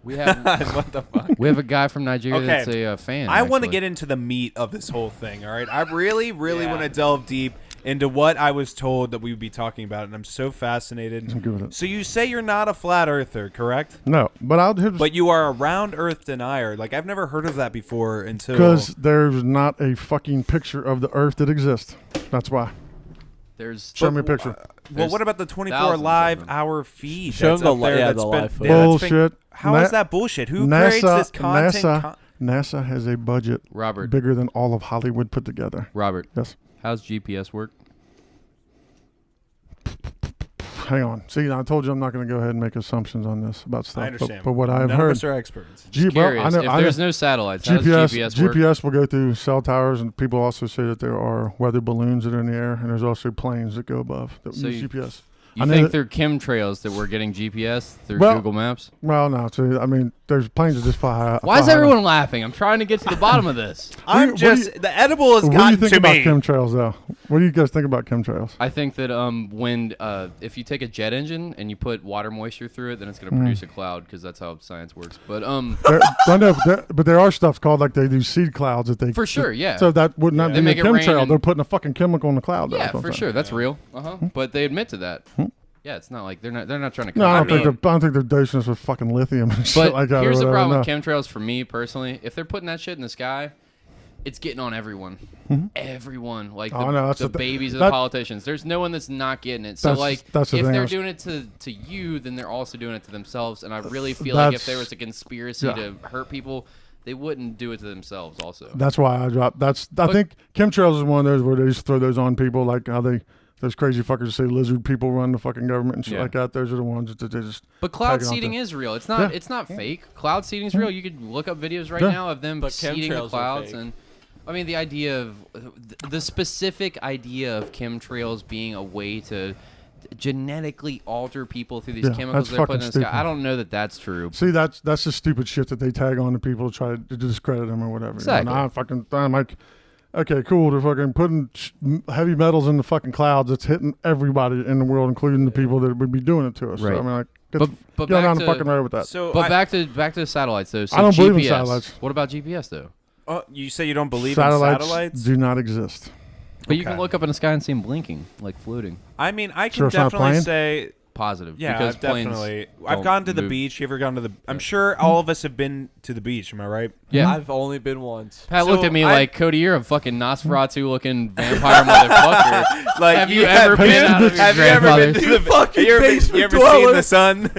We have What the fuck? we have a guy from Nigeria Okay. that's a fan. I want to actually. get into the meat of this whole thing, all right? I really want to delve deep into what I was told that we would be talking about, and I'm so fascinated. I'm good with it. So you say you're not a flat earther, correct? No, but But you are a round Earth denier. Like, I've never heard of that before until... because there's not a fucking picture of the Earth that exists. That's why. There's Show me a picture. Well, what about the 24 thousands of live them. hour feed? Show that's them up the- there yeah, that's the been- live footage. yeah, that's Bullshit. been- How is that bullshit? Who creates this content? NASA has a budget Robert. bigger than all of Hollywood put together. Robert. Yes. How's GPS work? Hang on. See, I told you I'm not going to go ahead and make assumptions on this about stuff. I understand. But what I've None heard, of us are experts. Curious. If there's no satellites, how does GPS work? GPS will go through cell towers, and people also say that there are weather balloons that are in the air, and there's also planes that go above that So use you- GPS. You think through chemtrails that we're getting GPS through Well, Google Maps? Well, no. So, I mean, there's planes that just fly high. Why is fly high. everyone laughing? I'm trying to get to the bottom of this. I'm just the edible has What do you gotten think to about me. chemtrails, though? What do you guys think about chemtrails? I think that when if you take a jet engine and you put water moisture through it, then it's going to produce a cloud because that's how science works. But I know, but there are stuff called like they do seed clouds that they For sure, yeah. So that would not They be a make it rain chemtrail. and- They're putting a fucking chemical in the cloud. yeah, that's what for I'm sure, saying. that's real. But they admit to that. Yeah, it's not like they're not trying to. No, I cover don't it think up. they're. I don't think they're dosing us with fucking lithium and shit But like that. here's or the whatever. problem No. with chemtrails for me personally. If they're putting that shit in the sky, it's getting on everyone. Everyone, like the, Oh, no, that's the the th- babies of that- the politicians. There's no one that's not getting it. So That's the if thing I they're was- doing it to you, then they're also doing it to themselves. And I really feel like if there was a conspiracy yeah. to hurt people, they wouldn't do it to themselves. Also, That's why I dropped. I think chemtrails is one of those where they just throw those on people, like how those crazy fuckers say lizard people run the fucking government and shit Yeah. like that. Those are the ones that they just. but cloud tag it on seeding to- is real. It's not. Yeah. It's not fake. Cloud seeding is real. You could look up videos right Yeah. now of them But seeding the chemtrails are clouds fake. and. I mean, the idea of the specific idea of chemtrails being a way to genetically alter people through these Yeah, chemicals that's they're putting in fucking the sky. stupid. I don't know that that's true. See, that's the stupid shit that they tag on to people to try to discredit them or whatever. Exactly. I'm like, okay, cool. They're fucking putting heavy metals in the fucking clouds. It's hitting everybody in the world, including the people that would be doing it to us. Right. So, I mean, like, But get back on the to- fucking road with that. So, But back to satellites though. So I don't GPS, believe in satellites. What about GPS though? you say you don't believe Satellites in satellites? do not exist. But you can Okay. look up in the sky and see them blinking, like floating. I mean, I can Sure it's not a definitely plane? say. Positive. Yeah, because I've planes definitely. I've don't gone to the move. beach. You ever gone to the? I'm sure all of us have been to the beach. Am I right? Yeah. I've only been once. Pat So looked at me I- like, Cody, you're a fucking Nosferatu-looking vampire motherfucker. Like, Have you ever been out of your Have you ever been to grandfather's? the fucking you ever seen the sun?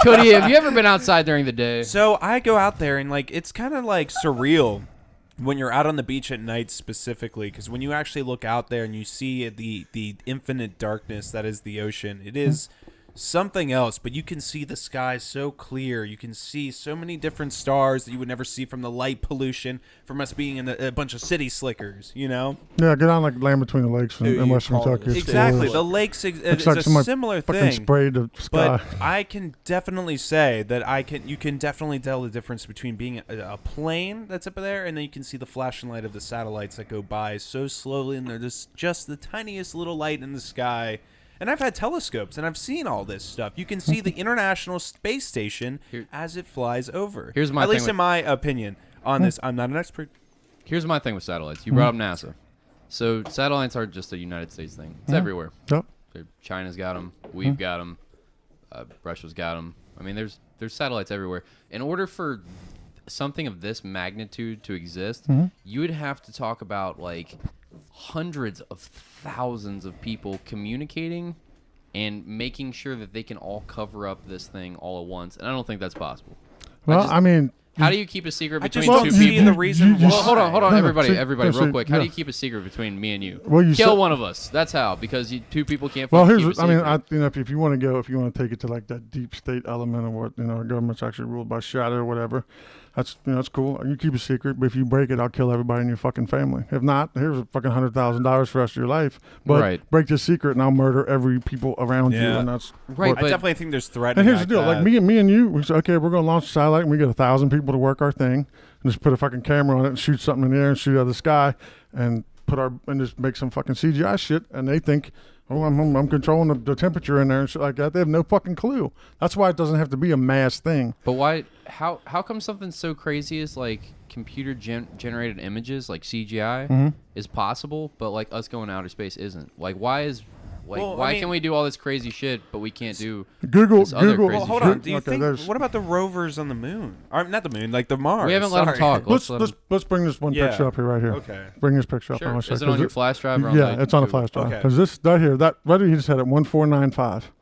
Cody, have you ever been outside during the day? So I go out there and like it's kind of like surreal when you're out on the beach at night specifically, because when you actually look out there and you see the infinite darkness that is the ocean, it is something else. But you can see the sky so clear. You can see so many different stars that you would never see from the light pollution from us being in a bunch of city slickers. You know. Yeah, get on like Land Between the Lakes in, Who in you Western call it? Kentucky. It's Exactly. cool. The lakes it's like a somebody similar fucking thing. sprayed the sky. But I can definitely say that you can definitely tell the difference between being a plane that's up there and then you can see the flashing light of the satellites that go by so slowly and they're just the tiniest little light in the sky. And I've had telescopes and I've seen all this stuff. You can see the International Space Station as it flies over. Here's my At thing least in my opinion on this. I'm not an expert. Here's my thing with satellites. You brought up NASA. So satellites aren't just a United States thing. It's everywhere. Yep. So China's got them. We've got them. Russia's got them. I mean, there's satellites everywhere. In order for something of this magnitude to exist, you would have to talk about like hundreds of thousands of people communicating and making sure that they can all cover up this thing all at once. And I don't think that's possible. Well, just- I mean, How do you keep a secret I between just don't two see people? the reason you- why. Well, hold on, No, everybody, see, real see, quick. How do yeah. you keep a secret between me and you? Well, you Kill said- one of us. That's how, because two people can't. well, fucking here's. keep a I mean, secret. if you want to take it to like that deep state element of what our government's actually ruled by shadow or whatever, that's cool. You keep a secret, but if you break it, I'll kill everybody in your fucking family. If not, here's a fucking $100,000 for the rest of your life. But Right. break the secret, and I'll murder every people around you, Yeah. and that's Right, what- I but- definitely think there's threatening. And here's the deal: that. like me and you, we say, okay, we're gonna launch a satellite, and we get 1,000 people to work our thing, and just put a fucking camera on it and shoot something in the air and shoot out of the sky, and just make some fucking CGI shit, and they think, oh, I'm controlling the temperature in there and shit like that. They have no fucking clue. That's why it doesn't have to be a mass thing. But why? How come something so crazy as like computer generated images like CGI is possible, but like us going to outer space isn't? Like, why is Like, Well, I why mean- can we do all this crazy shit, but we can't do Google. this other Google. crazy Well, hold shit? on. Do you Okay, think? there's- What about the rovers on the moon? Or not the moon, like the Mars. We haven't let him Sorry. talk. Let's bring this one Yeah. picture up here right here. Okay. Bring this picture up. Sure. I wanna Is show it you, on 'cause your flash drive? Or on Yeah, the it's on a Google? flash drive. Okay. Because this right here, that right here, he just had it 1495.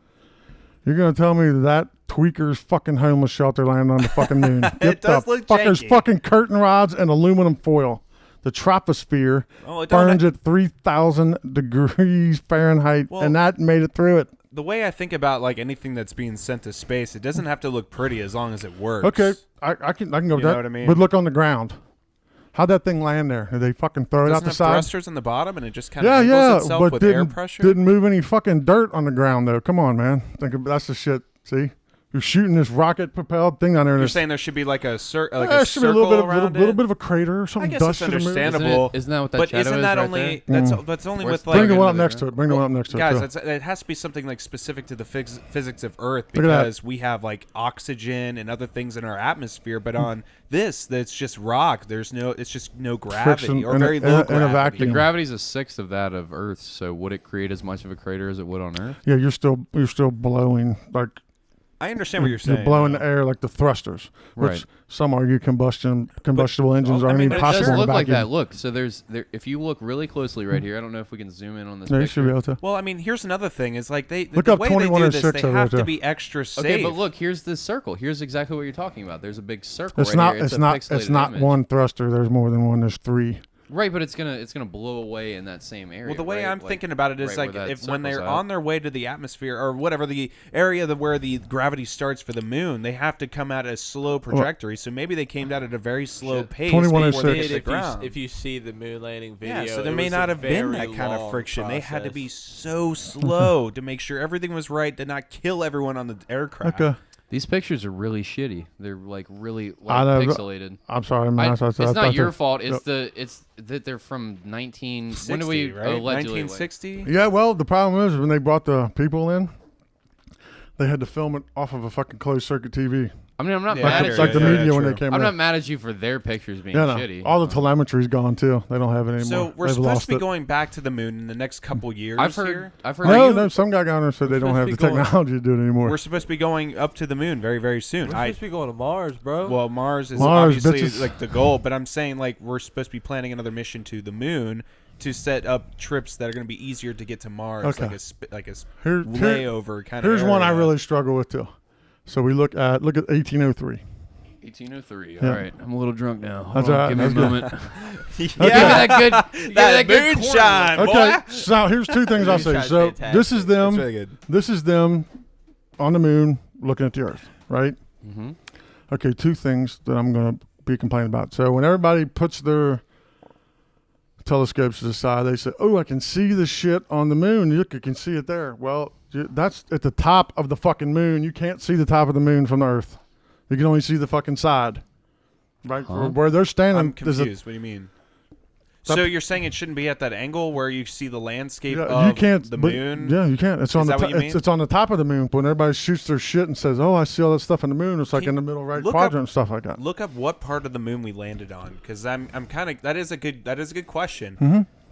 You're gonna tell me that tweaker's fucking homeless shelter landed on the fucking moon? Get does the look fucker's janky. fucking curtain rods and aluminum foil. The troposphere Oh, it don't- burns at 3,000 degrees Fahrenheit, Well- and that made it through it. The way I think about like anything that's being sent to space, it doesn't have to look pretty as long as it works. Okay, I can go with You know that. what I mean? But look on the ground. How'd that thing land there? Did they fucking throw it Doesn't out the have side? thrusters on the bottom, and it just kind of Yeah, angles yeah, itself but with air didn't pressure. move any fucking dirt on the ground though. Come on, man. That's the shit. See, you're shooting this rocket propelled thing down there. And You're it's, saying there should be like a like there a should be a circle little bit around little it? bit of a crater or I something. guess Dust it's should have moved. understandable. Isn't that what that But shadow isn't is that right only there? that's only Where's with the- like Bring the one up into the next to it. Bring the one up next to it. guys, too. it has to be something like specific to the physics of Earth Look at that. because we have like oxygen and other things in our atmosphere. But on this, that's just rock. It's just no gravity Friction or and a- very and a- low and a gravity. vacuum. The gravity's a sixth of that of Earth, so would it create as much of a crater as it would on Earth? Yeah, you're still blowing like I understand what you're saying. You're blowing though. the air like the thrusters, which Right. some argue combustible engines I aren't mean, even but it It possible does in a look like vacuum. that. Look, so there. If you look really closely right here, I don't know if we can zoom in on this Yeah, you should be picture. able to. Well, I mean, here's another thing: is like Look the up way they do 2106 this, they over have there. to be extra safe. Okay, but look, here's this circle. Here's exactly what you're talking about. There's a big circle It's right not. here. It's a not. pixelated It's not image. one thruster. There's more than one. There's three. Right, but it's gonna blow away in that same area. Well, the way right? I'm Like, thinking about it is right like where that if when circle's they're at. on their way to the atmosphere or whatever the area where the gravity starts for the moon, they have to come at a slow trajectory. So maybe they came down at a very slow Shit. pace 2106. before they hit Did the if you, ground. if you see the moon landing video, Yeah, so there it may was not a have been very that kind of long friction. They had to be process. so slow to make sure everything was right, to not kill everyone on the aircraft. Okay. These pictures are really shitty. They're like really I like, know, pixelated. I'm sorry, man. It's not your fault. It's that they're from 19. When do we right? allegedly? 1960? Yeah. Well, the problem is when they brought the people in, they had to film it off of a fucking closed circuit TV. I mean, I'm not Yeah, mad Like, at the, you. like the yeah, media when true. they came I'm in. not mad at you for their pictures being Yeah, no. shitty. All the telemetry's gone too. They don't have it anymore. So we're They've supposed lost to be it. going back to the moon in the next couple years. I've heard. here. I've heard. No, you- no. Some guy down there said they don't have supposed the to be going- technology to do it anymore. We're supposed to be going up to the moon very, very soon. We're supposed to be going to Mars, bro. Well, Mars is Mars, obviously bitches. like the goal, but I'm saying like we're supposed to be planning another mission to the moon to set up trips that are going to be easier to get to Mars, Okay. like a Here- layover kind of. Here's one I area. really struggle with too. So we look at 1803. 1803. Yeah. All right, I'm a little drunk now. That's Hold on, all right, Give me a that's good. moment. Yeah, Give me that good. Give me that good corn. moonshine, Okay, boy. so here's two things I'll say. Moonshine's So fantastic. this is them. That's really good. This is them on the moon looking at the Earth, right? Mm-hmm. Okay, two things that I'm going to be complaining about. So when everybody puts their telescopes to the side, they say, "Oh, I can see the shit on the moon. Look, you can see it there." Well, that's at the top of the fucking moon. You can't see the top of the moon from the Earth. You can only see the fucking side. Right? Huh? Where they're standing. I'm there's a- confused. What do you mean? That- So you're saying it shouldn't be at that angle where you see the landscape Yeah, of you can't. the but- moon? Yeah, you can't. It's on Is the that what you it's, mean? it's on the top of the moon. When everybody shoots their shit and says, "Oh, I see all that stuff in the moon," it's like Can in the middle right look quadrant up- and stuff like that. Look up what part of the moon we landed on, because I'm kind of that is a good question.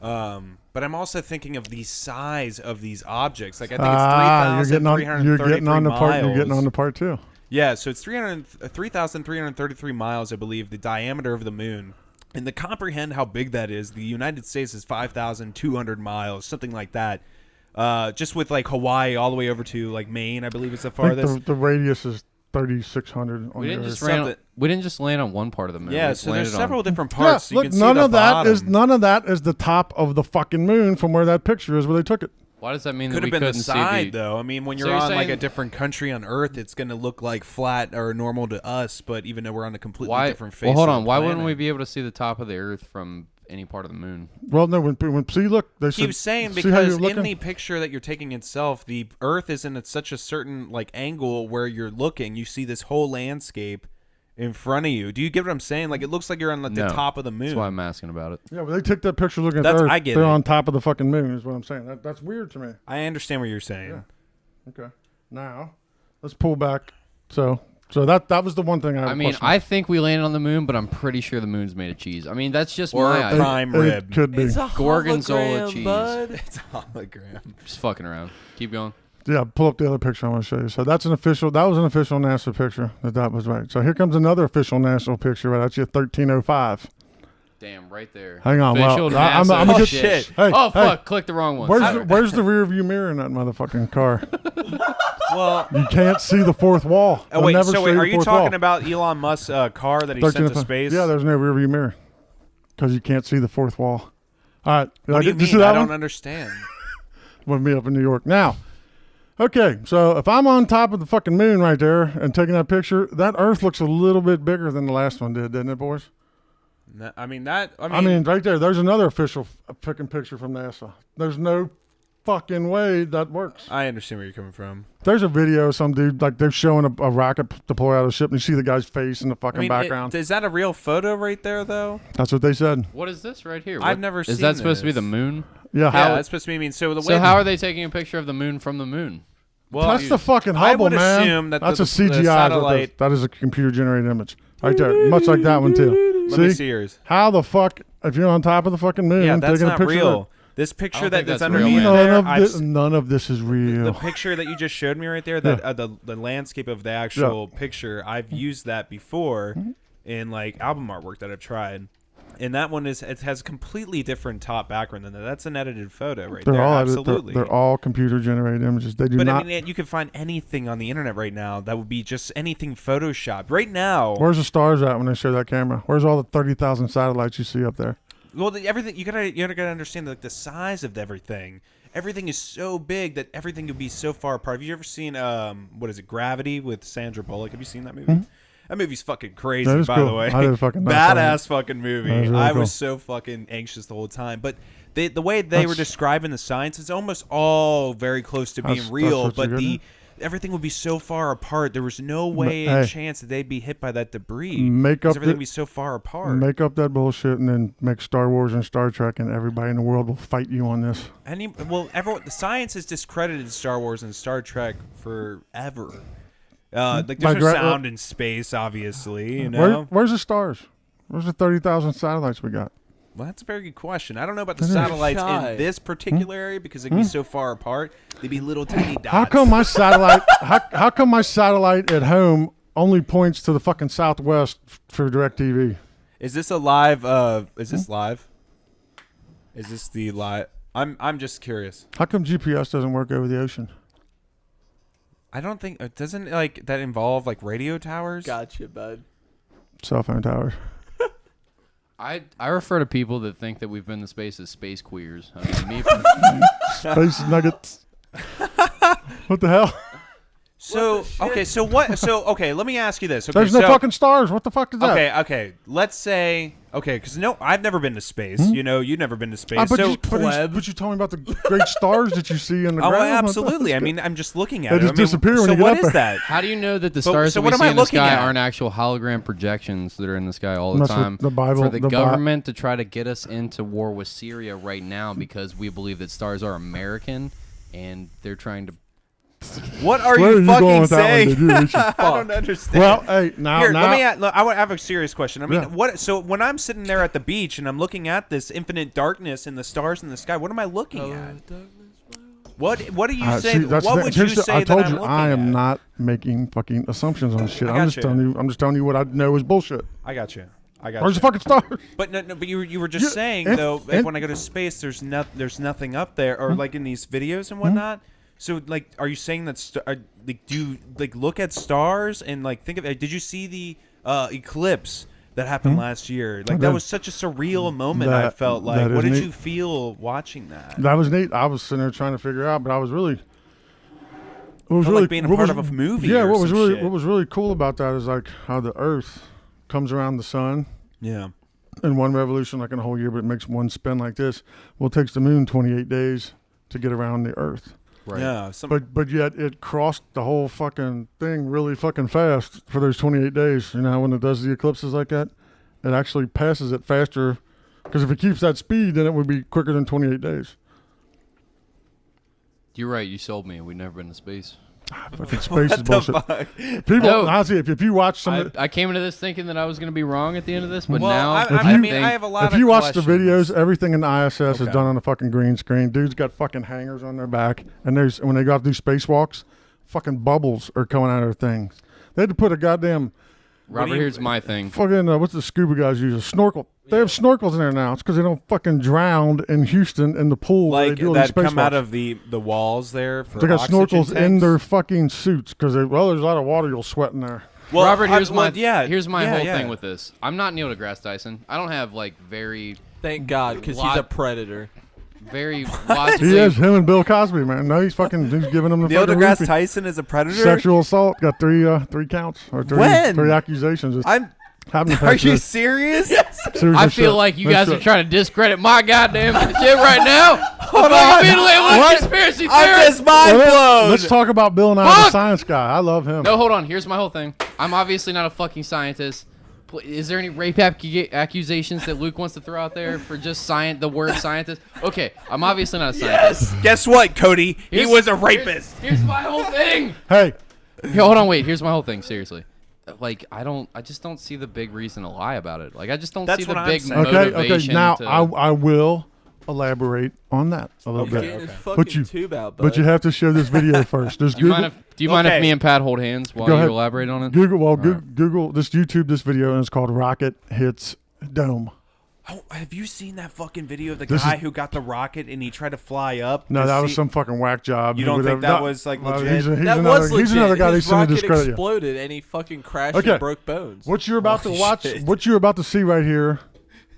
Mm-hmm. But I'm also thinking of the size of these objects. Like I think You're it's getting on. 3,333 You're getting on the miles. part. You're getting on the part too. Yeah, so it's 3,333 miles, I believe, the diameter of the moon. And to comprehend how big that is, the United States is 5,200 miles, something like that. Just with like Hawaii all the way over to like Maine, I believe is the I think farthest. the radius is 3,600 on We the didn't Earth. just land. something- We didn't just land on one part of the moon. Yeah, We so landed there's on- several different Yeah, parts. So you look, can see none the of that bottom. is none of that is the top of the fucking moon from where that picture is where they took it. Why does that mean Could that we have been the couldn't side, see the? though. I mean, when So you're you're on like a saying- different country on Earth, it's going to look like flat or normal to us. But even though we're on a completely Why? different face, Well, hold of on. the Why wouldn't planet. we be able to see the top of the Earth from any part of the moon? Well, no, when see, look, they said. Keep saying see how because you're in looking? the picture that you're taking itself, the Earth isn't at such a certain like angle where you're looking. You see this whole landscape in front of you. Do you get what I'm saying? Like it looks like you're on like the No. top of the moon. That's why I'm asking about it. Yeah, but they took that picture looking at That's- the Earth. I get They're it. on top of the fucking moon. Is what I'm saying. That's weird to me. I understand what you're saying. Yeah. Okay. Now, let's pull back. So So that was the one thing I mean, questioned. I think we landed on the moon, but I'm pretty sure the moon's made of cheese. I mean, that's just Or my a idea. prime rib. It could be. It's a Gorgonzola hologram, cheese. bud. It's a hologram. Just fucking around. Keep going. Yeah, pull up the other picture I want to show you. So that was an official NASA picture. That was right. So here comes another official national picture. Right, that's your 1305. Damn, right there. Hang on, Official well, I'm NASA gonna get- shit. Hey, Oh, hey. fuck. Click the wrong one. Where's the rear view mirror in that motherfucking car? Well, You can't see the fourth wall. oh They'll wait. never So show wait, you are the you fourth talking wall. about Elon Musk's car that he sent to 1305. space? Yeah, there's no rear view mirror because you can't see the fourth wall. All right, What do you did you see mean? that I one? don't understand. With me up in New York now. Okay, so if I'm on top of the fucking moon right there and taking that picture, that Earth looks a little bit bigger than the last one did, didn't it, boys? No, I mean that. I mean, right there, there's another official fucking picture from NASA. There's no fucking way that works. I understand where you're coming from. There's a video of some dude, like they're showing a rocket deploy out of the ship, and you see the guy's face in the fucking I mean, background. is that a real photo right there, though? That's what they said. What is this right here? I've What- never Is seen that supposed to be this. the moon? Yeah, Yeah, that's supposed to be. I mean, so the way. So how are they taking a picture of the moon from the moon? Well, that's the fucking I Hubble, would man. assume that that's the a CGI. the is what satellite. that is a computer-generated image. Right there, much like that one too. Let me see yours. How the fuck, if you're on top of the fucking moon, Yeah, that's taking a not picture real. of This I picture don't that's think that's underneath real, there, it, none of this is real. the picture that you just showed me right there, that the landscape of the actual picture, I've used that before in like album artwork that I've tried, and that one it has a completely different top background than that. That's an edited photo right there. Absolutely, They're all computer-generated images. They do but not. I mean, you can find anything on the internet right now that would be just anything photoshopped right now. Where's the stars at when they show that camera? Where's all the 30,000 satellites you see up there? Well, everything you gotta understand like the size of everything. Everything is so big that everything could be so far apart. Have you ever seen what is it, Gravity with Sandra Bullock? Have you seen that movie? Mm-hmm. That movie's fucking crazy, That is by cool. the way. I did fucking not badass fucking movie. That is really I cool. was so fucking anxious the whole time. But the way they were describing the science, it's almost all very close to being That's real. what But you're getting everything would be so far apart. There was no way hey. and chance that they'd be hit by that debris. Make 'cause up everything the- would be so far apart. Make up that bullshit and then make Star Wars and Star Trek, and everybody in the world will fight you on this. Everyone, the science has discredited Star Wars and Star Trek forever. Like there's By no sound in space, obviously. You know. Where's the stars? Where's the 30,000 satellites we got? Well, that's a very good question. I don't know about the It is. satellites Shy. in this particular area because they'd be so far apart. They'd be little tiny dots. How come my satellite? how come my satellite at home only points to the fucking southwest for DirecTV? Is this a live? Is this live? Is this the live? I'm just curious. How come GPS doesn't work over the ocean? I don't think doesn't like that involve like radio towers. Gotcha, bud. Cell phone towers. I refer to people that think that we've been to space as space queers. I mean, me, Space nuggets. What the hell? So okay, so what? So okay, let me ask you this. Okay, There's no so, fucking stars. What the fuck is that? Okay. Let's say because no, I've never been to space. You know, you've never been to space. But so you told me about the great stars that you see in the oh, ground. absolutely. I mean, I'm just looking at They it. just I mean, disappear when so you get what up is there. that? how do you know that the But- stars so that what we am see I in the looking sky at? aren't actual hologram projections that are in the sky all the That's what time? the Bible- for the the Bi- government to try to get us into war with Syria right now because we believe that stars are American and they're trying to. What are Where you are you going fucking with that one, saying? dude? You Richie? I don't understand. Well, hey, now, Here, now, I would have a serious question. I mean, Yeah. what? So when I'm sitting there at the beach and I'm looking at this infinite darkness and the stars in the sky, what am I looking at? What do you say? see, that's What the- would you here's the- say I told that I'm you looking I am at? not making fucking assumptions on shit. I I'm got just you. telling you. I'm just telling you what I know is bullshit. I got you. Where's the fucking stars? But no, but you were just Yeah, saying and- though, like, and- when I go to space, there's nothing up there, or like in these videos and whatnot. So like, are you saying that? Like, do you like look at stars and like think of? Did you see the eclipse that happened last year? Like that did. was such a surreal moment. I That- felt like. that What is did neat. you feel watching that? That was neat. I was sitting there trying to figure out, but I was really. What was Felt like really being a what part was- of a movie Yeah, or what was some really shit. what was really cool about that is like how the Earth comes around the sun Yeah. in one revolution, like in a whole year, but it makes one spin like this. Well, it takes the moon 28 days to get around the Earth. Right. Yeah. But yet it crossed the whole fucking thing really fucking fast for those 28 days. You know, when it does the eclipses like that, it actually passes it faster. Because if it keeps that speed, then it would be quicker than 28 days. You're right. You sold me. We've never been to space. Fucking space is What the bullshit. fuck? People, No. honestly, if you watch some of I came into this thinking that I was going to be wrong at the end of this, but Well, now I mean, think I have a lot if of you watch the questions. videos, everything in the ISS is Okay. done on a fucking green screen. Dudes got fucking hangers on their back, and there's when they go out to do spacewalks, fucking bubbles are coming out of their things. They had to put a goddamn Robert, here's my thing. fucking what's the scuba guys use? A snorkel. They have snorkels in there now. It's because they don't fucking drown in Houston in the pool. where Like they do all these that come out spacewalks. of the walls there. For They got oxygen snorkels in tanks? their fucking suits because there's a lot of water you'll sweat in there. Well, Robert, here's my yeah, whole yeah. thing with this. I'm not Neil deGrasse Tyson. I don't have like very Thank God, because he's Lot- a predator. very He logically is him and Bill Cosby, man. No, he's giving them the Neil fucking deGrasse roofie. Tyson is a predator. Sexual assault got three counts or When? three accusations. It's happening Are past you this. serious? Serious I as feel shit. like you That's guys are shit. trying to discredit my goddamn shit right now. Hold I'm on. immediately What? conspiracy I'm theorist. just mind blown. Let's talk about Bill Nye, the Fuck! science guy. I love him. No, hold on. Here's my whole thing. I'm obviously not a fucking scientist. Is there any rape accusations that Luke wants to throw out there for just the word scientist? Okay, I'm obviously not a scientist. Guess what, Cody? He Here's- was a rapist. Here's my whole thing. Hey, Here, hold on, wait. Here's my whole thing. Seriously, like I just don't see the big reason to lie about it. Like I just don't That's see the what I'm big saying. okay. motivation. Now to, I will elaborate on that a little You're bit. getting his But fucking you- tube out, But you have to show this video first. There's do you mind Google. if Okay. me and Pat hold hands while Go you ahead. elaborate on it? Google this YouTube this video and it's called Rocket Hits Dome. Oh, have you seen that fucking video of the This guy is- who got the rocket and he tried to fly up? No, to that was see- some fucking whack job. You don't think Whatever. that was, like, legit? He's that another, was legit. he's another guy His that's going to rocket discredit you. exploded and he fucking crashed Okay. and broke bones. What you're about to Holy watch, shit. what you're about to see right here,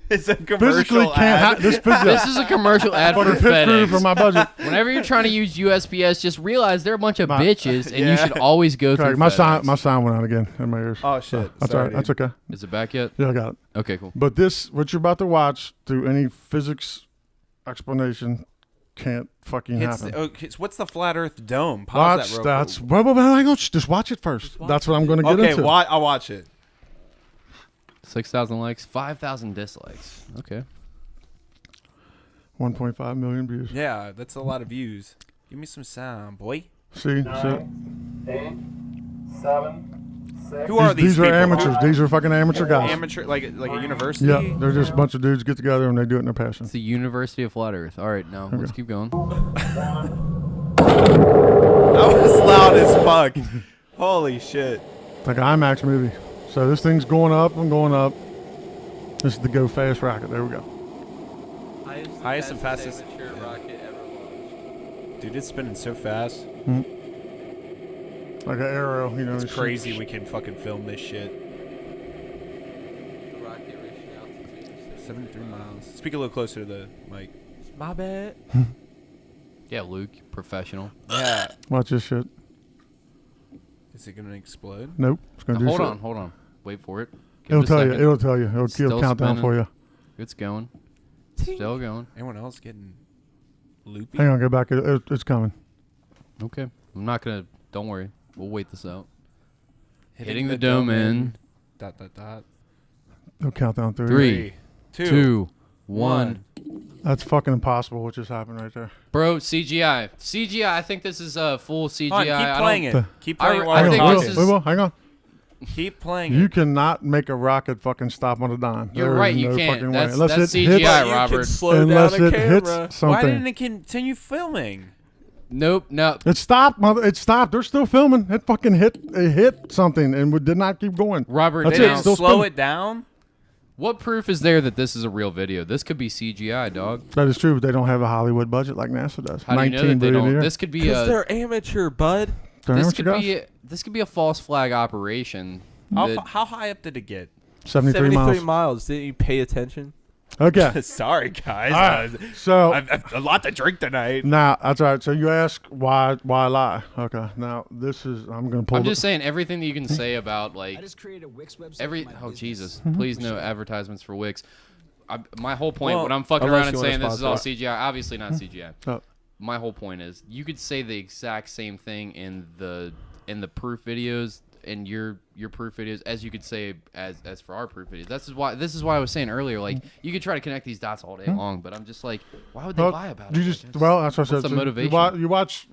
It's a physically commercial can't. ad. This is a commercial ad for fucking pit crew for FedEx. my budget. Whenever you're trying to use USPS, just realize they're a bunch of My- bitches, and you Yeah. should always go Okay, through my FedEx. sound went out again in my ears. Oh shit! That's Sorry, all right. That's dude. okay. Is it back yet? Yeah, I got it. Okay, cool. But this, what you're about to watch, through any physics explanation, can't fucking It's happen. okay, so what's the flat Earth dome? Pause Watch. that real That's. quick. Well, hang on. Just watch it first. That's what I'm going to get Okay, into. I'll watch it. 6,000 likes, 5,000 dislikes. Okay. 1.5 million views. Yeah, that's a lot of views. Give me some sound, boy. See. 8, 7, 6. Who are these These are people? amateurs. These are fucking amateur guys. Amateur, like a university. Yeah, they're just a bunch of dudes get together and they do it in their passion. It's the University of Flat Earth. All right, now let's keep going. That was loud as fuck. Holy shit! It's like an IMAX movie. So this thing's going up and going up. This is the Go Fast rocket. There we go. Highest and fastest- amateur rocket ever launched. Dude, it's spinning so fast. Like an arrow, you know. It's it crazy. shoots. We can fucking film this shit. The rocket reaching altitude. 73 miles. Speak a little closer to the mic. My bad. Yeah, Luke, professional. Yeah. Watch this shit. Is it gonna explode? Nope. It's gonna do Hold shit. on, hold on. Wait for it. Give It'll it a tell you. second. It'll tell you. It'll Still count down spinning. for you. It's going. Still going. Anyone else getting loopy? Hang on, go back. It's coming. Okay. I'm not going to. Don't worry. We'll wait this out. Hitting the dome in. Dot dot dot. It'll count down 3, 2, 1. That's fucking impossible what just happened right there. Bro, CGI. CGI. I think this is full CGI. Hold on, keep I playing don't- it. Keep playing it I while we're think Hang on, this talking. is- hang on. Keep playing You it. cannot make a rocket fucking stop on a dime. You're There right, is you no can't. fucking That's- way. Unless that's it CGI, hits, You Robert. can slow unless down a it camera. hits Why something. didn't it continue filming? Nope. No. It stopped, mother. It stopped. They're still filming. It fucking hit. It hit something and did not keep going. Robert, That's They it. now, didn't Still slow spinning. it down. what proof is there that this is a real video? This could be CGI, dog. That is true, but they don't have a Hollywood budget like NASA does. How do you know that they billion a don't? year. This could be Because a. they're amateur, bud. They're This amateur could guys. be. This could be a false flag operation. How, that- how high up did it get? 73 miles. miles. Didn't you pay attention? Okay. Sorry, guys. All right. So I've a lot to drink tonight. now that's all right. So you ask why lie? Okay. Now this is I'm gonna pull. I'm the- just saying everything that you can say about like I just created a Wix website. every. for my Oh business. Jesus! Mm-hmm. Please no advertisements for Wix. My whole point Well, when I'm fucking unless around and you wanna saying this is all sponsor CGI, obviously not CGI. Oh. My whole point is you could say the exact same thing in the proof videos and your proof videos, as you could say, as for our proof videos. This is why I was saying earlier, like you could try to connect these dots all day long, but I'm just like, why would they lie about it? That's what I said. What's the So motivation? you watch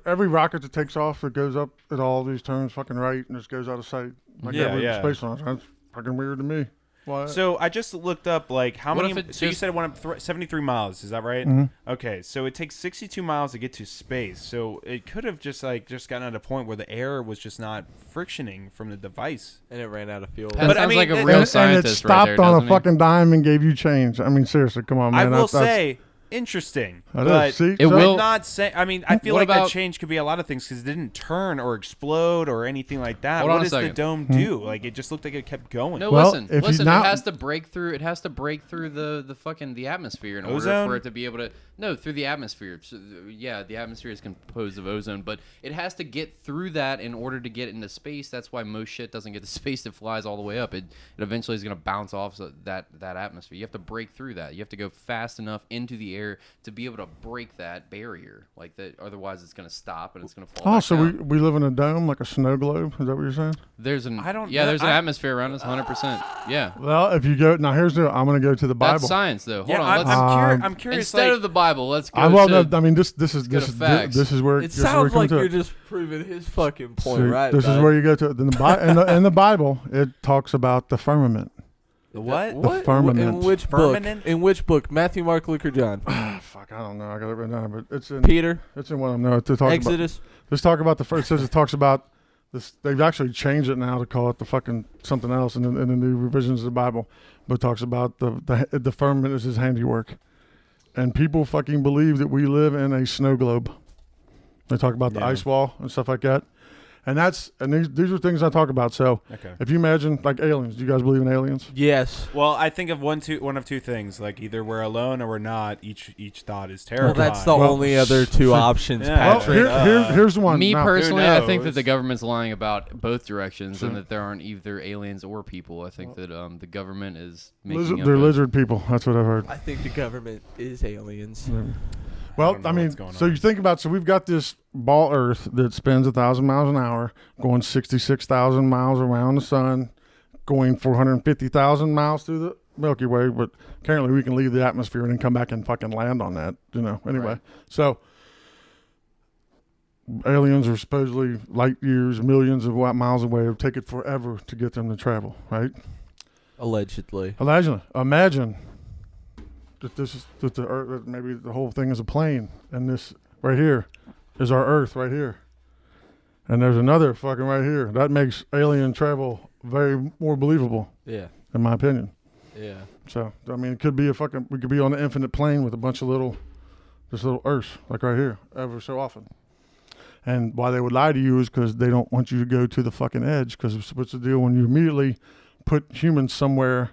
every rocket that takes off, it goes up at all these turns, fucking right, and just goes out of sight. Like every space launch. That's fucking weird to me. Why? So I just looked up like how What many. if it So you just- said it went up 73 miles. Is that right? Mm-hmm. Okay. So it takes 62 miles to get to space. So it could have just gotten at a point where the air was just not frictioning from the device. And it ran out of fuel. Pat But I sounds mean, like a and- real and it scientist stopped right there, on doesn't a he? fucking dime and gave you change. I mean, seriously, come on, man. I will That's- say, interesting. that is. But See, It so- will- I'm not saying. I mean, I feel What like that about- change could be a lot of things because it didn't turn or explode or anything like that. Hold on What a does the second. dome do? Like it just looked like it kept going. No, Well, listen. if you Listen. not- It has to break through. It has to break through the fucking the atmosphere in order Ozone? for it to be able to. No, through the atmosphere. So, yeah, the atmosphere is composed of ozone, but it has to get through that in order to get into space. That's why most shit doesn't get to space. It flies all the way up. It eventually is going to bounce off that atmosphere. You have to break through that. You have to go fast enough into the air to be able to break that barrier. Like that. Otherwise, it's going to stop and it's going to fall. Oh, back so down. we live in a dome like a snow globe? Is that what you're saying? There's an. I don't Yeah, know. there's an atmosphere around us. 100%. Yeah. Well, if you go now, I'm going to go to the Bible. That's science, though. Hold Yeah, on. Let's, I'm curious. instead Like, of the Bible, let's go well, to. no, I mean this is go to facts. this is where It this is where sounds we like come to you're it. just proving his fucking point, See, right? this is bud? where you go to it. In the Bible, it talks about the firmament. the what? What? firmament. In which Firmament? book? In which book? Matthew, Mark, Luke, or John? Fuck, I don't know. I got it written down, but it's in Peter, it's in one of them. No, to talk about. Exodus. Let's talk about the first. It says it talks about this. They've actually changed it now to call it the fucking something else in the new revisions of the Bible. But it talks about the firmament is his handiwork, and people fucking believe that we live in a snow globe. They talk about the Yeah. ice wall and stuff like that, and these are things I talk about. So Okay. if you imagine like aliens, do you guys believe in aliens? Yes. Well, I think of one of two things. Like either we're alone or we're not. Each thought is Well, terrifying. that's the Well, only other two so- options, Yeah. Well, Patrick. here's the one. Me Now, personally, I think that knows? the government's lying about both directions, Sure. and that there aren't either aliens or people. I think that the government is lizard, making up they're a- lizard people. That's what I've heard. I think the government is aliens. Well, don't know I mean, what's going so on. you think about, so we've got this ball Earth that spins 1,000 miles an hour, going 66,000 miles around the sun, going 450,000 miles through the Milky Way. But apparently, we can leave the atmosphere and then come back and fucking land on that. Anyway, Right. so aliens are supposedly light years, millions of miles away. It'll take it forever to get them to travel, right? Allegedly. Imagine that the Earth, that maybe the whole thing is a plane, and this right here is our Earth right here, and there's another fucking right here. That makes alien travel very more believable, Yeah. in my opinion. Yeah. So I mean, it could be we could be on an infinite plane with a bunch of little Earths like right here, ever so often. And why they would lie to you is because they don't want you to go to the fucking edge. Because what's the deal when you immediately put humans somewhere?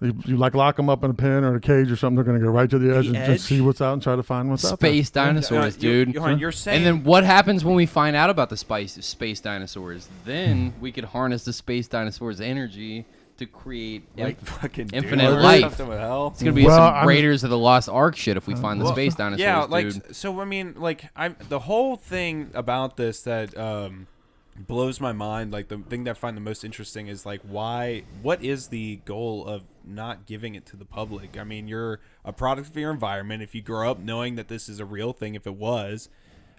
You like lock them up in a pen or a cage or something. They're going to go right to the edge and edge? just see what's out and try to find what's out there. space dinosaurs, dude. You're saying. And then what happens when we find out about the space dinosaurs? Then we could harness the space dinosaurs' energy to create like fucking infinite dude, life. something with hell. It's gonna be Well, some I'm- Raiders of the Lost Ark shit if we find the space dinosaurs, Yeah, like dude. so. I mean, like the whole thing about this that blows my mind. Like the thing that I find the most interesting is like what is the goal of not giving it to the public? I mean, you're a product of your environment. If you grow up knowing that this is a real thing, if it was,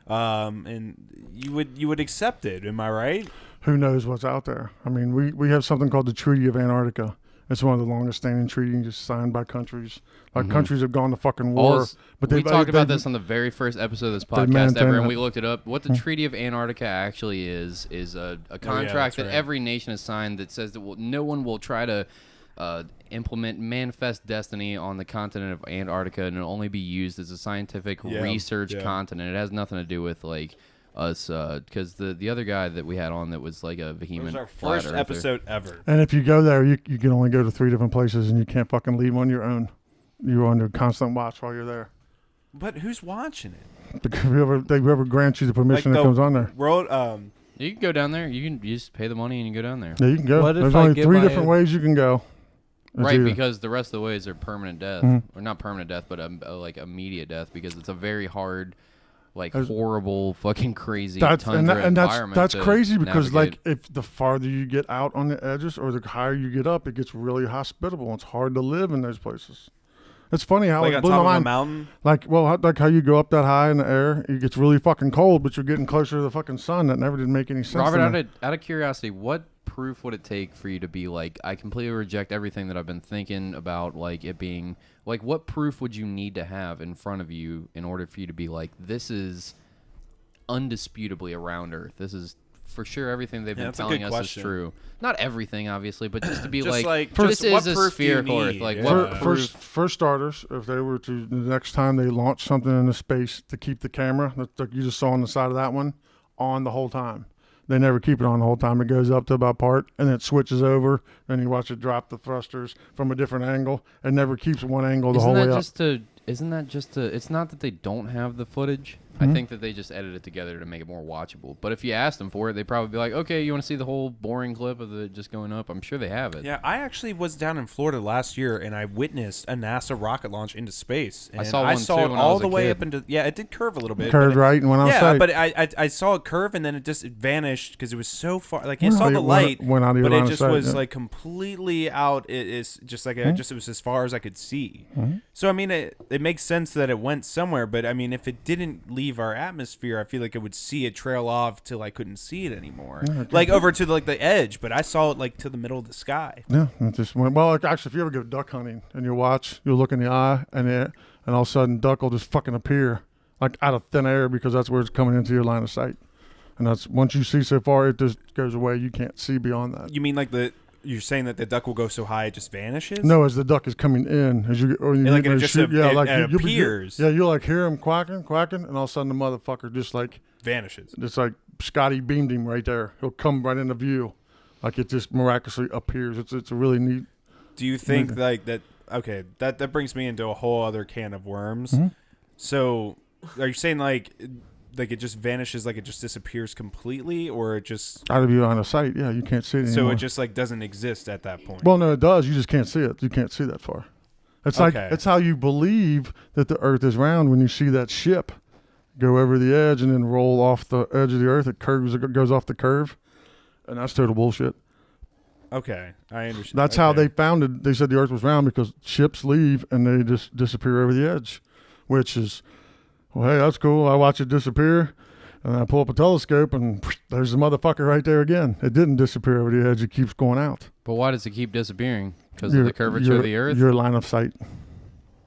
and you would accept it. Am I right? Who knows what's out there? I mean, we have something called the Treaty of Antarctica. It's one of the longest standing treaties signed by countries. Like countries have gone to fucking war, but we they talked about this on the very first episode of this podcast maintain ever, and it. we looked it up. What the Treaty of Antarctica actually is a contract that's that right. every nation has signed that says that no one will try to implement manifest destiny on the continent of Antarctica, and it'll only be used as a scientific research continent. It has nothing to do with like us, because the other guy that we had on that was like a It vehement was our flat first earther. episode ever. And if you go there, you can only go to 3 different places, and you can't fucking leave on your own. You're under constant watch while you're there. But who's watching it? Because whoever grants you the permission that comes on there. Road, You can go down there. You just pay the money and you go down there. Yeah, you can go. What if There's I only get 3 my- different ways you can go. It's Right, either- because the rest of the ways are permanent death, Mhm. or not permanent death, but like immediate death, because it's a very hard like horrible, fucking crazy That's tundra and environment. that's to crazy because navigate. like if the farther you get out on the edges or the higher you get up, it gets really hospitable. It's hard to live in those places. It's funny how Like it on blew top my of a mind. mountain. Like how you go up that high in the air, it gets really fucking cold, but you're getting closer to the fucking sun. That never did make any sense. Robert, to me. out of curiosity, what proof would it take for you to be like, I completely reject everything that I've been thinking about, like it being like, what proof would you need to have in front of you in order for you to be like, this is undisputably around Earth? This is for sure everything they've been that's a telling good us question. is true. Not everything, obviously, but just to be Just like, just this what is a proof do you spherical Earth. need? Like, Yeah. what proof? For starters, if they were to the next time they launch something into space to keep the camera that like you just saw on the side of that one on the whole time. They never keep it on the whole time. It goes up to about part and then it switches over. Then you watch it drop the thrusters from a different angle. It never keeps one angle the whole way up. Isn't that just to? It's not that they don't have the footage. Mm-hmm. I think that they just edit it together to make it more watchable. But if you ask them for it, they'd probably be like, "Okay, you want to see the whole boring clip of it just going up?" I'm sure they have it. Yeah, I actually was down in Florida last year, and I witnessed a NASA rocket launch into space. And I saw one too it when I all was the a way kid. up into. Yeah, it did curve a little bit. Curved but right and went on Yeah, sight. but I saw it curve, and then it just vanished because it was so far. Like I Well, saw it the went- light, went out of your but line it of just sight, was yeah. like completely out. It's just like Mm-hmm. it was as far as I could see. So I mean, it makes sense that it went somewhere, but I mean, if it didn't leave our atmosphere, I feel like it would see it trail off till I couldn't see it anymore, like over to like the edge. But I saw it like to the middle of the sky. Yeah, it just went. Well, like, actually, if you ever go duck hunting and you watch, you'll look in the eye and all of a sudden duck will just fucking appear like out of thin air because that's where it's coming into your line of sight. And that's once you see so far, it just goes away. You can't see beyond that. You mean like you're saying that the duck will go so high it just vanishes? No, as the duck is coming in, as you or you Like get it ready to just shoot, yeah, like it you'll be- appears. yeah, you'll like hear him quacking, and all of a sudden the motherfucker just like Vanishes. it's like Scotty beamed him right there. He'll come right into view, like it just miraculously appears. It's a really neat. Do you think like that? Okay, that brings me into a whole other can of worms. Mm-hmm. So, are you saying like it just vanishes, like it just disappears completely, or it just Out of your line of sight, yeah, you can't see it anymore. so it just like doesn't exist at that point? Well, no, it does. You just can't see it. You can't see that far. It's like Okay. it's how you believe that the Earth is round when you see that ship go over the edge and then roll off the edge of the Earth. It goes off the curve, and that's total bullshit. Okay, I understand. That's how they founded. They said the Earth was round because ships leave and they just disappear over the edge, which is, well, hey, that's cool. I watch it disappear, and I pull up a telescope and there's the motherfucker right there again. It didn't disappear over the edge. It keeps going out. But why does it keep disappearing? Because of the curvature of the Earth, Your line of sight.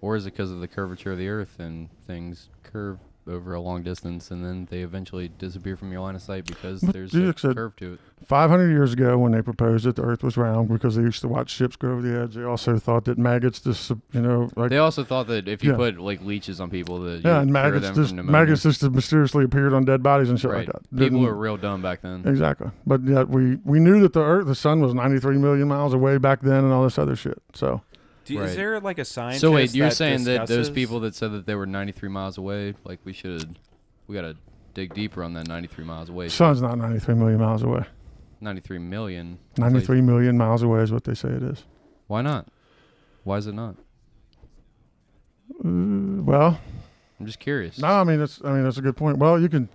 or is it because of the curvature of the Earth and things curve over a long distance and then they eventually disappear from your line of sight because there's a Felix said- curve to it? 500 years ago, when they proposed that the Earth was round, because they used to watch ships go over the edge, they also thought that maggots just, like They also thought that if you Yeah. put like leeches on people, that yeah, you and cure maggots them just from pneumonia. mysteriously appeared on dead bodies and shit Right. like that. People Didn't- were real dumb back then. exactly, but yet we knew that the sun was 93 million miles away back then, and all this other shit. So Is Right. there like a scientist? So wait, you're that saying that those discusses- people that said that they were 93 miles away, like we gotta dig deeper on that 93 miles away. sun's not 93 million miles away. 93 million. 93 million miles away is what they say it is. Why not? Why is it not? Well, I'm just curious. no, I mean that's a good point. Well, you can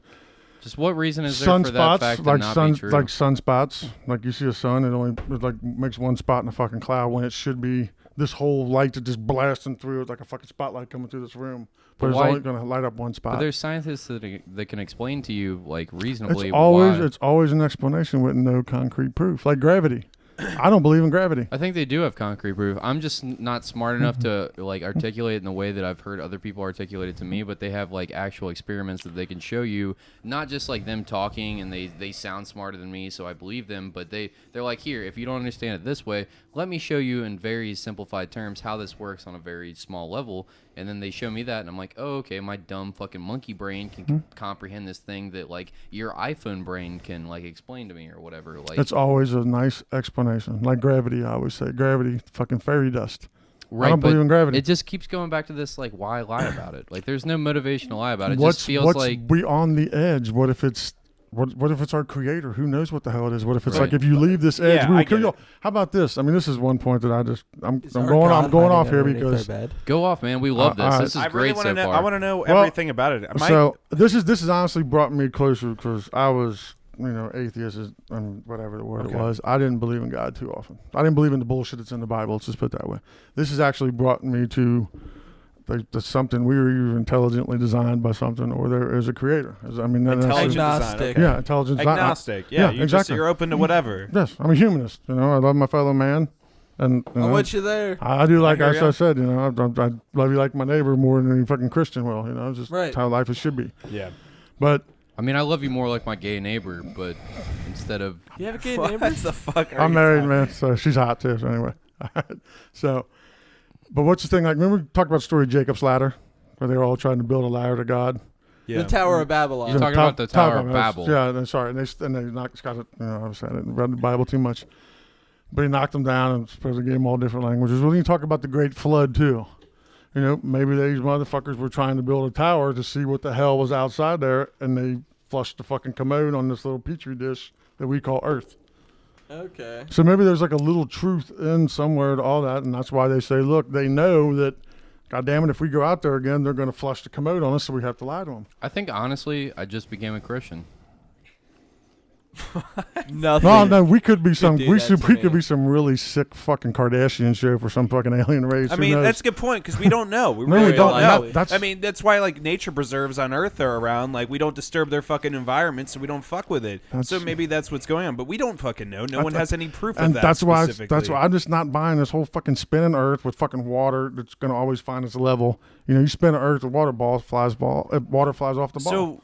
Just what reason is there for that sunspots fact to like not be true? sunspots. Like you see a sun, it like makes one spot in a fucking cloud when it should be this whole light that just blasting through it like a fucking spotlight coming through this room. But it's why- only going to light up one spot. But there's scientists that can explain to you like reasonably It's why. always an explanation with no concrete proof, like gravity. I don't believe in gravity. I think they do have concrete proof. I'm just not smart enough to like articulate it in the way that I've heard other people articulate it to me, but they have like actual experiments that they can show you, not just like them talking and they sound smarter than me, so I believe them, but they're like, here, if you don't understand it this way, let me show you in very simplified terms how this works on a very small level. And then they show me that, and I'm like, oh, okay, my dumb fucking monkey brain can comprehend this thing that like your iPhone brain can like explain to me or whatever. Like It's always a nice explanation, like gravity. I always say gravity, fucking fairy dust. right, I don't but believe in gravity. It just keeps going back to this like why lie about it? Like there's no motivational lie about it. It What's just feels what's like beyond the edge? What if it's What if it's our creator? Who knows what the hell it is? What if it's Right. like if you leave this edge, Yeah, we will I kill get you. it. How about this? I mean, this is one point that I'm Is our going God off hiding here underneath because our bed? Go off, man. We love this. This is I really great want to so know. far. I want to know Well, everything about it. so this is honestly brought me closer because I was atheist and whatever the word it was. I didn't believe in God too often. I didn't believe in the bullshit that's in the Bible. Let's just put it that way. This has actually brought me to there's something we were either intelligently designed by something or there is a creator. I mean, Intelligent design. Agnostic. Okay. yeah, intelligent design. Agnostic. Yeah, exactly. you're open to whatever. Yes, I'm a humanist. I love my fellow man, and I'm with you there. I do like I hear I ya. said. I love you like my neighbor more than any fucking Christian will. It's just Right. how life should be. Yeah. But I mean, I love you more like my gay neighbor, but instead of You have a gay What neighbor? the fuck? Are I'm you married, talking- man, so she's hot too. So anyway, so, but what's the thing? Like, remember we talked about the story of Jacob's ladder, where they were all trying to build a ladder to God. Yeah. The Tower of Babylon. You're talking about the Tower of Babel. Babel. Yeah, and sorry, and they knocked Scott. Obviously, I didn't read the Bible too much, but he knocked them down and supposed to give them all different languages. Well, you talk about the Great Flood too. Maybe these motherfuckers were trying to build a tower to see what the hell was outside there, and they flushed the fucking commode on this little petri dish that we call Earth. Okay. So maybe there's like a little truth in somewhere to all that, and that's why they say, look, they know that, God damn it, if we go out there again, they're going to flush the commode on us, so we have to lie to them. I think honestly, I just became a Christian. Nothing. No, we could be some, do we that should, to we me. could be some really sick fucking Kardashian show for some fucking alien race. I Who mean, knows? that's a good point because we don't know. We No, really we don't don't. know. That- that's- I mean, that's why like nature preserves on Earth are around. Like we don't disturb their fucking environment, so we don't fuck with it. So maybe that's what's going on, but we don't fucking know. No one has any proof of and that. that's why specifically. I'm just not buying this whole fucking spinning Earth with fucking water that's going to always find its level. You spin an Earth with water flies off the ball.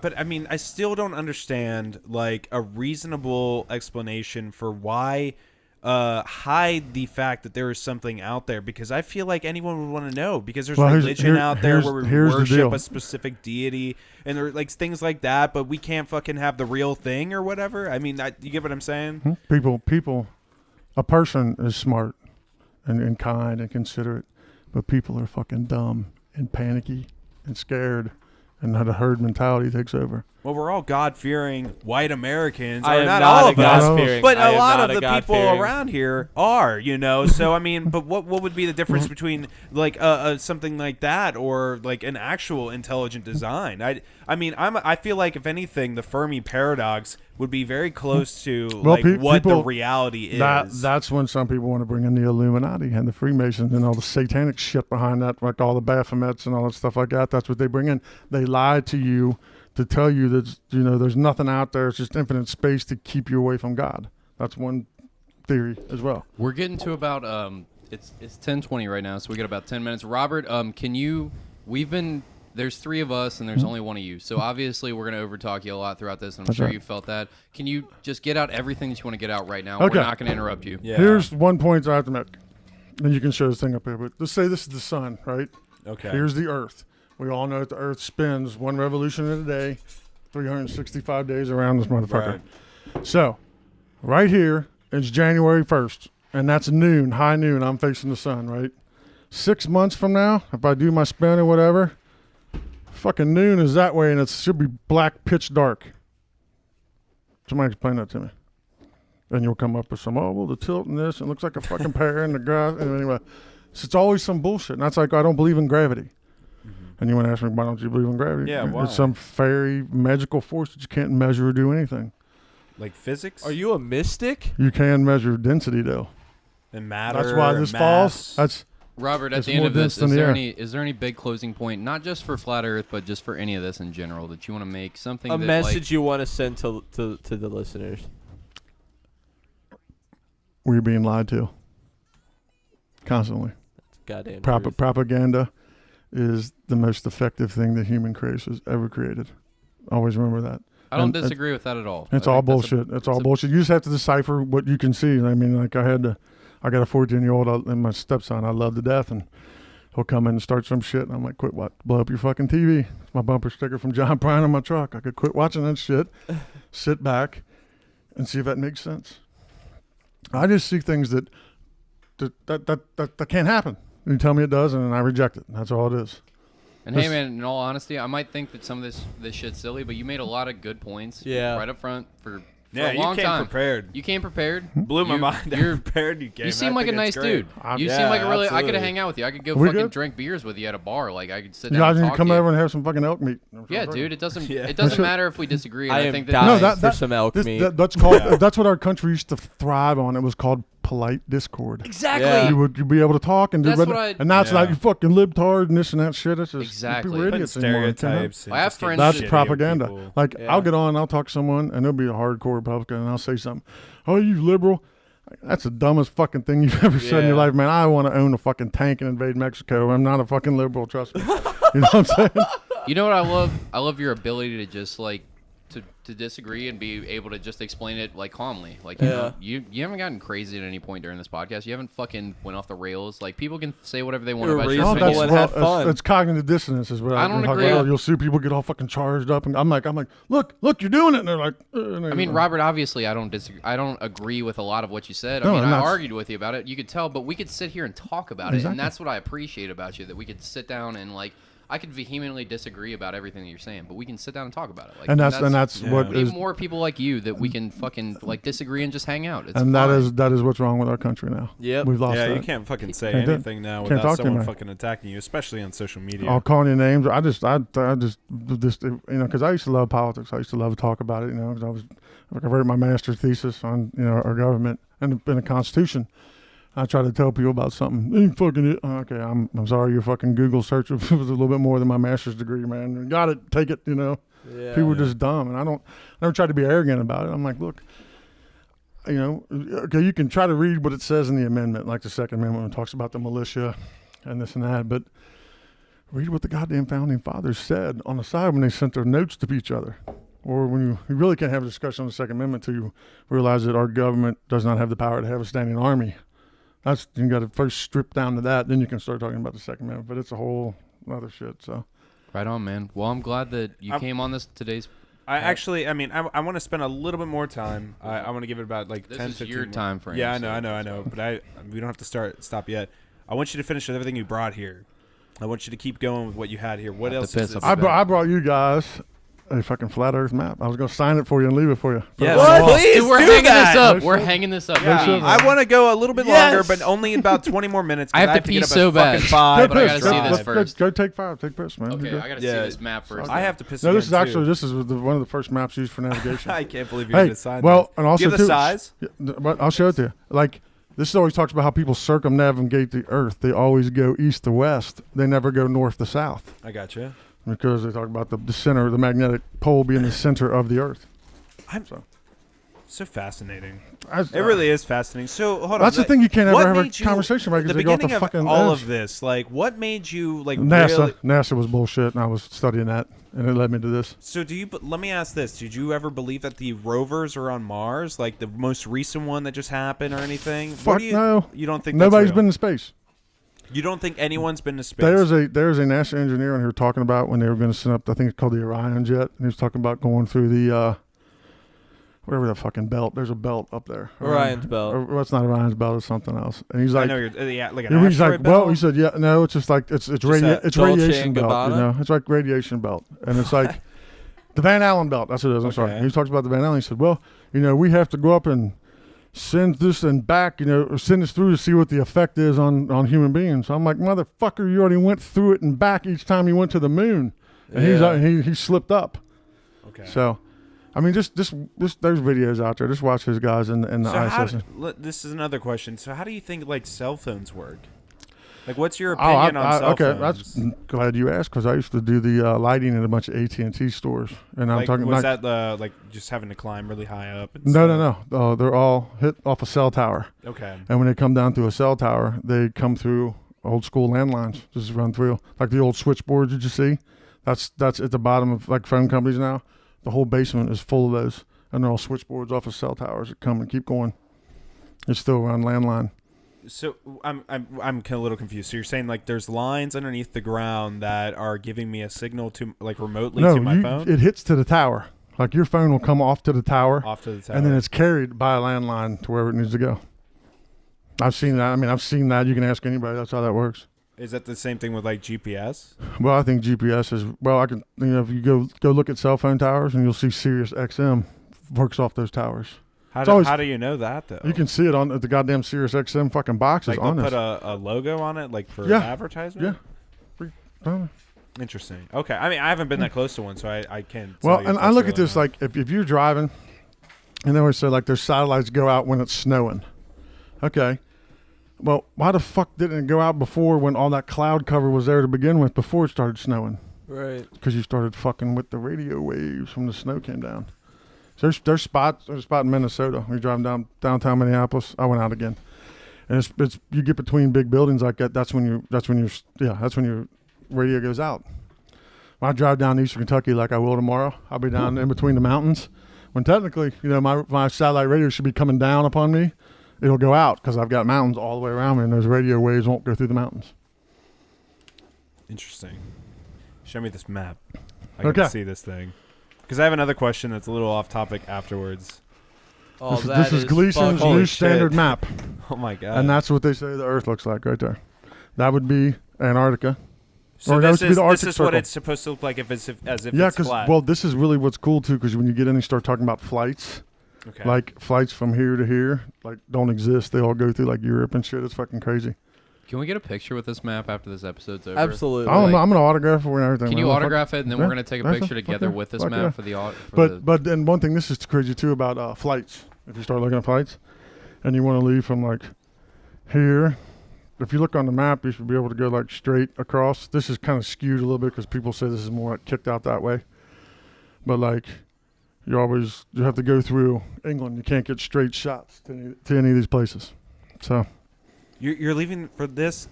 But I mean, I still don't understand like a reasonable explanation for why hide the fact that there is something out there, because I feel like anyone would want to know, because there's religion out there where we here's the worship deal. a specific deity and there are like things like that, but we can't fucking have the real thing or whatever. I mean, you get what I'm saying? People, a person is smart and kind and considerate, but people are fucking dumb and panicky and scared, and how the herd mentality takes over. Well, we're all God-fearing white Americans. I or am not not all a of us, God-fearing. but I a am lot not of a the people God-fearing. around here are, So I mean, but what would be the difference between like something like that or like an actual intelligent design? I feel like if anything, the Fermi paradox would be very close to Well, what the people- reality is. That's when some people want to bring in the Illuminati and the Freemasons and all the satanic baphomets behind that, like all the Baphomets and all that stuff like that. That's what they bring in. They lie to you to tell you that there's nothing out there. It's just infinite space to keep you away from God. That's one theory as well. We're getting to about it's 10:20 right now, so we got about 10 minutes. Robert, there's three of us and there's only one of you, so obviously we're gonna overtalk you a lot throughout this, and I'm That's sure right. you felt that. Can you just get out everything that you want to get out right now? Okay. We're not gonna interrupt you. Yeah. Here's one point I have to make. And you can show this thing up here, but let's say this is the sun, right? Okay. Here's the Earth. We all know that the Earth spins one revolution in a day, 365 days around this motherfucker. Right. So, right here, it's January 1st, and that's noon, high noon. I'm facing the sun, right? 6 months from now, if I do my spin or whatever, fucking noon is that way, and it should be black, pitch dark. Somebody explain that to me. And you'll come up with some, the tilt and this, and it looks like a fucking pear in the grass. And anyway, so it's always some bullshit. And that's like, I don't believe in gravity. And you want to ask me, why don't you believe in gravity? Yeah, why? It's some fairy magical force that you can't measure or do anything. Like physics? Are you a mystic? You can measure density, though. and matter? That's why this mass? falls. That's Robert, at It's the end more of this, dense than the air. is there any big closing point, not just for Flat Earth, but just for any of this in general, that you want to make? Something A that, message you want to send to the listeners? we're being lied to constantly. Goddamn. truth. Propaganda is the most effective thing the human race has ever created. Always remember that. I don't And disagree with that at all. It's I all think that's bullshit. It's all a- bullshit. You just have to decipher what you can see. I mean, like I got a 14-year-old and my stepson I love to death, and he'll come in and start some shit, and I'm like, quit what? Blow up your fucking TV. It's my bumper sticker from John Prine on my truck. I could quit watching that shit, sit back, and see if that makes sense. I just see things that can't happen. You tell me it does, and then I reject it. That's all it is. And hey, man, in all honesty, I might think that some of this shit's silly, but you made a lot of good points. Yeah. Right up front for Yeah, a long you came time. prepared. You came prepared. Blew my mind. You're prepared. You came. You seem I like a think nice it's great. dude. You Yeah, seem like a really. I could absolutely. hang out with you. I could go We fucking good? drink beers with you at a bar. Like I could sit You down guys and need talk to come to you. over and have some fucking elk meat. Yeah, dude. It doesn't. Yeah. It doesn't matter if we disagree. And I I am think that dying for some elk meat. That's called. That's what our country used to thrive on. It was called polite discord. exactly. Yeah. You'd be able to talk and do, That's but, what I- and now it's Yeah. like you fucking libtard and this and that shit. It's just Exactly. people are Putting idiots anymore, you know? stereotypes. and I have just getting friends That's shitty at propaganda. people. Like Yeah. I'll get on, I'll talk to someone, and they'll be a hardcore Republican, and I'll say something. Oh, you liberal? That's the dumbest fucking thing you've ever said in your Yeah. life, man. I want to own a fucking tank and invade Mexico. I'm not a fucking liberal, trust me. You know what I'm saying? You know what I love? I love your ability to just like to disagree and be able to just explain it like calmly. Like you Yeah. know, you haven't gotten crazy at any point during this podcast. You haven't fucking went off the rails. Like people can say whatever they want You're about a your No, reasonable opinion. and have fun. It's cognitive dissonance is what I don't talk agree. about. You'll see people get all fucking charged up, and I'm like, look, you're doing it, and they're like, and I mean, Robert, obviously, I don't disagree. I don't agree with a lot of what you said. I No, mean, and I that's- argued with you about it. You could tell, but we could sit here and talk about it, Exactly. and that's what I appreciate about you. That we could sit down and like, I could vehemently disagree about everything that you're saying, but we can sit down and talk about it. Like, and that's Yeah. what we need is, more people like you that we can fucking like disagree and just hang out. It's and fine. that is what's wrong with our country now. Yep. We've lost Yeah, that. you can't fucking say Can't do it. anything now Can't without talk to someone me. fucking attacking you, especially on social media. I'll call you names. I just you know, because I used to love politics. I used to love to talk about it. You know, 'cause I wrote my master's thesis on our government and the Constitution. I try to tell people about something. Okay, I'm sorry. Your fucking Google search was a little bit more than my master's degree, man. You got it. Take it. You know, Yeah. people are just dumb, and I never try to be arrogant about it. I'm like, look. You know, okay, you can try to read what it says in the amendment, like the Second Amendment when it talks about the militia and this and that, but read what the goddamn founding fathers said on the side when they sent their notes to each other. Or when you really can't have a discussion on the Second Amendment until you realize that our government does not have the power to have a standing army. You got to first strip down to that, then you can start talking about the Second Amendment. But it's a whole other shit. So Right on, man. Well, I'm glad that you came on today's. I want to spend a little bit more time. I want to give it about like This 10, is 15 your more. time frame. Yeah, so- I know. But we don't have to stop yet. I want you to finish with everything you brought here. I want you to keep going with what you had here. What Have to else piss is this? up I a brought you guys a fucking flat Earth map. I was going to sign it for you and leave it for you. Yes. What? Please Dude, we're do hanging that. this up. No We're shit. hanging this up. Yeah, shit, I want to go a little bit Yes. longer, but only about 20 more minutes. 'cause I have to get pee up at so bad. fucking 5, but I gotta piss. see this first. Go take 5. Take piss, man. You're Okay, good. I gotta Yeah. see this map first. I have to piss No, this is again, actually too. one of the first maps used for navigation. I can't believe you Hey, decided. well, and also Give the too, size. But I'll show it to you. Like this always talks about how people circumnavigate the Earth. They always go east to west. They never go north to south I got you. because they talk about the center, the magnetic pole being the center of the Earth. So fascinating. It It really is fascinating. So hold on. That's the like, thing you can't what ever have made a you- conversation about The because they go off the beginning of fucking all edge. of this, like, what made you like NASA. really? NASA was bullshit, and I was studying that, and it led me to this. So do you? Let me ask this: did you ever believe that the rovers are on Mars, like the most recent one that just happened, or anything? What Fuck do you, no. You don't think Nobody's that's been real? to space. You don't think anyone's been to space? There's a NASA engineer on here talking about when they were going to send up. I think it's called the Orion jet, and he was talking about going through the whatever the fucking belt. There's a belt up there. Orion's belt. Well, it's not Orion's belt. It's something else. And he's I like, know you're yeah, like an he's like, asteroid well, belt? he said, yeah, no, it's just like it's that it's Dolce radiation and belt. You Gabbana? know, it's like radiation belt, and it's like the Van Allen belt. That's what it is. I'm sorry. Okay. He talks about the Van Allen. He said, well, we have to go up and send this and back, or send this through to see what the effect is on human beings. So I'm like, motherfucker, you already went through it and back each time you went to the moon, and Yeah. he slipped up. Okay. So, I mean, just there's videos out there. Just watch his guys in the So how, ISS. this is another question. So how do you think like cell phones work? Like, what's your Oh, opinion on cell okay. phones? That's glad you asked because I used to do the lighting in a bunch of AT&T stores, and I'm Like, talking was about. that like just having to climb really high up? And No. stuff? They're all hit off a cell tower, Okay. and when they come down to a cell tower, they come through old school landlines. Just run through like the old switchboards that you see. That's at the bottom of like phone companies now. The whole basement is full of those, and they're all switchboards off of cell towers that come and keep going. It's still around landline. So I'm kind of a little confused. So you're saying like there's lines underneath the ground that are giving me a signal to like remotely to my phone it hits to the tower. Like your phone will come off to the tower, off to the tower. and then it's carried by a landline to wherever it needs to go. I've seen that. I mean, I've seen that. You can ask anybody. That's how that works. Is that the same thing with like GPS? Well, I think GPS is I can if you go look at cell phone towers and you'll see Sirius XM works off those towers. How do you know that though? You can see it on the goddamn Sirius XM fucking boxes like on they'll it. put a logo on it like for Yeah. advertisement? Yeah. Interesting. Okay. I mean, I haven't been that close to one, so I can't. Well, tell you and if I that's look real at or this not. like if you're driving, and they always say like their satellites go out when it's snowing. Okay. Well, why the fuck didn't it go out before when all that cloud cover was there to begin with before it started snowing? Right. Because you started fucking with the radio waves when the snow came down. So there's spots. There's a spot in Minnesota. We're driving downtown Minneapolis. I went out again, and it's you get between big buildings like that. That's when your radio goes out. When I drive down Eastern Kentucky like I will tomorrow, I'll be down in between the mountains. When technically, my satellite radio should be coming down upon me. It'll go out because I've got mountains all the way around me, and those radio waves won't go through the mountains. Interesting. Show me this map. I Okay. can see this thing. Because I have another question that's a little off topic afterwards. Oh, This is Gleason's fucking- new shit. standard map, Oh my god. and that's what they say the Earth looks like right there. That would be Antarctica. so or that this would be is the this Arctic is what Circle. it's supposed to look like as if Yeah, it's because flat. this is really what's cool too. Because when you get in and start talking about flights, okay. like flights from here to here, like don't exist. They all go through like Europe and shit. It's fucking crazy. Can we get a picture with this map after this episode's over? Absolutely. I'm Like- gonna autograph it and everything. Can man. you Fuck- autograph it, and then Yeah, we're gonna take a that's picture fuck together yeah, with this fuck map yeah. for the But then one thing, this is crazy too about flights. If you start looking at flights, and you want to leave from like here, if you look on the map, you should be able to go like straight across. This is kind of skewed a little bit because people say this is more like kicked out that way. But like, you have to go through England. You can't get straight shots to any of these places. So You're leaving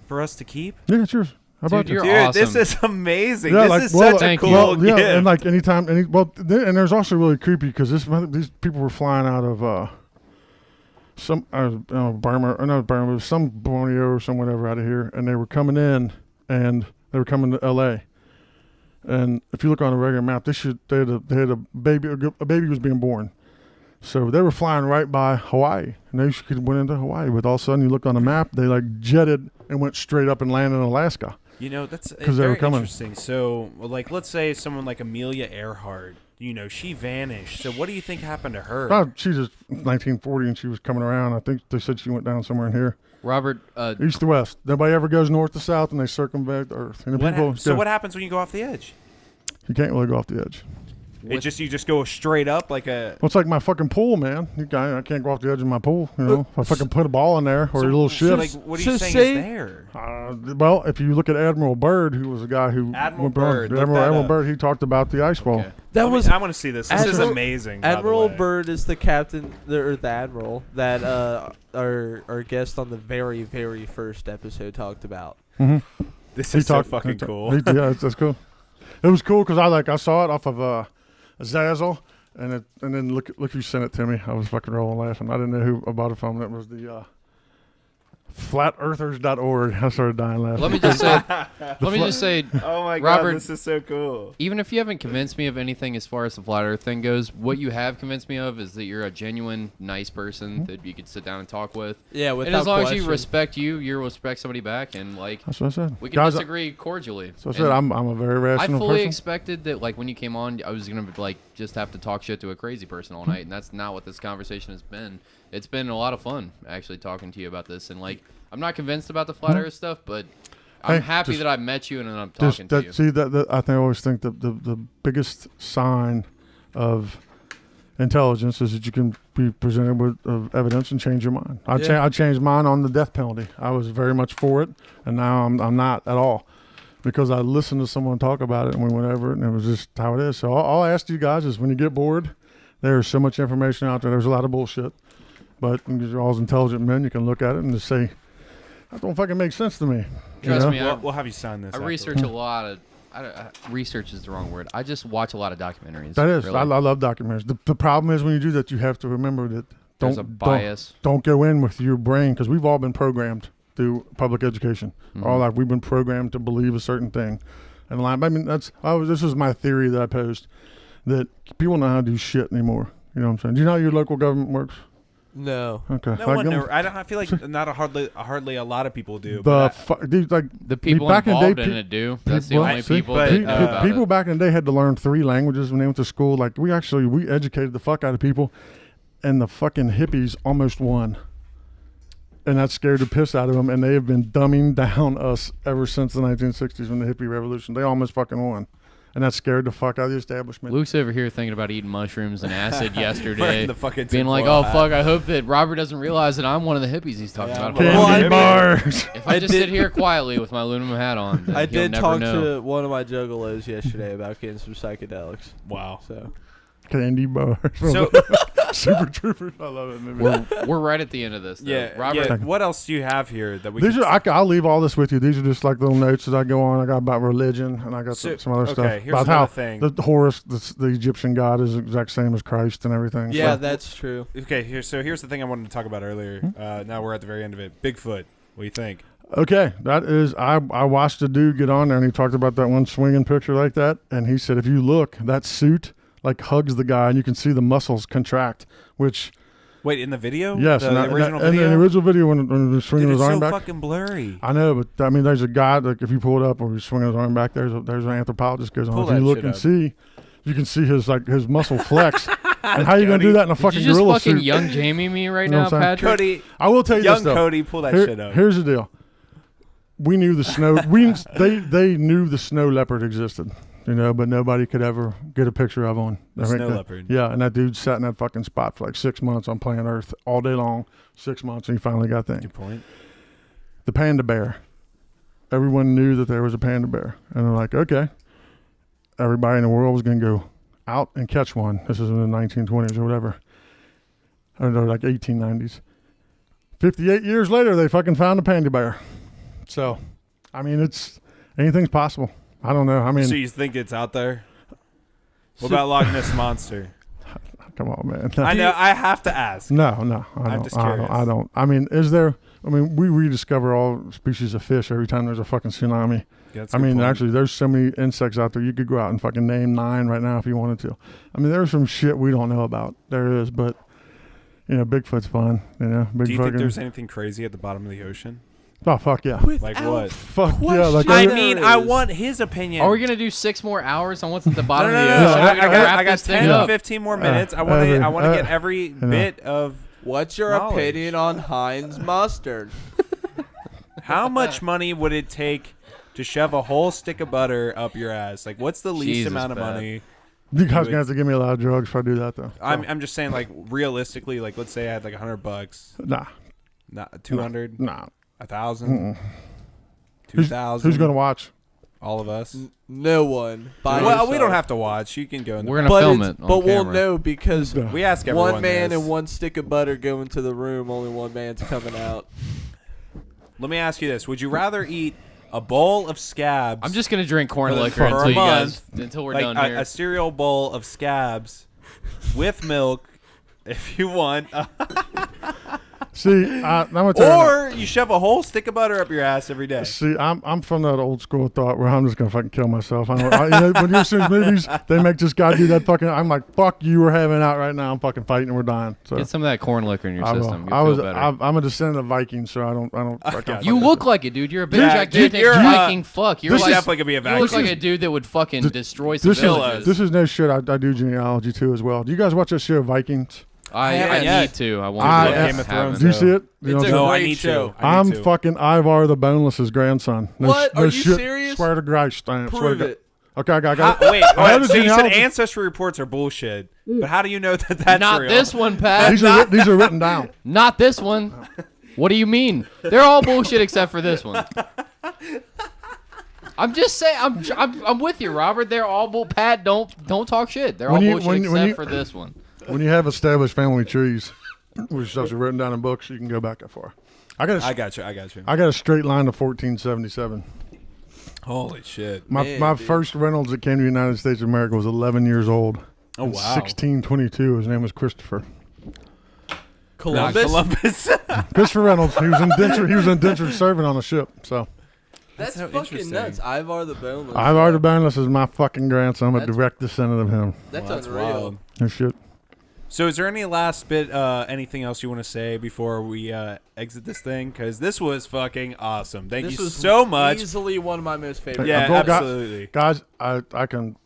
for us to keep? yeah, it's yours. How about Dude, that? you're Dude, awesome. this is amazing. Yeah, This like, is well, such a thank cool you. Well, yeah, gift. and like anytime, and there's also really creepy because these people were flying out of some Burma, or not Burma, it was some Borneo or some whatever out of here, and they were coming in, and they were coming to L.A. And if you look on a regular map, they had a baby, a baby was being born, so they were flying right by Hawaii, and they could went into Hawaii, but all of a sudden you look on the map, they like jetted and went straight up and landed in Alaska. That's 'Cause they were very coming. interesting. So, like, let's say someone like Amelia Earhart, she vanished. So, what do you think happened to her? Oh, she's just 1940, and she was coming around. I think they said she went down somewhere in here. Robert, East to west. Nobody ever goes north to south, and they circumvent the Earth. And the people, What happens when you go off the edge? you can't really go off the edge. You just go straight up like a. Well, it's like my fucking pool, man. I can't go off the edge of my pool. If I fucking put a ball in there or a little ship. Like, what are you So saying say- is there? Well, if you look at Admiral Byrd, who was a guy who Admiral went around- Byrd, look that Admiral up. Byrd, he talked about the ice wall. okay. That was I want to see this. This is Admiral- amazing. by the Admiral way. Byrd is the captain, or the admiral that our guest on the very, very first episode talked about. Mm-hmm. This is so fucking cool. Yeah, that's cool. It was cool because I saw it off of a Zazzle, and then look who sent it to me. I was fucking rolling laughing. I didn't know who I bought it from. It was the flatearthers.org. I started dying laughing. Let me just say, Oh my Robert- god, this is so cool. even if you haven't convinced me of anything as far as the flat Earth thing goes, what you have convinced me of is that you're a genuine, nice person that you could sit down and talk with. Yeah, And as long as you respect you respect somebody back, and like That's what I said. we can Guys, disagree cordially. So I said And I'm a very I rational fully person. expected that, like, when you came on, I was gonna like just have to talk shit to a crazy person all night, and that's not what this conversation has been. It's been a lot of fun actually talking to you about this, and like, I'm not convinced about the flat Earth stuff, but I'm Hey, happy just- that I met you and I'm talking to you. See that I think I always think that the biggest sign of intelligence is that you can be presented with evidence and change your mind. I changed mine on the death penalty. I was very much for it, and now I'm not at all, because I listened to someone talk about it and we went over it, and it was just how it is. So all I ask you guys is, when you get bored, there's so much information out there. There's a lot of bullshit, but you're all intelligent men. You can look at it and just say, that don't fucking make sense to me. Trust me, We'll have you sign this. I research a lot of. Research is the wrong word. I just watch a lot of documentaries. That is, really. I love documentaries. The problem is when you do that, you have to remember that There's a bias. Don't go in with your brain, because we've all been programmed through public education. Mhm. All life we've been programmed to believe a certain thing. And I mean, this is my theory that I posed, that people don't know how to do shit anymore. You know what I'm saying? Do you know how your local government works? No. Okay. No Like, one knew. I feel like not hardly a lot of people do. The But dude, like The people back in the involved day, in it do. That's the people- only see, people but, that know about people it. back in the day had to learn 3 languages when they went to school. Like we educated the fuck out of people, and the fucking hippies almost won. And that scared the piss out of them, and they have been dumbing down us ever since the 1960s when the hippie revolution. They almost fucking won. And that scared the fuck out of the establishment. Luke's over here thinking about eating mushrooms and acid yesterday, Wearing the fucking being like, tinfoil "Oh hat. fuck! I hope that Robert doesn't realize that I'm one of the hippies he's talking about." Candy Well, I mean- bars. If I just sit here quietly with my aluminum hat on, then I he'll did never talk know. to one of my juggalos yesterday about getting some psychedelics. wow. So Candy bars. So Super Troopers. I love it. Movie. We're right at the end of this. Though. yeah, Robert. yeah. What else do you have here that we? These can are, I'll leave all this with you. These are just like little notes that I go on. I got about religion, and I got So- some other okay, stuff here's about another how thing. the Horus, the Egyptian god, is the exact same as Christ and everything. yeah, So, that's true. Okay, here's the thing I wanted to talk about earlier. Now we're at the very end of it. Bigfoot. What do you think? okay, that is. I watched a dude get on there, and he talked about that one swinging picture like that, and he said if you look, that suit like hugs the guy, and you can see the muscles contract. Which Wait, in the video? yes, the and original and video. the original video when he was swinging Dude, his it's arm so back. fucking blurry. I know, but I mean, there's a guy. Like if you pull it up or he's swinging his arm back, there's an anthropologist goes on. Pull If you that look shit and up. see, you can see his muscle flex. And how you gonna do that in a Did fucking you just gorilla fucking suit? young Jamie me right You know now, what I'm saying? Patrick? Cody, I will tell you young this though. Cody, pull that shit up. Here's the deal. We knew the snow. They knew the snow leopard existed, but nobody could ever get a picture of one. The snow leopard. Yeah, and that dude sat in that fucking spot for like 6 months on planet Earth all day long. 6 months, and he finally got things. Good point. The panda bear. Everyone knew that there was a panda bear, and they're like, okay, everybody in the world was going to go out and catch one. This is in the 1920s or whatever. I don't know, like 1890s. 58 years later, they fucking found a panda bear. So, I mean, anything's possible. I don't know. I mean, So you think it's out there? What about Loch Ness Monster? come on, man. I know. I have to ask. No, I'm just curious. I don't. I mean, is there? I mean, we rediscover all species of fish every time there's a fucking tsunami. Yeah, that's a I good mean, point. actually, there's so many insects out there. You could go out and fucking name 9 right now if you wanted to. I mean, there's some shit we don't know about. There is, but Bigfoot's fun. Big Do you fucking. think there's anything crazy at the bottom of the ocean? Oh fuck yeah. Like what? Fuck yeah. Like I There mean, is. I want his opinion. Are we gonna do 6 more hours on what's at the No, bottom no, of no, the no. ocean? I We gotta got wrap this 10 thing to up. 15 more minutes. I want to get every bit of What's your knowledge. opinion on Heinz mustard? how much money would it take to shove a whole stick of butter up your ass? Like, what's the least Jesus, amount of Pat. money? You guys gonna have to give me a lot of drugs if I do that though. I'm just saying, like, realistically, like, let's say I had like $100, Nah. not 200, Nah. 1,000, Who's 2,000. Who's gonna watch? All of us. No one. By Well, we yourself. don't have to watch. You can go in the We're gonna But, film it's- it on but we'll camera. know because Yeah. We ask everyone. one man this. and one stick of butter go into the room. Only one man's coming out. Let me ask you this: would you rather eat a bowl of scabs? I'm just gonna drink corn For liquor a until you guys, month, until we're like done here. a cereal bowl of scabs with milk, if you want, See, I'm gonna tell you. or you shove a whole stick of butter up your ass every day. See, I'm from that old school thought where I'm just gonna fucking kill myself. When you see these movies, they make this guy do that fucking. I'm like, fuck you, we're having out right now. I'm fucking fighting, and we're dying. So Get some of that corn liquor in your I will. system. You'll feel better. I'm a descendant of Vikings, so I don't. got You look like it, dude. You're a big Yeah, gigantic dude, you're, Viking fuck. You're This like, definitely gonna be a you look vaccine. like a dude that would fucking destroy This civilians. is no shit. I do genealogy too as well. Do you guys watch that show Vikings? I haven't yet. need to. I want I- to. Game of Thrones, Do you though. see it? You It's know a what I'm No, I great need show. to. I I'm need to. fucking Ivar the Boneless's grandson. No What? no Are you shit. serious? Swear to Christ, I swear to Prove God. it. Okay, I got Wait, I have the so you said genealogy. ancestry reports are bullshit, but how do you know that that's Not real? this one, Pat. These are written down. Not this one. What do you mean? They're all bullshit except for this one. I'm just saying. I'm with you, Robert. They're all bull. Pat, don't talk shit. They're all When you- bullshit when except you- for this one. When you have established family trees, which stuff's written down in books, you can go back that far. I got I got you. I got a straight line to 1477. Holy shit! My Man, dude. first Reynolds that came to the United States of America was 11 years old. Oh In wow! 1622. His name was Christopher. Columbus. Columbus. Christopher Reynolds. He was indentured. He was indentured serving on a ship. So That's so fucking interesting. nuts. Ivar the Boneless. Ivar the Boneless is my fucking grandson. I'm a That's- direct descendant of him. That's Well, that's unreal. wild. No shit. So is there any last bit, anything else you want to say before we exit this thing? Because this was fucking awesome. Thank you so much. Easily one of my most favorite. Yeah, absolutely. Guys, I can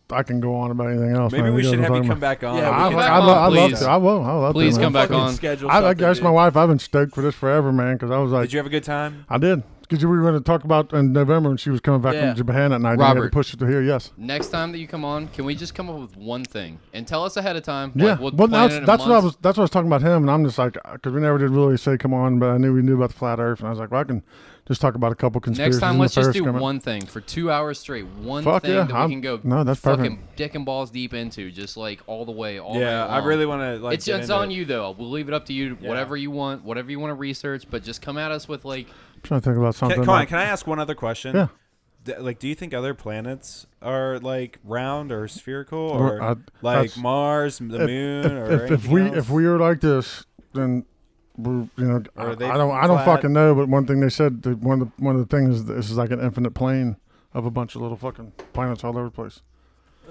go on about anything else. Maybe man. we should have you talking come back on. Yeah, I'd we can- love please. to. I will. I'll love Please to, come man. back on. Schedule I something, guess dude. my wife. I've been stoked for this forever, man. Because I was like, Did you have a good time? I did. Because we were going to talk about in November when she was coming back Yeah. from Japan at night. And we had to Robert. push it to here. Yes. Next time that you come on, can we just come up with one thing and tell us ahead of time? Yeah. Like, we'll Well, plan it in that's what I months. was. That's what I was talking about him, and I'm just like, because we never did really say come on, but I knew we knew about the flat Earth, and I was like, well, I can just talk about a couple conspiracies. Next time, and let's the just first do coming. one thing for 2 hours straight. One Fuck thing yeah, that we can go no, that's fucking perfect. dick and balls deep into, just like all the way, all Yeah, night I long. really want to like. It's on you though. We'll leave it up to you. Yeah. Whatever you want to research, but just come at us with like. I'm trying to think about something. Come on, like- can I ask one other question? Yeah. Like, do you think other planets are like round or spherical, Well, or I- like that's- Mars, the moon, or if anything we else? if we are like this, then we're Or are they I don't flat? fucking know. But one thing they said, that one of the things is this is like an infinite plane of a bunch of little fucking planets all over the place.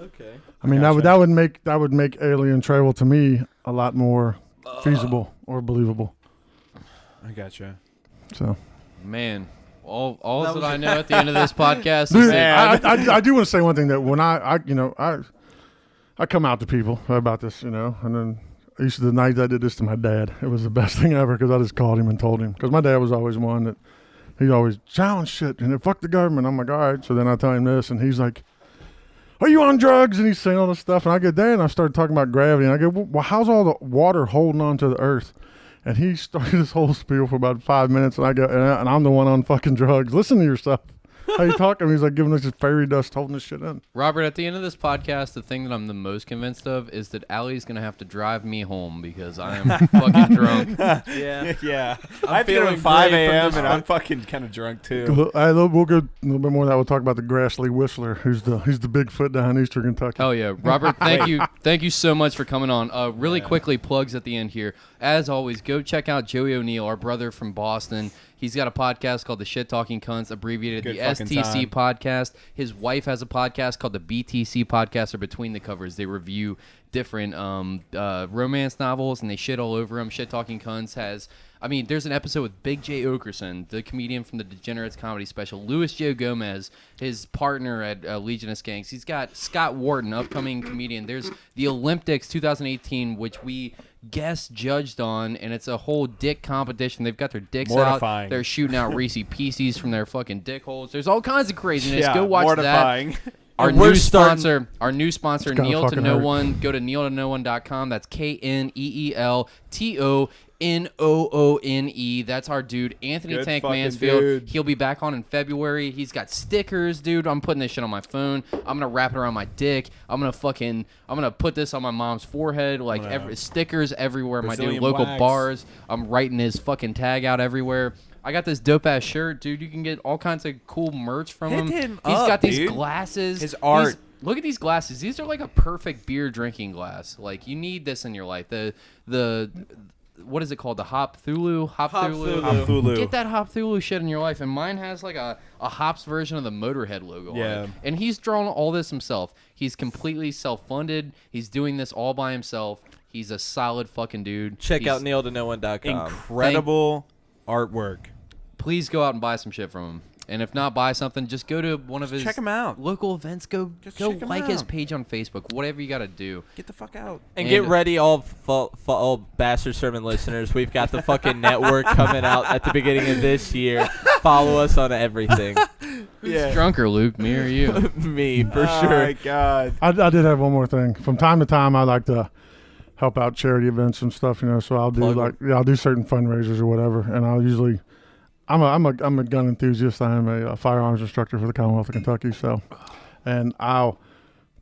Okay. I mean Gotcha. that would make alien travel to me a lot more feasible or believable. I gotcha. So. Man, all that I know at the end of this podcast is Dude, that I do want to say one thing that when I come out to people about this, and then I used to the night I did this to my dad. It was the best thing ever because I just called him and told him because my dad was always one that he'd always challenge shit and fuck the government. I'm like, all right. So then I tell him this, and he's like, "Are you on drugs?" And he's saying all this stuff, and I go, "Dad," and I started talking about gravity, and I go, "Well, how's all the water holding on to the earth?" And he started this whole spiel for about 5 minutes, and I go, and I'm the one on fucking drugs. Listen to yourself. How you talking? He's like giving us this fairy dust, holding this shit in. Robert, at the end of this podcast, the thing that I'm the most convinced of is that Allie's gonna have to drive me home because I am fucking drunk. Yeah. Yeah, I'm I feel feeling at 5 great from a.m. this and one. I'm fucking kind of drunk too. We'll go a little bit more of that. We'll talk about the Grassley Whistler, who's the Bigfoot down in Eastern Kentucky. Hell yeah, Robert! Thank you so much for coming on. Really quickly, plugs at the end here. As always, go check out Joey O'Neill, our brother from Boston. He's got a podcast called the Shit Talking Cunts, abbreviated Good the fucking STC time. podcast. His wife has a podcast called the BTC podcast, or Between the Covers. They review different romance novels, and they shit all over them. Shit Talking Cunts has... there's an episode with Big J. Okerson, the comedian from the Degenerates comedy special. Louis Joe Gomez, his partner at Legion of Skanks. He's got Scott Wharton, upcoming comedian. There's the Olympics 2018, which we guest judged on, and it's a whole dick competition. They've got their dicks Mortifying. out. They're shooting out Reese Pieces from their fucking dick holes. There's all kinds of craziness. Yeah, Go watch mortifying. that. Our And we're new starting- sponsor, gotta Kneel to fucking No hurt. One. Go to kneeltonoone.com. That's KNEELTONOONE. That's our dude, Anthony Good Tank fucking Mansfield. dude. He'll be back on in February. He's got stickers, dude. I'm putting this shit on my phone. I'm gonna wrap it around my dick. I'm gonna put this on my mom's forehead. Like stickers everywhere. My dude, Brazilian local wax. bars. I'm writing his fucking tag out everywhere. I got this dope ass shirt, dude. You can get all kinds of cool merch from Hit him. him He's up, got these dude. glasses. His art. Look at these glasses. These are like a perfect beer drinking glass. Like, you need this in your life. The what is it called? The Hop Thulu? Hop Thulu. Hop Thulu. Get that Hop Thulu shit in your life. And mine has like a Hops version of the Motorhead logo on Yeah. it. And he's drawn all this himself. He's completely self-funded. He's doing this all by himself. He's a solid fucking dude. Check He's- out kneeltonoone.com. Incredible artwork. Please go out and buy some shit from him. And if not, buy something. Just go to one of his check him out. local events. Go Just check him like his out. page on Facebook. Whatever you got to do. Get the fuck out. And get And- ready, all Bastard Sermon listeners. We've got the fucking network coming out at the beginning of this year. Follow us on everything. Yeah. Drunker, Luke, me or you? Me, for Oh sure. my god. I did have one more thing. From time to time, I like to help out charity events and stuff. So I'll do Plug I'll do certain fundraisers or whatever, and I'll usually. I'm a gun enthusiast. I am a firearms instructor for the Commonwealth of Kentucky. So, and I'll,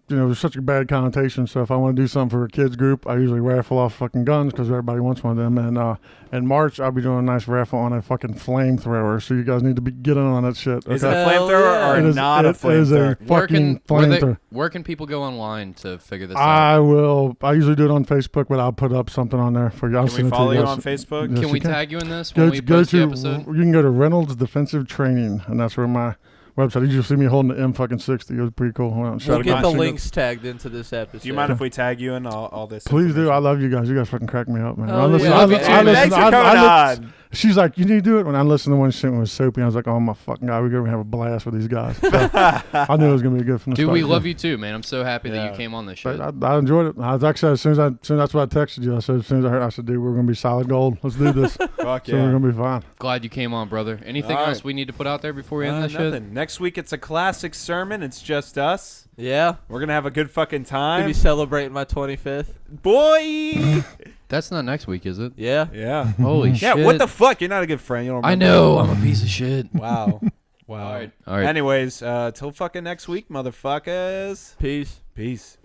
there's such a bad connotation. So if I want to do something for a kids group, I usually raffle off fucking guns because everybody wants one of them. And in March, I'll be doing a nice raffle on a fucking flamethrower. So you guys need to get in on that shit. Is it okay? a Hell flamethrower yeah. or It is- not a it is a flamethrower? fucking flamethrower. Where can people go online to figure this out? I will. I usually do it on Facebook, but I'll put up something on there for you. I'll Can send we it to follow you guys. on Facebook? Yes, Can we you can. tag you in this when we Go post to. the episode? You can go to Reynolds Defensive Training, and that's where my website. You just see me holding the M60. It was pretty cool. Hold on, We'll get the links. links tagged into this episode. Do you mind if we tag you in all this? Please do. I information? love you guys. You guys fucking crack me up, man. Oh, yeah. Love you too, man. Thanks for coming on. She's like, you need to do it. When I listened to one she sent me with Soapy, I was like, oh my fucking god, we're gonna have a blast with these guys. So, I knew it was gonna be good from the Dude, start. we love you too, man. I'm so happy that you came on this show. I enjoyed it. I was actually as soon as that's what I texted you. I said as soon as I heard, I said, dude, we're gonna be solid gold. Let's do this. Fuck So we're gonna be fine. Glad you came on, brother. Anything All else right. we need to put out there before we end this shit? Nothing. Next week it's a classic sermon. It's just us. Yeah. We're gonna have a good fucking Gonna time, be celebrating my 25th. boy. That's not next week, is it? Yeah. Yeah. Holy shit. Yeah. What the fuck? You're not a good friend. You don't. I remember. know. I'm a piece of shit. Wow. Wow. All right. Anyways, till fucking next week, motherfuckers. Peace. Peace.